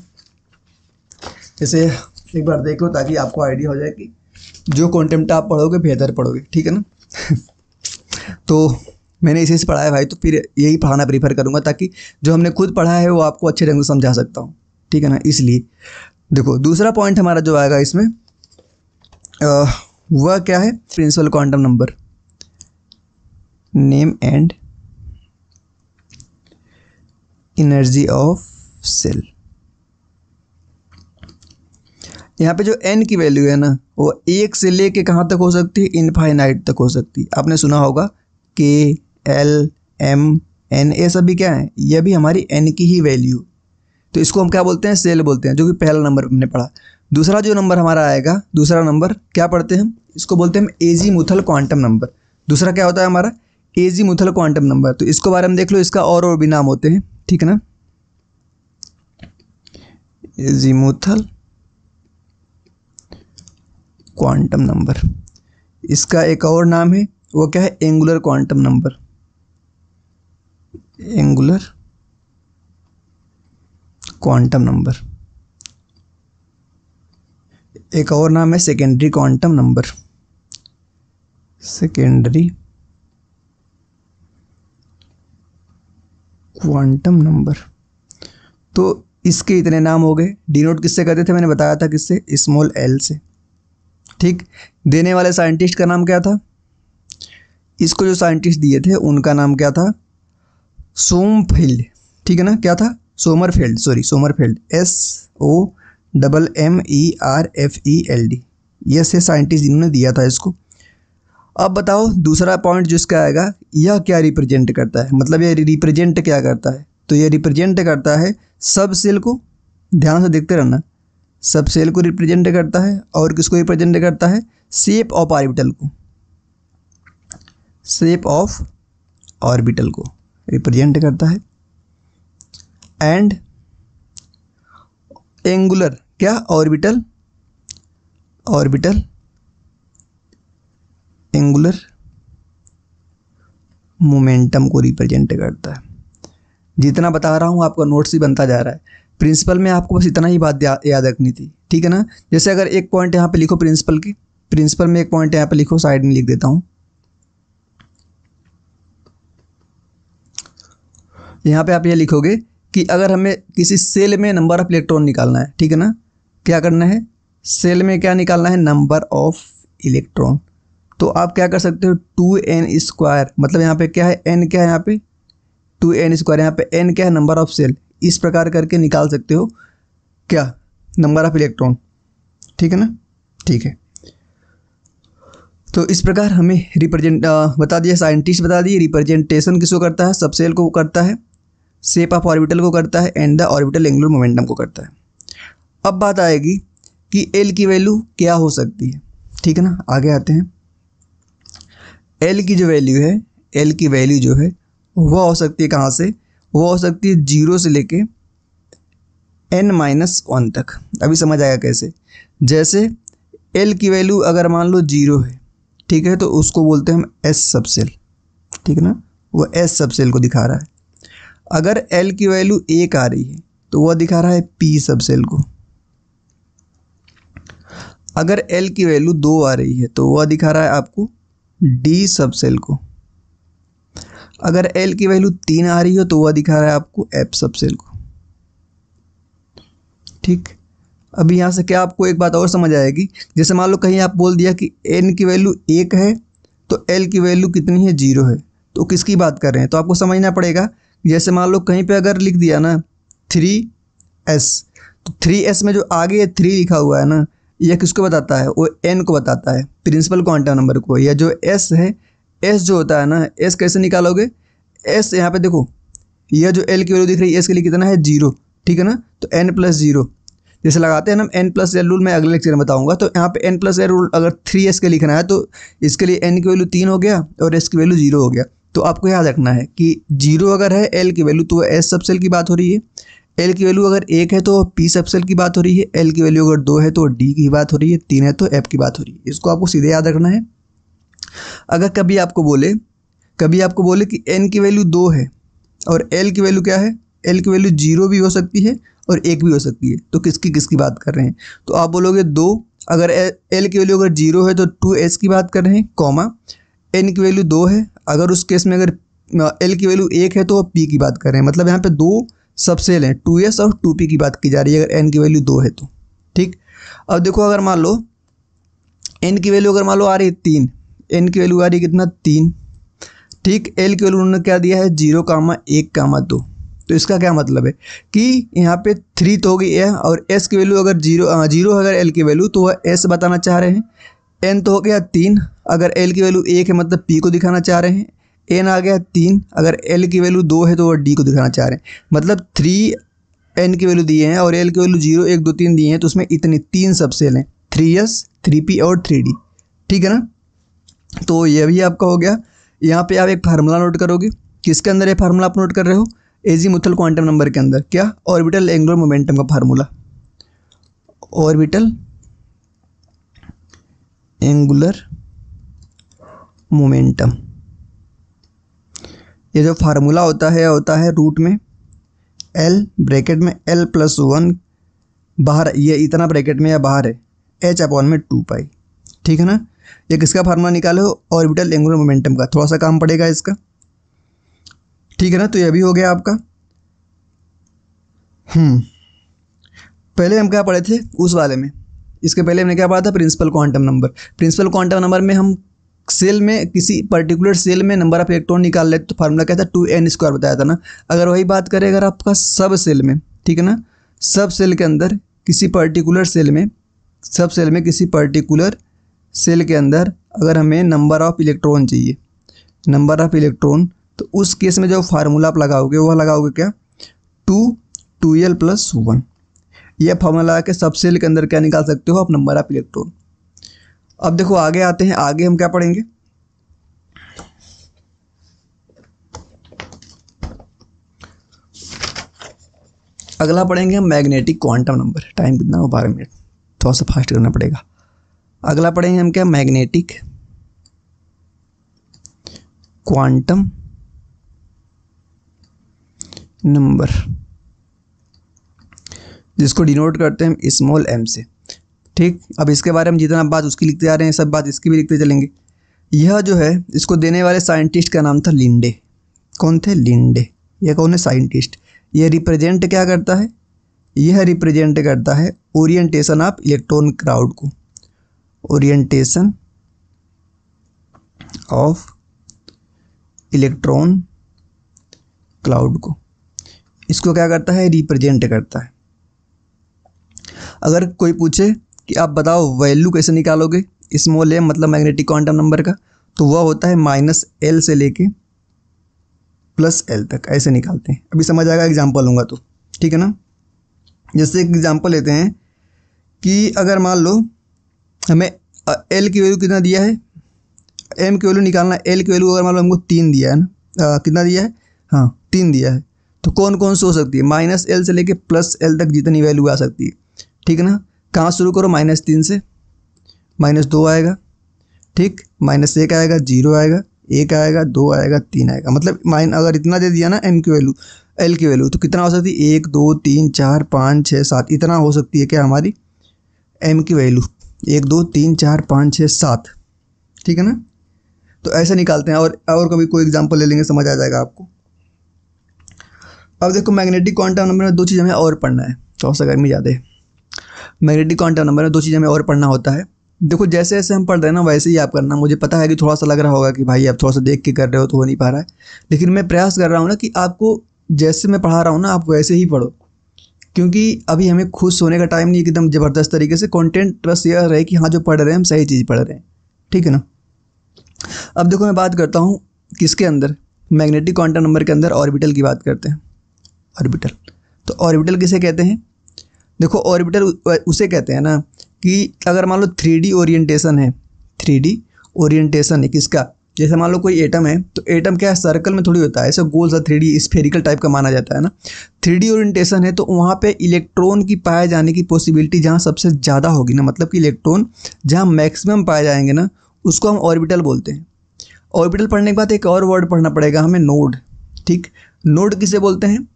जैसे एक बार देख लो ताकि आपको आइडिया हो जाए कि जो कॉन्टेंट आप पढ़ोगे बेहतर पढ़ोगे, ठीक है ना। तो मैंने इसी से पढ़ा है भाई, तो फिर यही पढ़ाना प्रीफर करूँगा ताकि जो हमने खुद पढ़ा है वो आपको अच्छे ढंग से समझा सकता हूँ, ठीक है ना। इसलिए देखो दूसरा पॉइंट हमारा जो आएगा इसमें वह क्या है, principal quantum number, name and energy of shell. यहाँ पे जो n की वैल्यू है ना, वो 1 से लेके कहाँ तक हो सकती है, इनफाइनाइट तक हो सकती है। आपने सुना होगा k, l, m, n, ये सभी क्या है, ये भी हमारी n की ही वैल्यू। तो इसको हम क्या बोलते हैं, सेल बोलते हैं, जो कि पहला नंबर हमने पढ़ा। दूसरा जो नंबर हमारा आएगा, दूसरा नंबर क्या पढ़ते हैं हम, इसको बोलते हैं हम एजीमुथल क्वांटम नंबर। दूसरा क्या होता है हमारा, एजीमुथल क्वांटम नंबर। तो इसको बारे में देख लो, इसका और भी नाम होते हैं, ठीक है ना। एजीमुथल क्वांटम नंबर, इसका एक और नाम है, वो क्या है, angular quantum number, angular quantum number. एक और नाम है secondary quantum number, secondary quantum number. तो इसके इतने नाम हो गए। डिनोट किससे करते थे, मैंने बताया था किससे, स्मॉल l से, ठीक। देने वाले साइंटिस्ट का नाम क्या था, इसको जो साइंटिस्ट दिए थे उनका नाम क्या था, सोमरफेल्ड, ठीक है ना, क्या था, सोमरफेल्ड, सोमरफेल्ड, SOMMERFELD, ये से साइंटिस्ट जिन्होंने दिया था इसको। अब बताओ दूसरा पॉइंट जिसका आएगा, यह क्या रिप्रेजेंट करता है, मतलब ये रिप्रेजेंट क्या करता है, तो ये रिप्रेजेंट करता है सब सेल को, ध्यान से देखते रहना, सब सेल को रिप्रेजेंट करता है, और किसको रिप्रेजेंट करता है, शेप ऑफ ऑर्बिटल को, शेप ऑफ ऑर्बिटल को रिप्रेजेंट करता है, एंड एंगुलर क्या, ऑर्बिटल एंगुलर मोमेंटम को रिप्रेजेंट करता है। जितना बता रहा हूँ आपका नोट्स ही बनता जा रहा है। प्रिंसिपल में आपको बस इतना ही बात याद रखनी थी, ठीक है ना। जैसे अगर एक पॉइंट यहाँ पे लिखो प्रिंसिपल की, प्रिंसिपल में एक पॉइंट यहाँ पे लिखो, साइड में लिख देता हूँ, यहाँ पे आप ये लिखोगे कि अगर हमें किसी सेल में नंबर ऑफ इलेक्ट्रॉन निकालना है, ठीक है ना, क्या करना है, सेल में क्या निकालना है, नंबर ऑफ इलेक्ट्रॉन, तो आप क्या कर सकते हो, 2n², मतलब यहाँ पे क्या है, n क्या है, यहाँ पे 2n², यहाँ पे n क्या है, नंबर ऑफ सेल, इस प्रकार करके निकाल सकते हो क्या, नंबर ऑफ इलेक्ट्रॉन, ठीक है ना, ठीक है। तो इस प्रकार हमें रिप्रेजेंट बता दिया, साइंटिस्ट बता दिए, रिप्रेजेंटेशन किसको करता है, सब सेल को करता है, शेप ऑफ ऑर्बिटल को करता है, and the orbital angular momentum को करता है। अब बात आएगी कि एल की वैल्यू क्या हो सकती है, ठीक है ना, आगे आते हैं। एल की जो वैल्यू है, एल की वैल्यू जो है वह हो सकती है कहाँ से, वो हो सकती है 0 से लेके n-1 तक। अभी समझ आएगा कैसे, जैसे एल की वैल्यू अगर मान लो 0 है, ठीक है, तो उसको बोलते हैं हम एस सबसेल, ठीक है ना, वो एस सबसेल को दिखा रहा है। अगर एल की वैल्यू 1 आ रही है तो वह दिखा रहा है पी सबसेल को। अगर एल की वैल्यू 2 आ रही है तो वह दिखा रहा है आपको डी सबसेल को। अगर एल की वैल्यू 3 आ रही हो तो वह दिखा रहा है आपको एफ सबसेल को, ठीक। अभी यहाँ से क्या आपको एक बात और समझ आएगी, जैसे मान लो कहीं आप बोल दिया कि एन की वैल्यू 1 है तो एल की वैल्यू कितनी है, 0 है, तो किसकी बात कर रहे हैं, तो आपको समझना पड़ेगा। जैसे मान लो कहीं पे अगर लिख दिया ना 3s, तो 3s में जो आगे 3 लिखा हुआ है ना, यह किसको बताता है, वो n को बताता है, प्रिंसिपल क्वांटम नंबर को। या जो s है, s जो होता है ना, s कैसे निकालोगे, s यहाँ पे देखो, यह जो l की वैल्यू दिख रही है s के लिए कितना है, 0, ठीक है ना, तो n+0 जैसे लगाते हैं ना, n+l रूल मैं अगले लेक्चर में बताऊंगा। तो यहाँ पे n+l रूल अगर 3s के लिखना है तो इसके लिए n की वैल्यू 3 हो गया और s की वैल्यू 0 हो गया। तो आपको याद रखना है कि 0 अगर है l की वैल्यू तो s सबसेल की बात हो रही है, l की वैल्यू अगर 1 है तो p सबसेल की बात हो रही है, l की वैल्यू अगर 2 है तो d की बात हो रही है, 3 है तो f की बात हो रही है। इसको आपको सीधे याद रखना है। अगर कभी आपको बोले कि n की वैल्यू 2 है और l की वैल्यू क्या है, l की वैल्यू 0 भी हो सकती है और 1 भी हो सकती है, तो किसकी बात कर रहे हैं, तो आप बोलोगे 2, अगर l की वैल्यू अगर 0 है तो 2s की बात कर रहे हैं, कॉमा n की वैल्यू 2 है, अगर उस केस में अगर l की वैल्यू 1 है तो p की बात कर रहे हैं। मतलब यहाँ पे 2 सबसेल हैं, 2s और 2p की बात की जा रही है अगर n की वैल्यू 2 है तो, ठीक। अब देखो अगर मान लो n की वैल्यू अगर मान लो आ रही है 3, n की वैल्यू आ रही है कितना, 3, ठीक। l की वैल्यू उन्होंने क्या दिया है, 0,1,2, तो इसका क्या मतलब है कि यहाँ पे 3 तो हो गई है और s की वैल्यू अगर 0 अगर l की वैल्यू तो वह s बताना चाह रहे हैं, n तो हो गया 3, अगर l की वैल्यू 1 है मतलब p को दिखाना चाह रहे हैं, n आ गया 3, अगर l की वैल्यू 2 है तो वह d को दिखाना चाह रहे हैं। मतलब 3 n की वैल्यू दिए हैं और l की वैल्यू 0, 1, 2, 3 दिए हैं, तो उसमें इतनी 3 सबसेल हैं, 3s, 3p और 3d, ठीक है ना। तो यह भी आपका हो गया। यहाँ पे आप एक फार्मूला नोट करोगे, किसके अंदर ये फार्मूला आप नोट कर रहे हो, एजीमुथल क्वांटम नंबर के अंदर, क्या, ऑर्बिटल एंगुलर मोमेंटम का फार्मूला, ऑर्बिटल एंगुलर मोमेंटम। ये जो फार्मूला होता है रूट में l, ब्रैकेट में l+1 बाहर, ये इतना ब्रैकेट में या बाहर है, h/2π, ठीक है ना। ये किसका फार्मूला निकाले हो, ऑर्बिटल एंगुलर मोमेंटम का। थोड़ा सा काम पड़ेगा इसका, ठीक है ना। तो ये भी हो गया आपका। पहले हम क्या पढ़े थे उस वाले में, इसके पहले हमने क्या पढ़ा था, principal quantum number. Principal quantum number में हम सेल में, किसी पर्टिकुलर सेल में नंबर ऑफ इलेक्ट्रॉन निकाल ले तो फार्मूला क्या था, 2n² बताया था ना। अगर वही बात करें अगर आपका सब सेल में, ठीक है ना, सब सेल के अंदर किसी पर्टिकुलर सेल में, सब सेल में किसी पर्टिकुलर सेल के अंदर अगर हमें नंबर ऑफ इलेक्ट्रॉन चाहिए, नंबर ऑफ इलेक्ट्रॉन, तो उस केस में जो फार्मूला आप लगाओगे वह लगाओगे क्या, 2l+1। यह फार्मूला लगा के सब सेल के अंदर क्या निकाल सकते हो आप, नंबर ऑफ इलेक्ट्रॉन। अब देखो आगे आते हैं, आगे हम क्या पढ़ेंगे, अगला पढ़ेंगे हम मैग्नेटिक क्वांटम नंबर। टाइम कितना हो, 12 मिनट, थोड़ा सा फास्ट करना पड़ेगा। अगला पढ़ेंगे हम क्या, मैग्नेटिक क्वांटम नंबर, जिसको डिनोट करते हैं हम स्मॉल m से। ठीक, अब इसके बारे में जितना बात उसकी लिखते जा रहे हैं, सब बात इसकी भी लिखते चलेंगे। यह जो है इसको देने वाले साइंटिस्ट का नाम था लिंडे। कौन थे, लिंडे। यह कौन है, साइंटिस्ट। यह रिप्रेजेंट क्या करता है, यह रिप्रेजेंट करता है ओरिएंटेशन ऑफ इलेक्ट्रॉन क्लाउड को, ओरिएंटेशन ऑफ इलेक्ट्रॉन क्लाउड को, इसको क्या करता है, रिप्रेजेंट करता है। अगर कोई पूछे कि आप बताओ वैल्यू कैसे निकालोगे स्मॉल m मतलब मैग्नेटिक क्वांटम नंबर का, तो वह होता है -L से लेके +L तक, ऐसे निकालते हैं। अभी समझ आएगा, एग्जांपल लूँगा तो, ठीक है ना। जैसे एक एग्जांपल लेते हैं कि अगर मान लो हमें L की वैल्यू कितना दिया है, M की वैल्यू निकालना है। L की वैल्यू अगर मान लो हमको 3 दिया है ना, कितना दिया है, हाँ 3 दिया है, तो कौन कौन से हो सकती है, -L से लेके +L तक जितनी वैल्यू आ सकती है, ठीक है ना। कहाँ शुरू करो, -3 से, -2 आएगा, ठीक, -1 आएगा, 0 आएगा, 1 आएगा, 2 आएगा, 3 आएगा। मतलब अगर इतना दे दिया ना M की वैल्यू, L की वैल्यू, तो कितना हो सकती है, 1 2 3 4 5 6 7, इतना हो सकती है क्या हमारी M की वैल्यू, 1 2 3 4 5 6 7, ठीक है ना। तो ऐसे निकालते हैं। और कभी कोई एग्जांपल ले लेंगे, समझ आ जाएगा आपको। अब देखो मैग्नेटिक क्वांटम नंबर में 2 चीज़ हमें और पढ़ना है, थोड़ा सा गर्मी ज़्यादा है। मैग्नेटिक क्वांटम नंबर में 2 चीज़ हमें और पढ़ना होता है। देखो जैसे जैसे हम पढ़ रहे हैं ना वैसे ही आप करना। मुझे पता है कि थोड़ा सा लग रहा होगा कि भाई आप थोड़ा सा देख के कर रहे हो तो हो नहीं पा रहा है, लेकिन मैं प्रयास कर रहा हूँ ना कि आपको जैसे मैं पढ़ा रहा हूँ ना आप वैसे ही पढ़ो, क्योंकि अभी हमें खुश होने का टाइम नहीं है एकदम ज़बरदस्त तरीके से। कंटेंट बस यह रहे कि हाँ जो पढ़ रहे हैं हम सही चीज़ पढ़ रहे हैं, ठीक है ना। अब देखो मैं बात करता हूँ किसके अंदर, मैग्नेटिक क्वांटम नंबर के अंदर ऑर्बिटल की बात करते हैं। ऑर्बिटल, तो ऑर्बिटल किसे कहते हैं, देखो ऑर्बिटल उसे कहते हैं ना कि अगर मान लो 3D ओरिएंटेशन है, 3D ओरिएंटेशन है किसका, जैसे मान लो कोई एटम है, तो एटम क्या है, सर्कल में थोड़ी होता है, ऐसा गोल सा 3D स्फेरिकल टाइप का माना जाता है ना। 3D ओरिएंटेशन है तो वहाँ पे इलेक्ट्रॉन की पाए जाने की पॉसिबिलिटी जहाँ सबसे ज़्यादा होगी ना, मतलब कि इलेक्ट्रॉन जहाँ मैक्सिमम पाए जाएंगे ना, उसको हम ऑर्बिटल बोलते हैं। ऑर्बिटल पढ़ने के बाद एक और वर्ड पढ़ना पड़ेगा हमें, नोड। ठीक, नोड किसे बोलते हैं,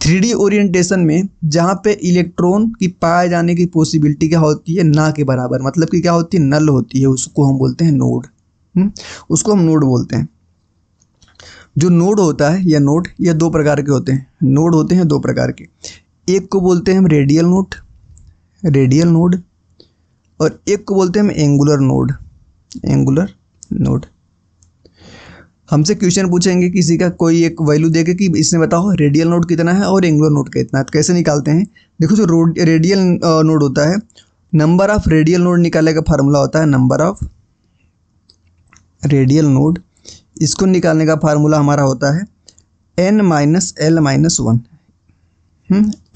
3D ओरिएंटेशन में जहाँ पे इलेक्ट्रॉन की पाए जाने की पॉसिबिलिटी क्या होती है, ना के बराबर, मतलब कि क्या होती है, नल होती है, उसको हम बोलते हैं नोड। उसको हम नोड बोलते हैं। जो नोड होता है या नोड, ये 2 प्रकार के होते हैं। नोड होते हैं 2 प्रकार के, एक को बोलते हैं हम रेडियल नोड, रेडियल नोड, और एक को बोलते हैं हम एंगुलर नोड, एंगुलर नोड। हमसे क्वेश्चन पूछेंगे किसी का, कोई एक वैल्यू देके कि इसमें बताओ रेडियल नोड कितना है और एंगुलर नोड कितना है, तो कैसे निकालते हैं। देखो जो रेडियल नोड होता है, नंबर ऑफ रेडियल नोड निकालने का फार्मूला होता है नंबर ऑफ रेडियल नोड। इसको निकालने का फार्मूला हमारा होता है n-l-1।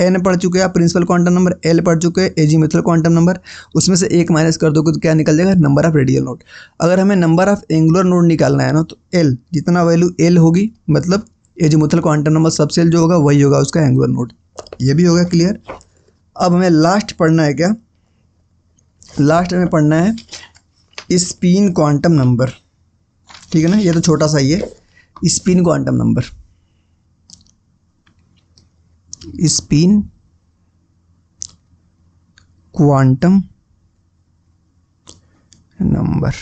n पढ़ चुके हैं आप प्रिंसिपल क्वांटम नंबर, l पढ़ चुके हैं एजीमुथल क्वांटम नंबर, उसमें से 1 माइनस कर दोगे तो क्या निकल जाएगा, नंबर ऑफ रेडियल नोड। अगर हमें नंबर ऑफ एंगुलर नोड निकालना है ना, तो l जितना वैल्यू l होगी, मतलब एजीमुथल क्वांटम नंबर सबसे जो होगा वही होगा उसका एंगुलर नोड। ये भी होगा क्लियर। अब हमें लास्ट पढ़ना है क्या, लास्ट हमें पढ़ना है स्पिन क्वांटम नंबर, ठीक है ना। ये तो छोटा सा ही है, spin quantum number, spin quantum number.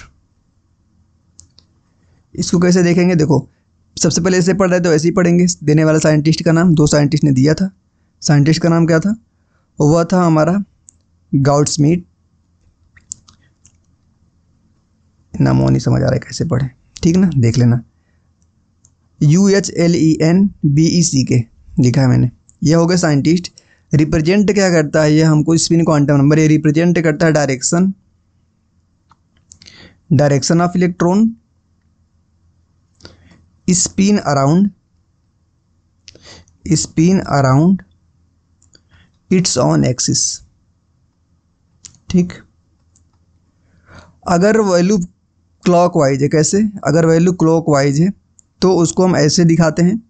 इसको कैसे देखेंगे, देखो सबसे पहले इसे पढ़ रहे तो ऐसे ही पढ़ेंगे। देने वाला साइंटिस्ट का नाम, 2 साइंटिस्ट ने दिया था। साइंटिस्ट का नाम क्या था, वह था हमारा गाउडस्मिट नाम नहीं समझ आ रहा है कैसे पढ़े, ठीक ना, देख लेना। UHLENBECK लिखा है मैंने। ये हो गया साइंटिस्ट। रिप्रेजेंट क्या करता है ये हमको, स्पिन क्वांटम नंबर, ये रिप्रेजेंट करता है direction of electron spin around its on axis, ठीक। अगर वैल्यू क्लॉकवाइज है, कैसे, अगर वैल्यू क्लॉकवाइज है तो उसको हम ऐसे दिखाते हैं,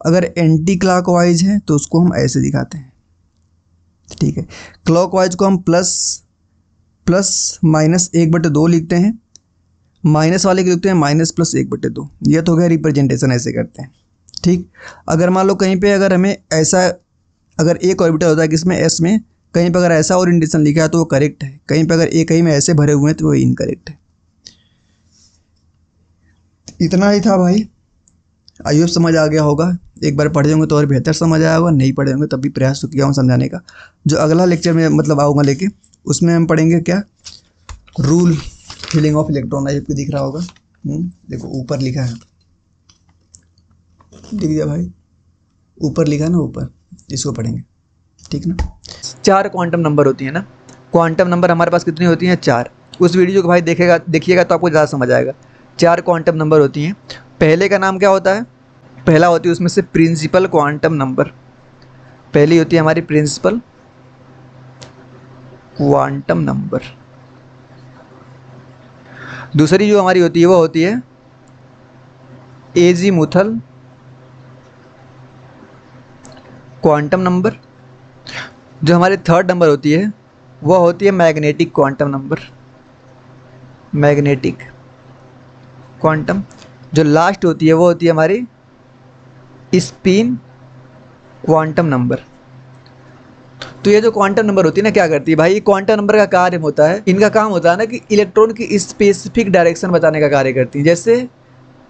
अगर एंटी क्लॉकवाइज है तो उसको हम ऐसे दिखाते हैं, ठीक है। क्लॉकवाइज को हम प्लस माइनस 1/2 लिखते हैं, माइनस वाले के लिखते हैं -+1/2। ये तो हो गया रिप्रेजेंटेशन, ऐसे करते हैं, ठीक। अगर मान लो कहीं पे अगर हमें ऐसा, अगर एक ऑर्बिटल होता है किसमें, एस में, कहीं पर अगर ऐसा ओरिएंटेशन लिखा है तो वो करेक्ट है, कहीं पर अगर एक कहीं में ऐसे भरे हुए हैं तो वो इनकरेक्ट है। इतना ही था भाई, आई होप समझ आ गया होगा। एक बार पढ़े होंगे तो और बेहतर समझ आया होगा, नहीं पढ़े होंगे तब भी प्रयास तो किया हूँ समझाने का। जो अगला लेक्चर में मतलब आऊँगा लेके, उसमें हम पढ़ेंगे क्या, रूल फिलिंग ऑफ इलेक्ट्रॉन। आई आपको दिख रहा होगा, देखो ऊपर लिखा है, दिख गया भाई, ऊपर लिखा है ना, ऊपर, इसको पढ़ेंगे, ठीक ना। 4 क्वांटम नंबर होती है ना, क्वांटम नंबर हमारे पास कितनी होती हैं, 4। उस वीडियो को भाई देखिएगा तो आपको ज़्यादा समझ आएगा। 4 क्वांटम नंबर होती हैं। पहले का नाम क्या होता है, पहला होती है उसमें से प्रिंसिपल क्वांटम नंबर, पहली होती है हमारी प्रिंसिपल क्वांटम नंबर। दूसरी जो हमारी होती है वो होती है एजीमुथल क्वांटम नंबर। जो हमारी थर्ड नंबर होती है वह होती है magnetic quantum number, magnetic quantum. जो लास्ट होती है वो होती है हमारी स्पिन क्वांटम नंबर। तो ये जो क्वांटम नंबर होती है ना, क्या करती है भाई, क्वांटम नंबर का कार्य होता है, इनका काम होता है ना कि इलेक्ट्रॉन की स्पेसिफिक डायरेक्शन बताने का कार्य करती है। जैसे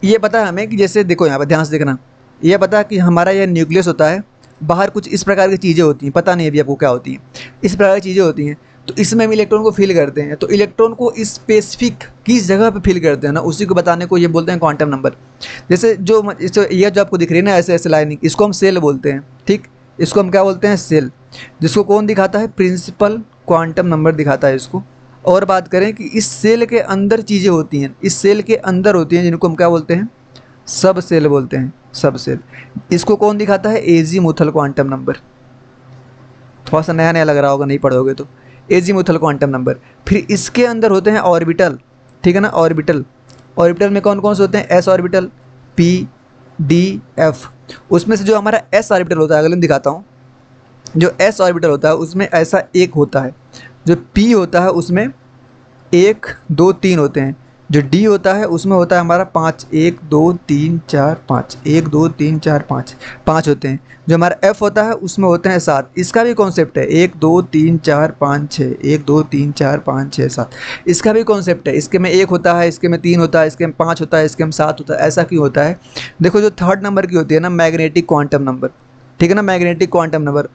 ये पता है हमें कि, जैसे देखो यहाँ पर ध्यान से देखना, ये पता है कि हमारा यह न्यूक्लियस होता है, बाहर कुछ इस प्रकार की चीज़ें होती हैं, पता नहीं अभी आपको क्या होती हैं, इस प्रकार की चीज़ें होती हैं। तो इसमें हम इलेक्ट्रॉन को फिल करते हैं, तो इलेक्ट्रॉन को स्पेसिफिक किस जगह पे फिल करते हैं ना, उसी को बताने को ये बोलते हैं क्वांटम नंबर। जैसे ये जो आपको दिख रही है ना ऐसे ऐसे लाइनिंग, इसको हम सेल बोलते हैं, ठीक। इसको हम क्या बोलते हैं, सेल, जिसको कौन दिखाता है, प्रिंसिपल क्वांटम नंबर दिखाता है इसको। और बात करें कि इस सेल के अंदर चीज़ें होती हैं, इस सेल के अंदर होती हैं, जिनको हम क्या बोलते हैं, सब सेल बोलते हैं, सब सेल। इसको कौन दिखाता है, एजीमुथल क्वांटम नंबर। थोड़ा सा नया नया लग रहा होगा, नहीं पढ़ोगे तो, एजीमुथल क्वांटम नंबर। फिर इसके अंदर होते हैं ऑर्बिटल, ठीक है ना, ऑर्बिटल। ऑर्बिटल में कौन कौन से होते हैं, S orbital, P, D, F. उसमें से जो हमारा एस ऑर्बिटल होता है, अगले में दिखाता हूँ, जो एस ऑर्बिटल होता है उसमें ऐसा एक होता है। जो पी होता है उसमें 1 2 3 होते हैं। जो डी होता है उसमें होता है हमारा 5, 1 2 3 4 5, 1 2 3 4 5, 5 होते हैं। जो हमारा एफ होता है उसमें होते हैं 7। इसका भी कॉन्सेप्ट है, 1 2 3 4 5 6, 1 2 3 4 5 6 7, इसका भी कॉन्सेप्ट है। इसके में 1 होता है, इसके में 3 होता है, इसके में 5 होता है, इसके में 7 होता है। ऐसा क्यों होता है, देखो जो थर्ड नंबर की होती है ना, मैग्नेटिक क्वांटम नंबर, ठीक है ना। मैग्नेटिक क्वांटम नंबर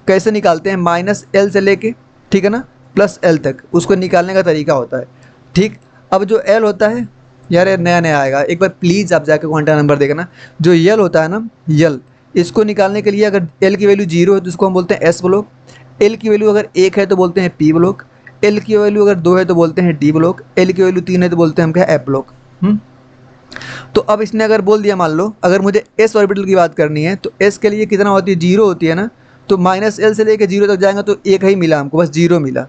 कैसे निकालते हैं, -L से लेके, ठीक है ना, +L तक, उसको निकालने का तरीका होता है, ठीक। अब जो L होता है, यार नया नया आएगा, एक बार प्लीज़ आप जाकर क्वांटम नंबर देखना। जो L होता है ना, L, इसको निकालने के लिए अगर L की वैल्यू 0 है तो इसको हम बोलते हैं S ब्लॉक, L की वैल्यू अगर 1 है तो बोलते हैं P ब्लॉक, L की वैल्यू अगर 2 है तो बोलते हैं D ब्लॉक, L की वैल्यू 3 है तो बोलते हैं हम क्या, F ब्लॉक। तो अब इसने अगर बोल दिया, मान लो अगर मुझे S ऑर्बिटल की बात करनी है तो S के लिए कितना होती है, 0 होती है ना, तो -L से लेकर 0 तक जाएंगे तो 1 ही मिला हमको, बस 0 मिला।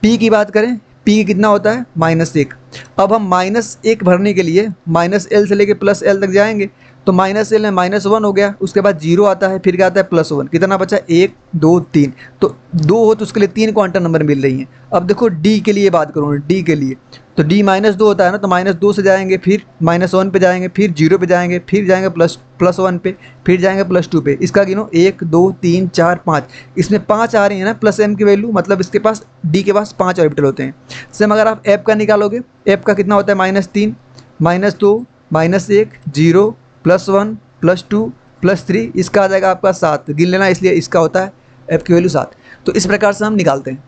P की बात करें, P कितना होता है, -1। अब हम -1 भरने के लिए -L से लेके +L तक जाएंगे, तो -L में -1 हो गया, उसके बाद 0 आता है, फिर क्या आता है +1, कितना बचा, 1 2 3। तो 2 हो तो उसके लिए 3 क्वांटम नंबर मिल रही हैं। अब देखो D के लिए बात करूँ, D के लिए तो D -2 होता है ना, तो -2 से जाएंगे, फिर -1 पे जाएंगे, फिर 0 पे जाएंगे, फिर जाएंगे +1 पे, फिर जाएंगे +2 पे। इसका गिनो 1 2 3 4 5, इसमें 5 आ रही है ना, +M की वैल्यू, मतलब इसके पास D के पास 5 ऑर्बिटल होते हैं। सेम अगर आप F का निकालोगे, F का कितना होता है, -3 -2 -1 0 +1 +2 +3, इसका आ जाएगा आपका 7, गिन लेना, इसलिए इसका होता है F की वैल्यू 7। तो इस प्रकार से हम निकालते हैं,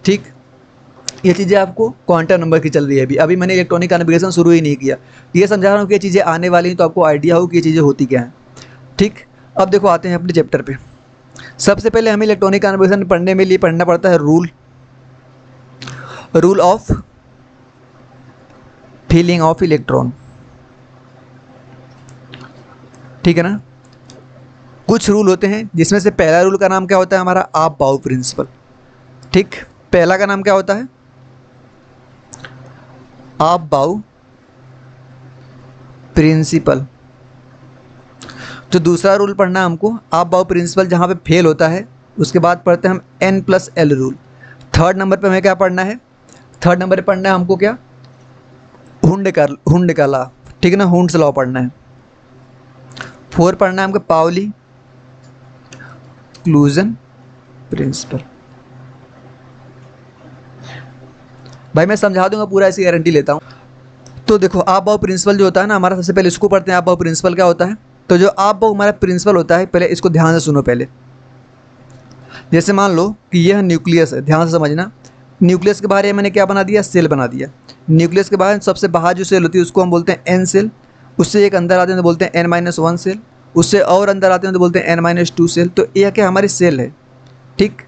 ठीक। ये चीज़ें आपको क्वांटम नंबर की चल रही है अभी मैंने इलेक्ट्रॉनिक कन्फिगरेशन शुरू ही नहीं किया, ये समझा रहा हूँ कि ये चीज़ें आने वाली हैं तो आपको आइडिया हो कि ये चीज़ें होती क्या हैं। ठीक, अब देखो आते हैं अपने चैप्टर पे। सबसे पहले हमें इलेक्ट्रॉनिक कन्फिगरेशन पढ़ने में लिए पढ़ना पड़ता है rule of feeling of electron. ठीक है ना, कुछ रूल होते हैं जिसमें से पहला रूल का नाम क्या होता है हमारा आप-बाऊ प्रिंसिपल। ठीक, पहला का नाम क्या होता है आप-बाऊ प्रिंसिपल। जो दूसरा रूल पढ़ना है हमको आप-बाऊ प्रिंसिपल, जहाँ पे फेल होता है उसके बाद पढ़ते हैं हम N+L रूल। थर्ड नंबर पे हमें क्या पढ़ना है, थर्ड नंबर पे पढ़ना है हमको क्या हुंड का लॉ। ठीक है ना, हुंड्स लॉ पढ़ना है। 4 पढ़ना है हमको पाउली क्लूजन प्रिंसिपल। भाई मैं समझा दूंगा पूरा, ऐसी गारंटी लेता हूँ। तो देखो आप-बाऊ प्रिंसिपल जो होता है ना हमारा, सबसे पहले इसको पढ़ते हैं आप-बाऊ प्रिंसिपल क्या होता है। तो जो आप-बाऊ हमारा प्रिंसिपल होता है, पहले इसको ध्यान से सुनो। पहले जैसे मान लो कि यह न्यूक्लियस है, ध्यान से समझना। न्यूक्लियस के बाहर ये मैंने क्या बना दिया, सेल बना दिया। न्यूक्लियस के बाहर सबसे बाहर जो सेल होती है उसको हम बोलते हैं एन सेल। उससे एक अंदर आते हैं तो बोलते हैं N-1 सेल। उससे और अंदर आते हैं तो बोलते हैं N-2 सेल। तो यह क्या हमारी सेल है। ठीक,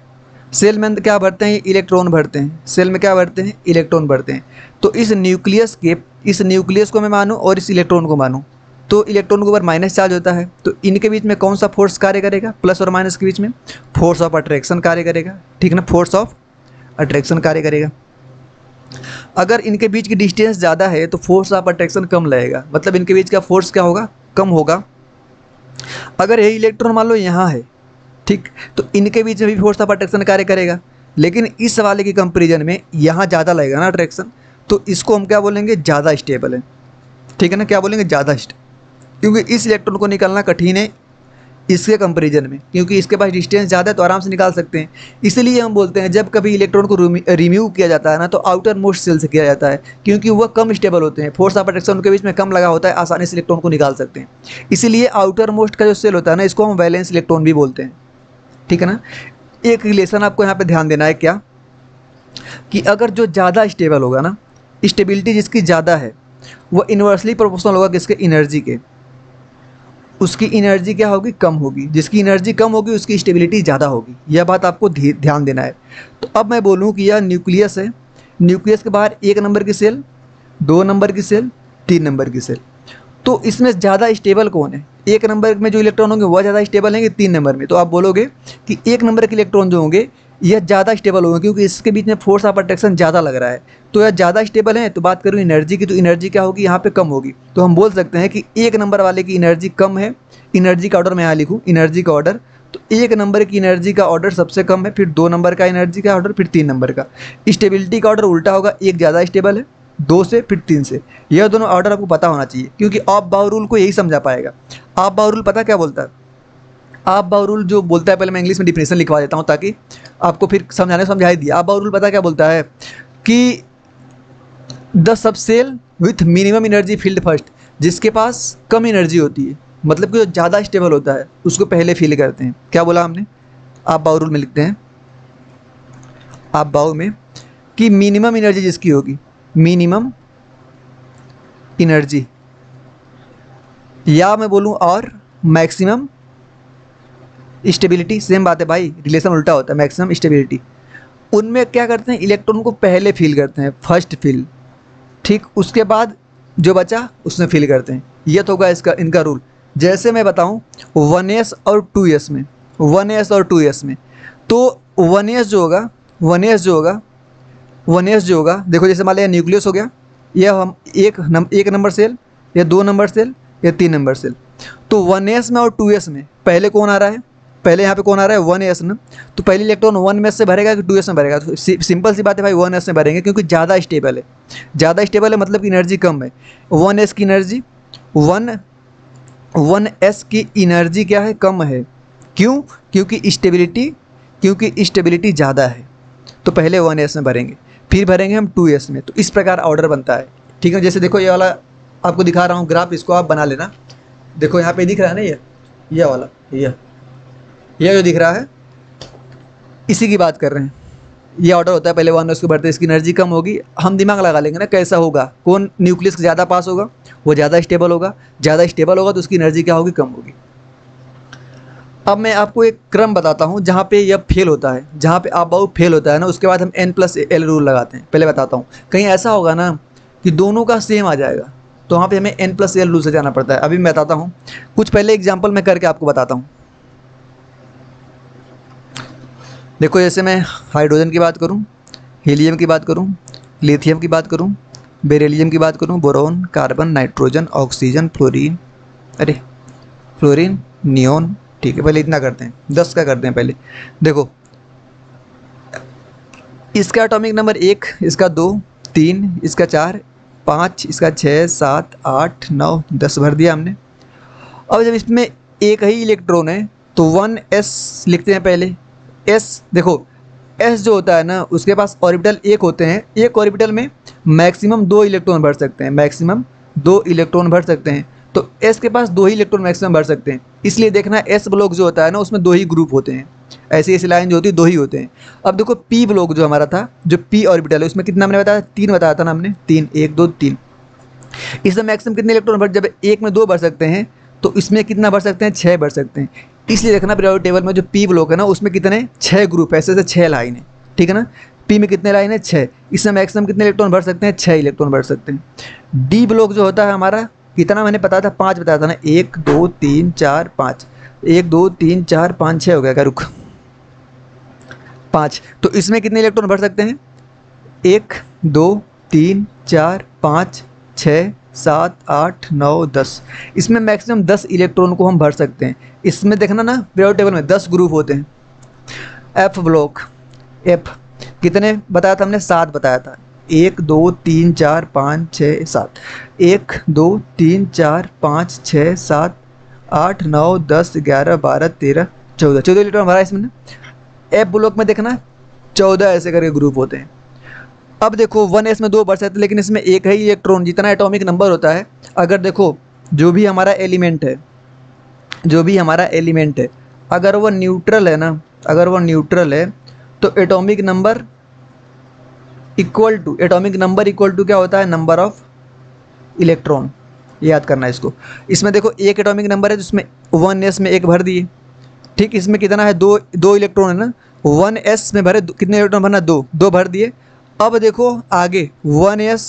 सेल में क्या भरते हैं, इलेक्ट्रॉन भरते हैं। सेल में क्या भरते हैं, इलेक्ट्रॉन भरते हैं। तो इस न्यूक्लियस को मैं मानूँ और इस इलेक्ट्रॉन को मानूँ, तो इलेक्ट्रॉन के ऊपर माइनस चार्ज होता है। तो इनके बीच में कौन सा फोर्स कार्य करेगा, प्लस और माइनस के बीच में फोर्स ऑफ अट्रैक्शन कार्य करेगा। ठीक है ना, फोर्स ऑफ अट्रैक्शन कार्य करेगा। अगर इनके बीच की डिस्टेंस ज़्यादा है तो फोर्स ऑफ अट्रैक्शन कम लगेगा, मतलब इनके बीच का फोर्स क्या होगा, कम होगा। अगर ये इलेक्ट्रॉन मान लो यहाँ है, ठीक, तो इनके बीच में भी फोर्स ऑफ अट्रैक्शन कार्य करेगा। लेकिन इस वाले की कंपेरिजन में यहाँ ज़्यादा लगेगा ना अट्रैक्शन, तो इसको हम क्या बोलेंगे, ज़्यादा स्टेबल है। ठीक है ना, क्या बोलेंगे, ज़्यादा स्टेबल, क्योंकि इस इलेक्ट्रॉन को निकालना कठिन है इसके कंपैरिजन में, क्योंकि इसके पास डिस्टेंस ज़्यादा है तो आराम से निकाल सकते हैं। इसलिए हम बोलते हैं जब कभी इलेक्ट्रॉन को रिमूव किया जाता है ना, तो आउटर मोस्ट सेल से किया जाता है, क्योंकि वह कम स्टेबल होते हैं, फोर्स ऑफ अट्रैक्शन उनके बीच में कम लगा होता है, आसानी से इलेक्ट्रॉन को निकाल सकते हैं। इसीलिए आउटर मोस्ट का जो सेल होता है ना, इसको हम वैलेंस इलेक्ट्रॉन भी बोलते हैं। ठीक है ना, एक रिलेशन आपको यहाँ पर ध्यान देना है, क्या कि अगर जो ज़्यादा स्टेबल होगा ना, स्टेबिलिटी जिसकी ज़्यादा है, वह इन्वर्सली प्रोपोर्शनल होगा किसके, एनर्जी के। उसकी एनर्जी क्या होगी, कम होगी। जिसकी एनर्जी कम होगी उसकी स्टेबिलिटी ज़्यादा होगी। यह बात आपको ध्यान देना है। तो अब मैं बोलूँ कि यह न्यूक्लियस है, न्यूक्लियस के बाहर 1 नंबर की सेल, 2 नंबर की सेल, 3 नंबर की सेल। तो इसमें ज़्यादा स्टेबल कौन है, 1 नंबर में जो इलेक्ट्रॉन होंगे वह ज़्यादा स्टेबल होंगे 3 नंबर में। तो आप बोलोगे कि 1 नंबर के इलेक्ट्रॉन जो होंगे यह ज़्यादा स्टेबल होंगे, क्योंकि इसके बीच में फोर्स ऑफ अट्रैक्शन ज़्यादा लग रहा है। तो यह ज़्यादा स्टेबल है। तो बात करूँ एनर्जी की, तो एनर्जी क्या होगी, यहाँ पे कम होगी। तो हम बोल सकते हैं कि 1 नंबर वाले की एनर्जी कम है। एनर्जी का ऑर्डर मैं यहाँ लिखूँ, एनर्जी का ऑर्डर, तो 1 नंबर की एनर्जी का ऑर्डर सबसे कम है, फिर 2 नंबर का एनर्जी का ऑर्डर, फिर 3 नंबर का। स्टेबिलिटी का ऑर्डर उल्टा होगा, 1 ज़्यादा स्टेबल है, 2 से, फिर 3 से। यह दोनों ऑर्डर आपको पता होना चाहिए, क्योंकि आप-बाऊ रूल को यही समझा पाएगा। आप-बाऊ रूल पता क्या बोलता है, आप-बाऊ रूल जो बोलता है, पहले मैं इंग्लिश में डिफिनेशन लिखवा देता हूँ ताकि आपको फिर समझा ही दिया। आप-बाऊ रूल पता क्या बोलता है कि the subshell with minimum energy filled first, जिसके पास कम एनर्जी होती है, मतलब कि जो ज़्यादा स्टेबल होता है उसको पहले फील करते हैं। क्या बोला हमने, आप-बाऊ रूल में लिखते हैं, आप-बाऊ में, कि मिनिमम एनर्जी जिसकी होगी, मिनिमम एनर्जी, या मैं बोलूँ और मैक्सिमम स्टेबिलिटी, सेम बात है भाई, रिलेशन उल्टा होता है, मैक्सिमम स्टेबिलिटी। उनमें क्या करते हैं, इलेक्ट्रॉन को पहले फील करते हैं, फर्स्ट फील। ठीक, उसके बाद जो बचा उसमें फील करते हैं। यह तो होगा इसका, इनका रूल। जैसे मैं बताऊं 1s और 2s में, 1s और 2s में, तो 1s जो होगा, 1s जो होगा, देखो जैसे मान लिया न्यूक्लियस हो गया, यह हम एक नंबर सेल, या 2 नंबर सेल, या 3 नंबर सेल। तो 1s में और 2s में पहले कौन आ रहा है, पहले यहाँ पे कौन आ रहा है, 1s ना, तो पहले इलेक्ट्रॉन 1s से भरेगा कि 2s में भरेगा, तो सिंपल सी बात है भाई, 1s में भरेंगे, क्योंकि ज़्यादा स्टेबल है। ज़्यादा स्टेबल है मतलब कि एनर्जी कम है। 1s की एनर्जी 1s की एनर्जी क्या है, कम है। क्यों, क्योंकि स्टेबिलिटी ज़्यादा है। तो पहले 1s में भरेंगे, फिर भरेंगे हम 2s में। तो इस प्रकार ऑर्डर बनता है। ठीक है, जैसे देखो ये वाला आपको दिखा रहा हूँ ग्राफ, इसको आप बना लेना। देखो यहाँ पे दिख रहा है ना, ये वाला, यह जो दिख रहा है इसी की बात कर रहे हैं, ये ऑर्डर होता है, पहले 1 उसके बढ़ते इसकी एनर्जी कम होगी। हम दिमाग लगा लेंगे ना कैसा होगा, कौन न्यूक्लियस ज़्यादा पास होगा, वो ज़्यादा स्टेबल होगा, ज़्यादा स्टेबल होगा तो उसकी एनर्जी क्या होगी, कम होगी। अब मैं आपको एक क्रम बताता हूँ जहाँ पे यह फेल होता है, जहाँ पे आप बहुत फेल होता है ना, उसके बाद हम n+l रूल लगाते हैं। पहले बताता हूँ, कहीं ऐसा होगा ना कि दोनों का सेम आ जाएगा, तो वहाँ पे हमें n+l रूल से जाना पड़ता है। अभी मैं बताता हूँ कुछ, पहले एग्जाम्पल मैं करके आपको बताता हूँ। देखो जैसे मैं हाइड्रोजन की बात करूँ, हीलियम की बात करूँ, लिथियम की बात करूँ, बेरिलियम की बात करूँ, boron, carbon, nitrogen, oxygen, fluorine, अरे फ्लोरीन, नियोन। ठीक है, पहले इतना करते हैं, 10 का करते हैं पहले। देखो इसका एटॉमिक नंबर 1, इसका 2, 3, इसका 4, 5, इसका 6, 7, 8, 9, 10 भर दिया हमने। अब जब इसमें एक ही इलेक्ट्रॉन है तो 1s लिखते हैं पहले। s देखो s जो होता है ना, उसके पास ऑर्बिटल एक होते हैं, एक ऑर्बिटल में मैक्सिमम 2 इलेक्ट्रॉन भर सकते हैं, मैक्सिमम 2 इलेक्ट्रॉन भर सकते हैं। तो s के पास 2 ही इलेक्ट्रॉन मैक्सिमम भर सकते हैं, इसलिए देखना s ब्लॉक जो होता है ना, उसमें 2 ही ग्रुप होते हैं, ऐसी ऐसी लाइन जो होती है 2 ही होते हैं। अब देखो p ब्लॉक जो हमारा था, जो p ऑर्बिटल है, उसमें कितना हमने बताया, 3 बताया था ना हमने, 3, 1, 2, 3। इसमें मैक्सिमम कितने इलेक्ट्रॉन भर, जब एक में 2 भर सकते हैं तो इसमें कितना भर सकते हैं, 6 भर सकते हैं। इसलिए देखना पीरियोडिक टेबल में जो पी ब्लॉक है ना, उसमें कितने 6 ग्रुप ऐसे ऐसे 6 लाइन है, ठीक है ना। पी में कितने लाइन है, 6, इसमें मैक्सिमम कितने इलेक्ट्रॉन भर सकते हैं, 6 इलेक्ट्रॉन भर सकते हैं। डी ब्लॉक जो होता है हमारा, कितना मैंने बताया था, 5 बताया था ना, 1, 2, 3, 4, 5, 1, 2, 3, 4, 5, 6 हो गया क्या, रुक 5। तो इसमें कितने इलेक्ट्रॉन भर सकते हैं, 1, 2, 3, 4, 5, 6, 7, 8, 9, 10। इसमें मैक्सिमम 10 इलेक्ट्रॉन को हम भर सकते हैं। इसमें देखना ना पीरियोडिक टेबल में 10 ग्रुप होते हैं। एफ ब्लॉक, एफ कितने बताया था हमने, 7 बताया था, 1, 2, 3, 4, 5, 6, 7, 1, 2, 3, 4, 5, 6, 7, 8, 9, 10, 11, 12, 13, 14 इलेक्ट्रॉन भरा इसमें ना। एफ ब्लॉक में देखना 14 ऐसे करके ग्रुप होते हैं। अब देखो 1s में 2 भर सकते, लेकिन इसमें एक ही इलेक्ट्रॉन, जितना एटॉमिक नंबर होता है, अगर देखो जो भी हमारा एलिमेंट है, जो भी हमारा एलिमेंट है, अगर वो न्यूट्रल है ना, अगर वो न्यूट्रल है तो atomic number equal to, atomic number equal to क्या होता है, नंबर ऑफ इलेक्ट्रॉन। याद करना है इसको। इसमें देखो एक एटॉमिक नंबर है जिसमें 1s में 1 भर दिए, ठीक, इसमें कितना है, 2 इलेक्ट्रॉन है ना, 1s में भरे, कितने इलेक्ट्रॉन भरना, 2 भर दिए। अब देखो आगे 1s,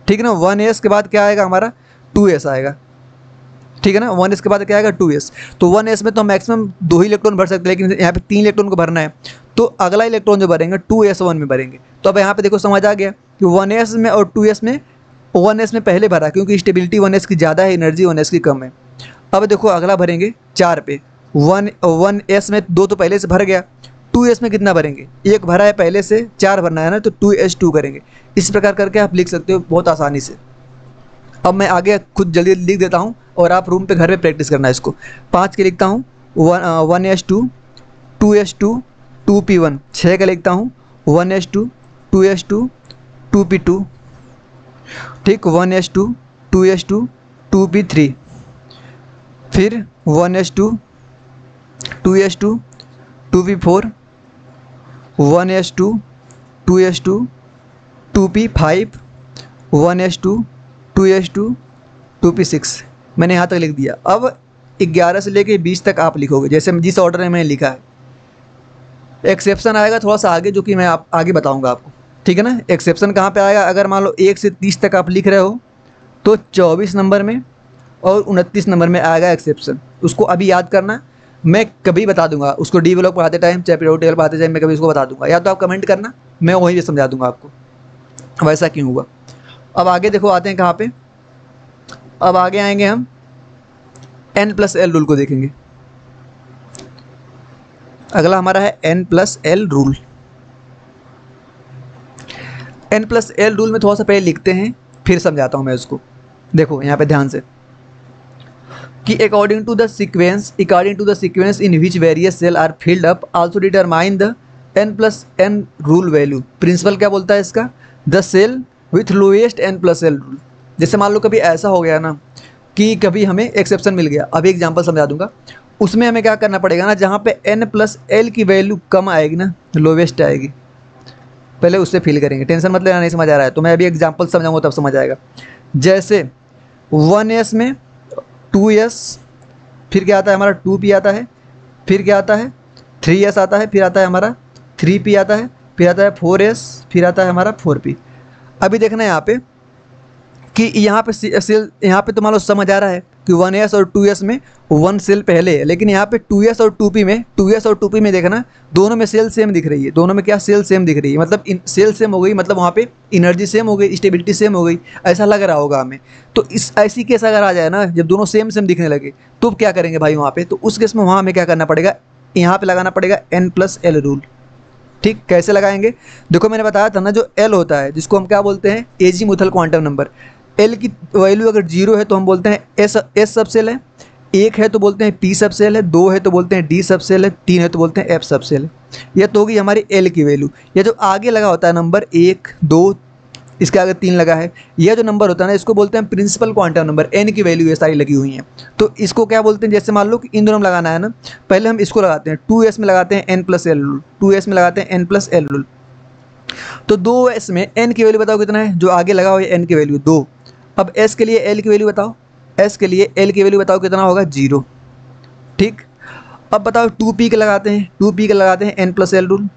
ठीक है ना, 1s के बाद क्या आएगा हमारा, 2s आएगा, ठीक है ना, 1s के बाद क्या आएगा, 2s। तो 1s में तो मैक्सिमम 2 ही इलेक्ट्रॉन भर सकते हैं, लेकिन यहाँ पे 3 इलेक्ट्रॉन को भरना है, तो अगला इलेक्ट्रॉन जो भरेंगे 2s1 में भरेंगे। तो अब यहाँ पे देखो समझ आ गया कि 1s में और 2s में, 1s में पहले भरा क्योंकि स्टेबिलिटी 1s की ज़्यादा है, एनर्जी 1s की कम है। अब देखो अगला भरेंगे 4 पे, 1s में 2 तो पहले से भर गया, 2s में कितना भरेंगे, 1 भरा है पहले से, 4 भरना है ना, तो 2s2 करेंगे। इस प्रकार करके आप लिख सकते हो बहुत आसानी से। अब मैं आगे खुद जल्दी लिख देता हूँ और आप रूम पे घर पे प्रैक्टिस करना है इसको। 5 के लिखता हूँ, 1s2, 2s2, 2p1, 6 का लिखता हूँ, 1s2, 2s2, 2p2, ठीक, 1s2, 2s2, 2p3, फिर 1s2, 2s2, 2p4, 1s2, 2s2, 2p5, 1s2, 2s2, 2p6। मैंने यहाँ तक लिख दिया। अब 11 से लेके 20 तक आप लिखोगे जैसे जिस ऑर्डर में मैंने लिखा है। एक्सेप्शन आएगा थोड़ा सा आगे, जो कि मैं आगे बताऊँगा आपको, ठीक है ना। एक्सेप्शन कहाँ पे आएगा, अगर मान लो 1 से 30 तक आप लिख रहे हो तो 24 नंबर में और 29 नंबर में आएगा एक्सेप्शन। उसको अभी याद करना, मैं कभी बता दूंगा उसको, डी ब्लॉक पढ़ाते टाइम, चाहे पीरियोडिक टेबल पढ़ाते टाइम, मैं कभी उसको बता दूंगा, या तो आप कमेंट करना, मैं वहीं पे समझा दूंगा आपको वैसा क्यों हुआ। अब आगे देखो आते हैं कहाँ पे, अब आगे आएंगे हम n+l रूल को देखेंगे। अगला हमारा है n+l रूल। n+l रूल में थोड़ा सा पहले लिखते हैं, फिर समझाता हूँ मैं उसको। देखो यहाँ पे ध्यान से कि according to the sequence in which various cell are filled up also determine the n+n rule value. Principle क्या बोलता है इसका, the cell with lowest n+l rule. जैसे मान लो कभी ऐसा हो गया ना कि कभी हमें एक्सेप्शन मिल गया, अभी एग्जांपल समझा दूंगा, उसमें हमें क्या करना पड़ेगा ना, जहाँ पे n+l की वैल्यू कम आएगी ना, लोवेस्ट आएगी, पहले उससे फिल करेंगे, टेंशन मत लेना, नहीं समझ आ रहा है तो मैं अभी एग्जाम्पल समझाऊंगा तब समझ आएगा। जैसे 1s में 2s, फिर क्या आता है हमारा 2p आता है, फिर क्या आता है 3s आता है, फिर आता है हमारा 3p आता है, फिर आता है 4s, फिर आता है हमारा 4p। अभी देखना है यहाँ पे कि यहाँ पे सेल, यहाँ पे तो मान लो समझ आ रहा है कि 1s और 2s में 1 सेल पहले है, लेकिन यहाँ पे 2s और 2p में 2s और 2p में देखना दोनों में सेल सेम दिख रही है, दोनों में क्या सेल सेम दिख रही है, मतलब सेल सेम हो गई, मतलब वहाँ पे एनर्जी सेम हो गई, स्टेबिलिटी सेम हो गई, ऐसा लग रहा होगा हमें। तो इस ऐसी केस अगर आ जाए ना, जब दोनों सेम सेम दिखने लगे तो क्या करेंगे भाई वहाँ पे, तो उस केस में वहाँ हमें क्या करना पड़ेगा, यहाँ पे लगाना पड़ेगा n+l रूल। ठीक, कैसे लगाएंगे, देखो मैंने बताया था ना, जो L होता है जिसको हम क्या बोलते हैं, एजीमुथल क्वांटम नंबर। L की वैल्यू अगर 0 है तो हम बोलते हैं S सबसेल है, 1 है तो बोलते हैं P सबसेल है, 2 है तो बोलते हैं D सबसेल है, 3 है तो बोलते हैं F सबसेल है। यह तो होगी हमारी L की वैल्यू। यह जो आगे लगा होता है नंबर 1 2, इसके आगे 3 लगा है, यह जो नंबर होता है ना इसको बोलते हैं प्रिंसिपल क्वांटम नंबर, n की वैल्यू ये सारी लगी हुई हैं। तो इसको क्या बोलते हैं, जैसे मान लो कि इन दोनों में लगाना है ना, पहले हम इसको लगाते हैं 2s में लगाते हैं n+l रूल, 2s में लगाते हैं n+l रूल। तो 2s में n की वैल्यू बताओ कितना है, जो आगे लगा हुआ है n की वैल्यू 2। अब s के लिए l की वैल्यू बताओ, s के लिए l की वैल्यू बताओ कितना होगा 0। ठीक, अब बताओ 2p के लगाते हैं, 2p के लगाते हैं n+l रूल,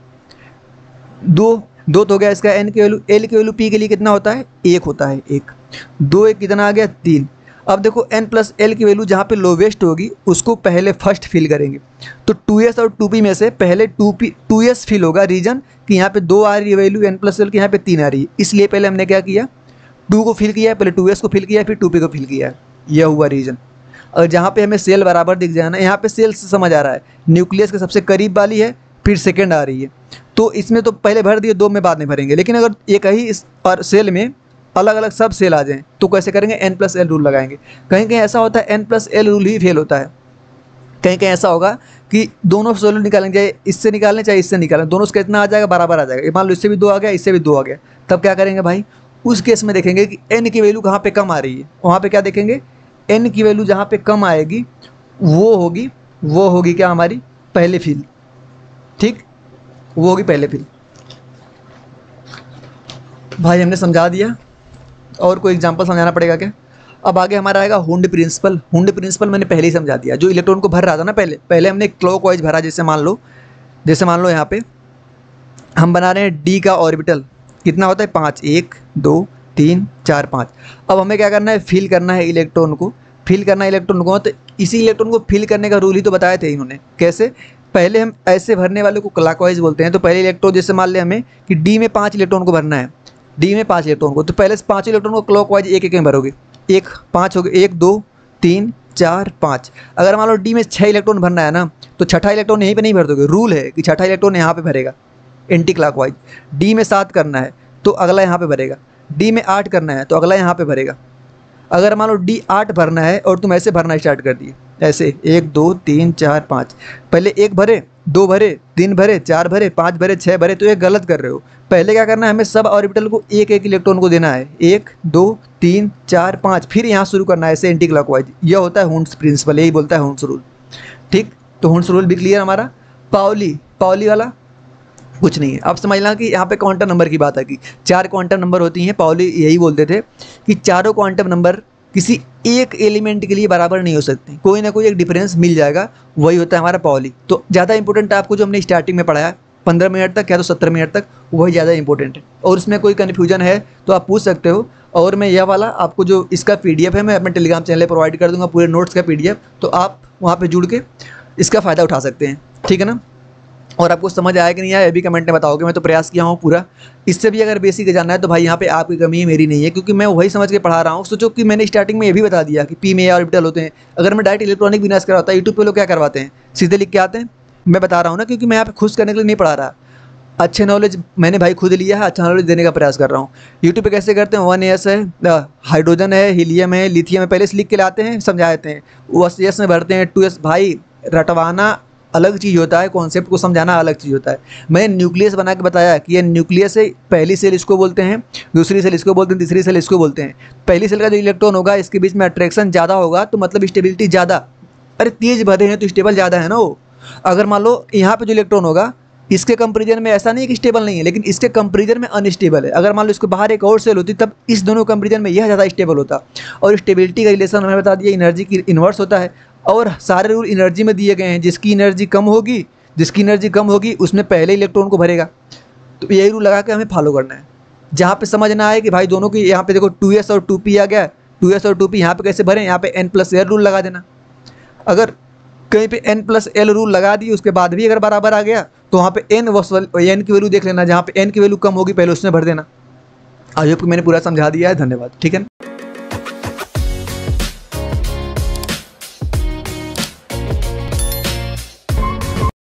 2 तो हो गया इसका n की वैल्यू, l की वैल्यू p के लिए कितना होता है 1 होता है, 1 2 1 कितना आ गया 3। अब देखो n+l की वैल्यू जहाँ पे लोवेस्ट होगी उसको पहले फर्स्ट फिल करेंगे, तो 2s और 2p में से पहले 2s फिल होगा, रीजन कि यहाँ पे 2 आ रही है वैल्यू n+l की, यहाँ पे 3 आ रही है, इसलिए पहले हमने क्या किया 2 को फिल किया, पहले 2s को फिल किया, फिर 2p को फिल किया, यह हुआ रीजन। और जहाँ पे हमें सेल बराबर दिख जाए ना, यहाँ पे सेल से समझ आ रहा है, न्यूक्लियस के सबसे करीब वाली है, फिर सेकेंड आ रही है, तो इसमें तो पहले भर दिए, 2 में बाद में भरेंगे। लेकिन अगर एक ही इस और सेल में अलग अलग सब सेल आ जाएं तो कैसे करेंगे, n+l रूल लगाएंगे। कहीं कहीं ऐसा होता है n+l रूल ही फेल होता है, कहीं कहीं ऐसा होगा कि दोनों सोल्यूशन निकालेंगे, चाहे इससे निकालें चाहे इससे निकालें, दोनों से कितना आ जाएगा, बराबर आ जाएगा। मान लो इससे भी 2 आ गया, इससे भी 2 आ गया, तब क्या करेंगे भाई, उस केस में देखेंगे कि n की वैल्यू कहाँ पे कम आ रही है, वहाँ पे क्या देखेंगे, n की वैल्यू जहाँ पे कम आएगी वो होगी क्या हमारी पहले फिल। ठीक, वो होगी पहले फिल। भाई हमने समझा दिया, और कोई एग्जांपल समझाना पड़ेगा क्या। अब आगे हमारा आएगा हुंड प्रिंसिपल। हुंड प्रिंसिपल मैंने पहले ही समझा दिया, जो इलेक्ट्रॉन को भर रहा था ना, पहले हमने क्लॉकवाइज भरा। जैसे मान लो यहाँ पे हम बना रहे हैं डी का ऑर्बिटल, कितना होता है 5, 1 2 3 4 5। अब हमें क्या करना है, फिल करना है इलेक्ट्रॉन को, तो इसी इलेक्ट्रॉन को फिल करने का रूल ही तो बताए थे इन्होंने। कैसे, पहले हम ऐसे भरने वाले को क्लॉकवाइज बोलते हैं। तो पहले इलेक्ट्रॉन, जैसे मान लें हमें कि डी में 5 इलेक्ट्रॉन को भरना है, डी में 5 इलेक्ट्रॉन को, तो पहले से 5 इलेक्ट्रॉन को क्लॉकवाइज एक एक में भरोगे, 1 5 हो गए, 1 2 3 4 5। अगर मान लो डी में 6 इलेक्ट्रॉन भरना है ना, तो छठा इलेक्ट्रॉन यहीं पे नहीं भर दोगे, रूल है कि छठा इलेक्ट्रॉन यहाँ पे भरेगा एंटी क्लॉकवाइज। डी में 7 करना है तो अगला यहाँ पे भरेगा, डी में 8 करना है तो अगला यहाँ पे भरेगा। अगर मान लो डी 8 भरना है और तुम ऐसे भरना स्टार्ट कर दिए, ऐसे 1 2 3 4 5, पहले 1 भरे, 2 भरे, 3 भरे, 4 भरे, 5 भरे, 6 भरे, तो ये गलत कर रहे हो। पहले क्या करना है, हमें सब ऑर्बिटल को एक एक इलेक्ट्रॉन को देना है, 1 2 3 4 5, फिर यहाँ शुरू करना है ऐसे एंटी क्लॉकवाइज। यह होता है हुंड्स प्रिंसिपल, यही बोलता है हुंड्स रूल। ठीक, तो हुंड्स रूल भी क्लियर हमारा। पाउली वाला कुछ नहीं है। अब समझना कि यहाँ पे क्वांटम नंबर की बात है कि 4 क्वांटम नंबर होती हैं। पाउली यही बोलते थे कि चारों क्वांटम नंबर किसी एक एलिमेंट के लिए बराबर नहीं हो सकते, कोई ना कोई एक डिफरेंस मिल जाएगा, वही होता है हमारा पाउली। तो ज़्यादा इंपॉर्टेंट है आपको जो हमने स्टार्टिंग में पढ़ाया 15 मिनट तक या तो 17 मिनट तक, वही ज़्यादा इंपॉर्टेंट है। और उसमें कोई कन्फ्यूजन है तो आप पूछ सकते हो। और मैं यह वाला आपको जो इसका PDF है मैं अपने टेलीग्राम चैनल पर प्रोवाइड कर दूँगा, पूरे नोट्स का PDF, तो आप वहाँ पर जुड़ के इसका फ़ायदा उठा सकते हैं। ठीक है ना। और आपको समझ आया कि नहीं आया, अभी कमेंट में बताओगे। मैं तो प्रयास किया हूँ पूरा। इससे भी अगर बेसिक जानना है तो भाई यहाँ पे आपकी कमी है, मेरी नहीं है, क्योंकि मैं वही समझ के पढ़ा रहा हूँ। सोचो कि मैंने स्टार्टिंग में ये भी बता दिया कि पी में ऑर्बिटल होते हैं। अगर मैं डायरेक्ट इलेक्ट्रॉनिक विनाश करवाता, यूट्यूब पे लोग क्या करवाते हैं, सीधे लिख के आते हैं। मैं बता रहा हूँ ना, क्योंकि मैं यहाँ पे खुश करने के लिए नहीं पढ़ा रहा, अच्छे नॉलेज मैंने भाई खुद लिया है, अच्छा नॉलेज देने का प्रयास कर रहा हूँ। यूट्यूब पे कैसे करते हैं, 1s है, हाइड्रोजन है, हीलियम है, लिथियम है, पहले से लिख के लाते हैं, समझा देते हैं, 1s में भरते हैं, 2s। भाई रटवाना अलग चीज़ होता है, कॉन्सेप्ट को समझाना अलग चीज़ होता है। मैंने न्यूक्लियस बना के बताया कि ये न्यूक्लियस है, पहली सेल इसको बोलते हैं, दूसरी सेल इसको बोलते हैं, तीसरी सेल इसको बोलते हैं। पहली सेल का जो इलेक्ट्रॉन होगा इसके बीच में अट्रैक्शन ज़्यादा होगा, तो मतलब स्टेबिलिटी ज़्यादा। अरे तेज भरे हैं तो स्टेबल ज़्यादा है ना वो। अगर मान लो यहाँ पे जो इलेक्ट्रॉन होगा इसके कंपेरिजन में ऐसा नहीं है कि स्टेबल नहीं है, लेकिन इसके कंपेरिजन में अनस्टेबल है। अगर मान लो इसके बाहर एक और सेल होती तब इस दोनों कंपेरिजन में यह ज़्यादा स्टेबल होता। और स्टेबिलिटी का रिलेशन हमें बता दिया एनर्जी की इन्वर्स होता है, और सारे रूल एनर्जी में दिए गए हैं। जिसकी एनर्जी कम होगी उसमें पहले इलेक्ट्रॉन को भरेगा। तो यही रूल लगा के हमें फॉलो करना है। जहाँ पे समझ ना आए कि भाई दोनों की, यहाँ पे देखो 2s और 2p आ गया, 2s और 2p यहाँ पे कैसे भरें, यहाँ पे n+l रूल लगा देना। अगर कहीं पे n+l रूल लगा दी उसके बाद भी अगर बराबर आ गया तो वहाँ पे n की वैल्यू देख लेना, जहाँ पे n की वैल्यू कम होगी पहले उसमें भर देना। आई होप कि मैंने पूरा समझा दिया है। धन्यवाद। ठीक है।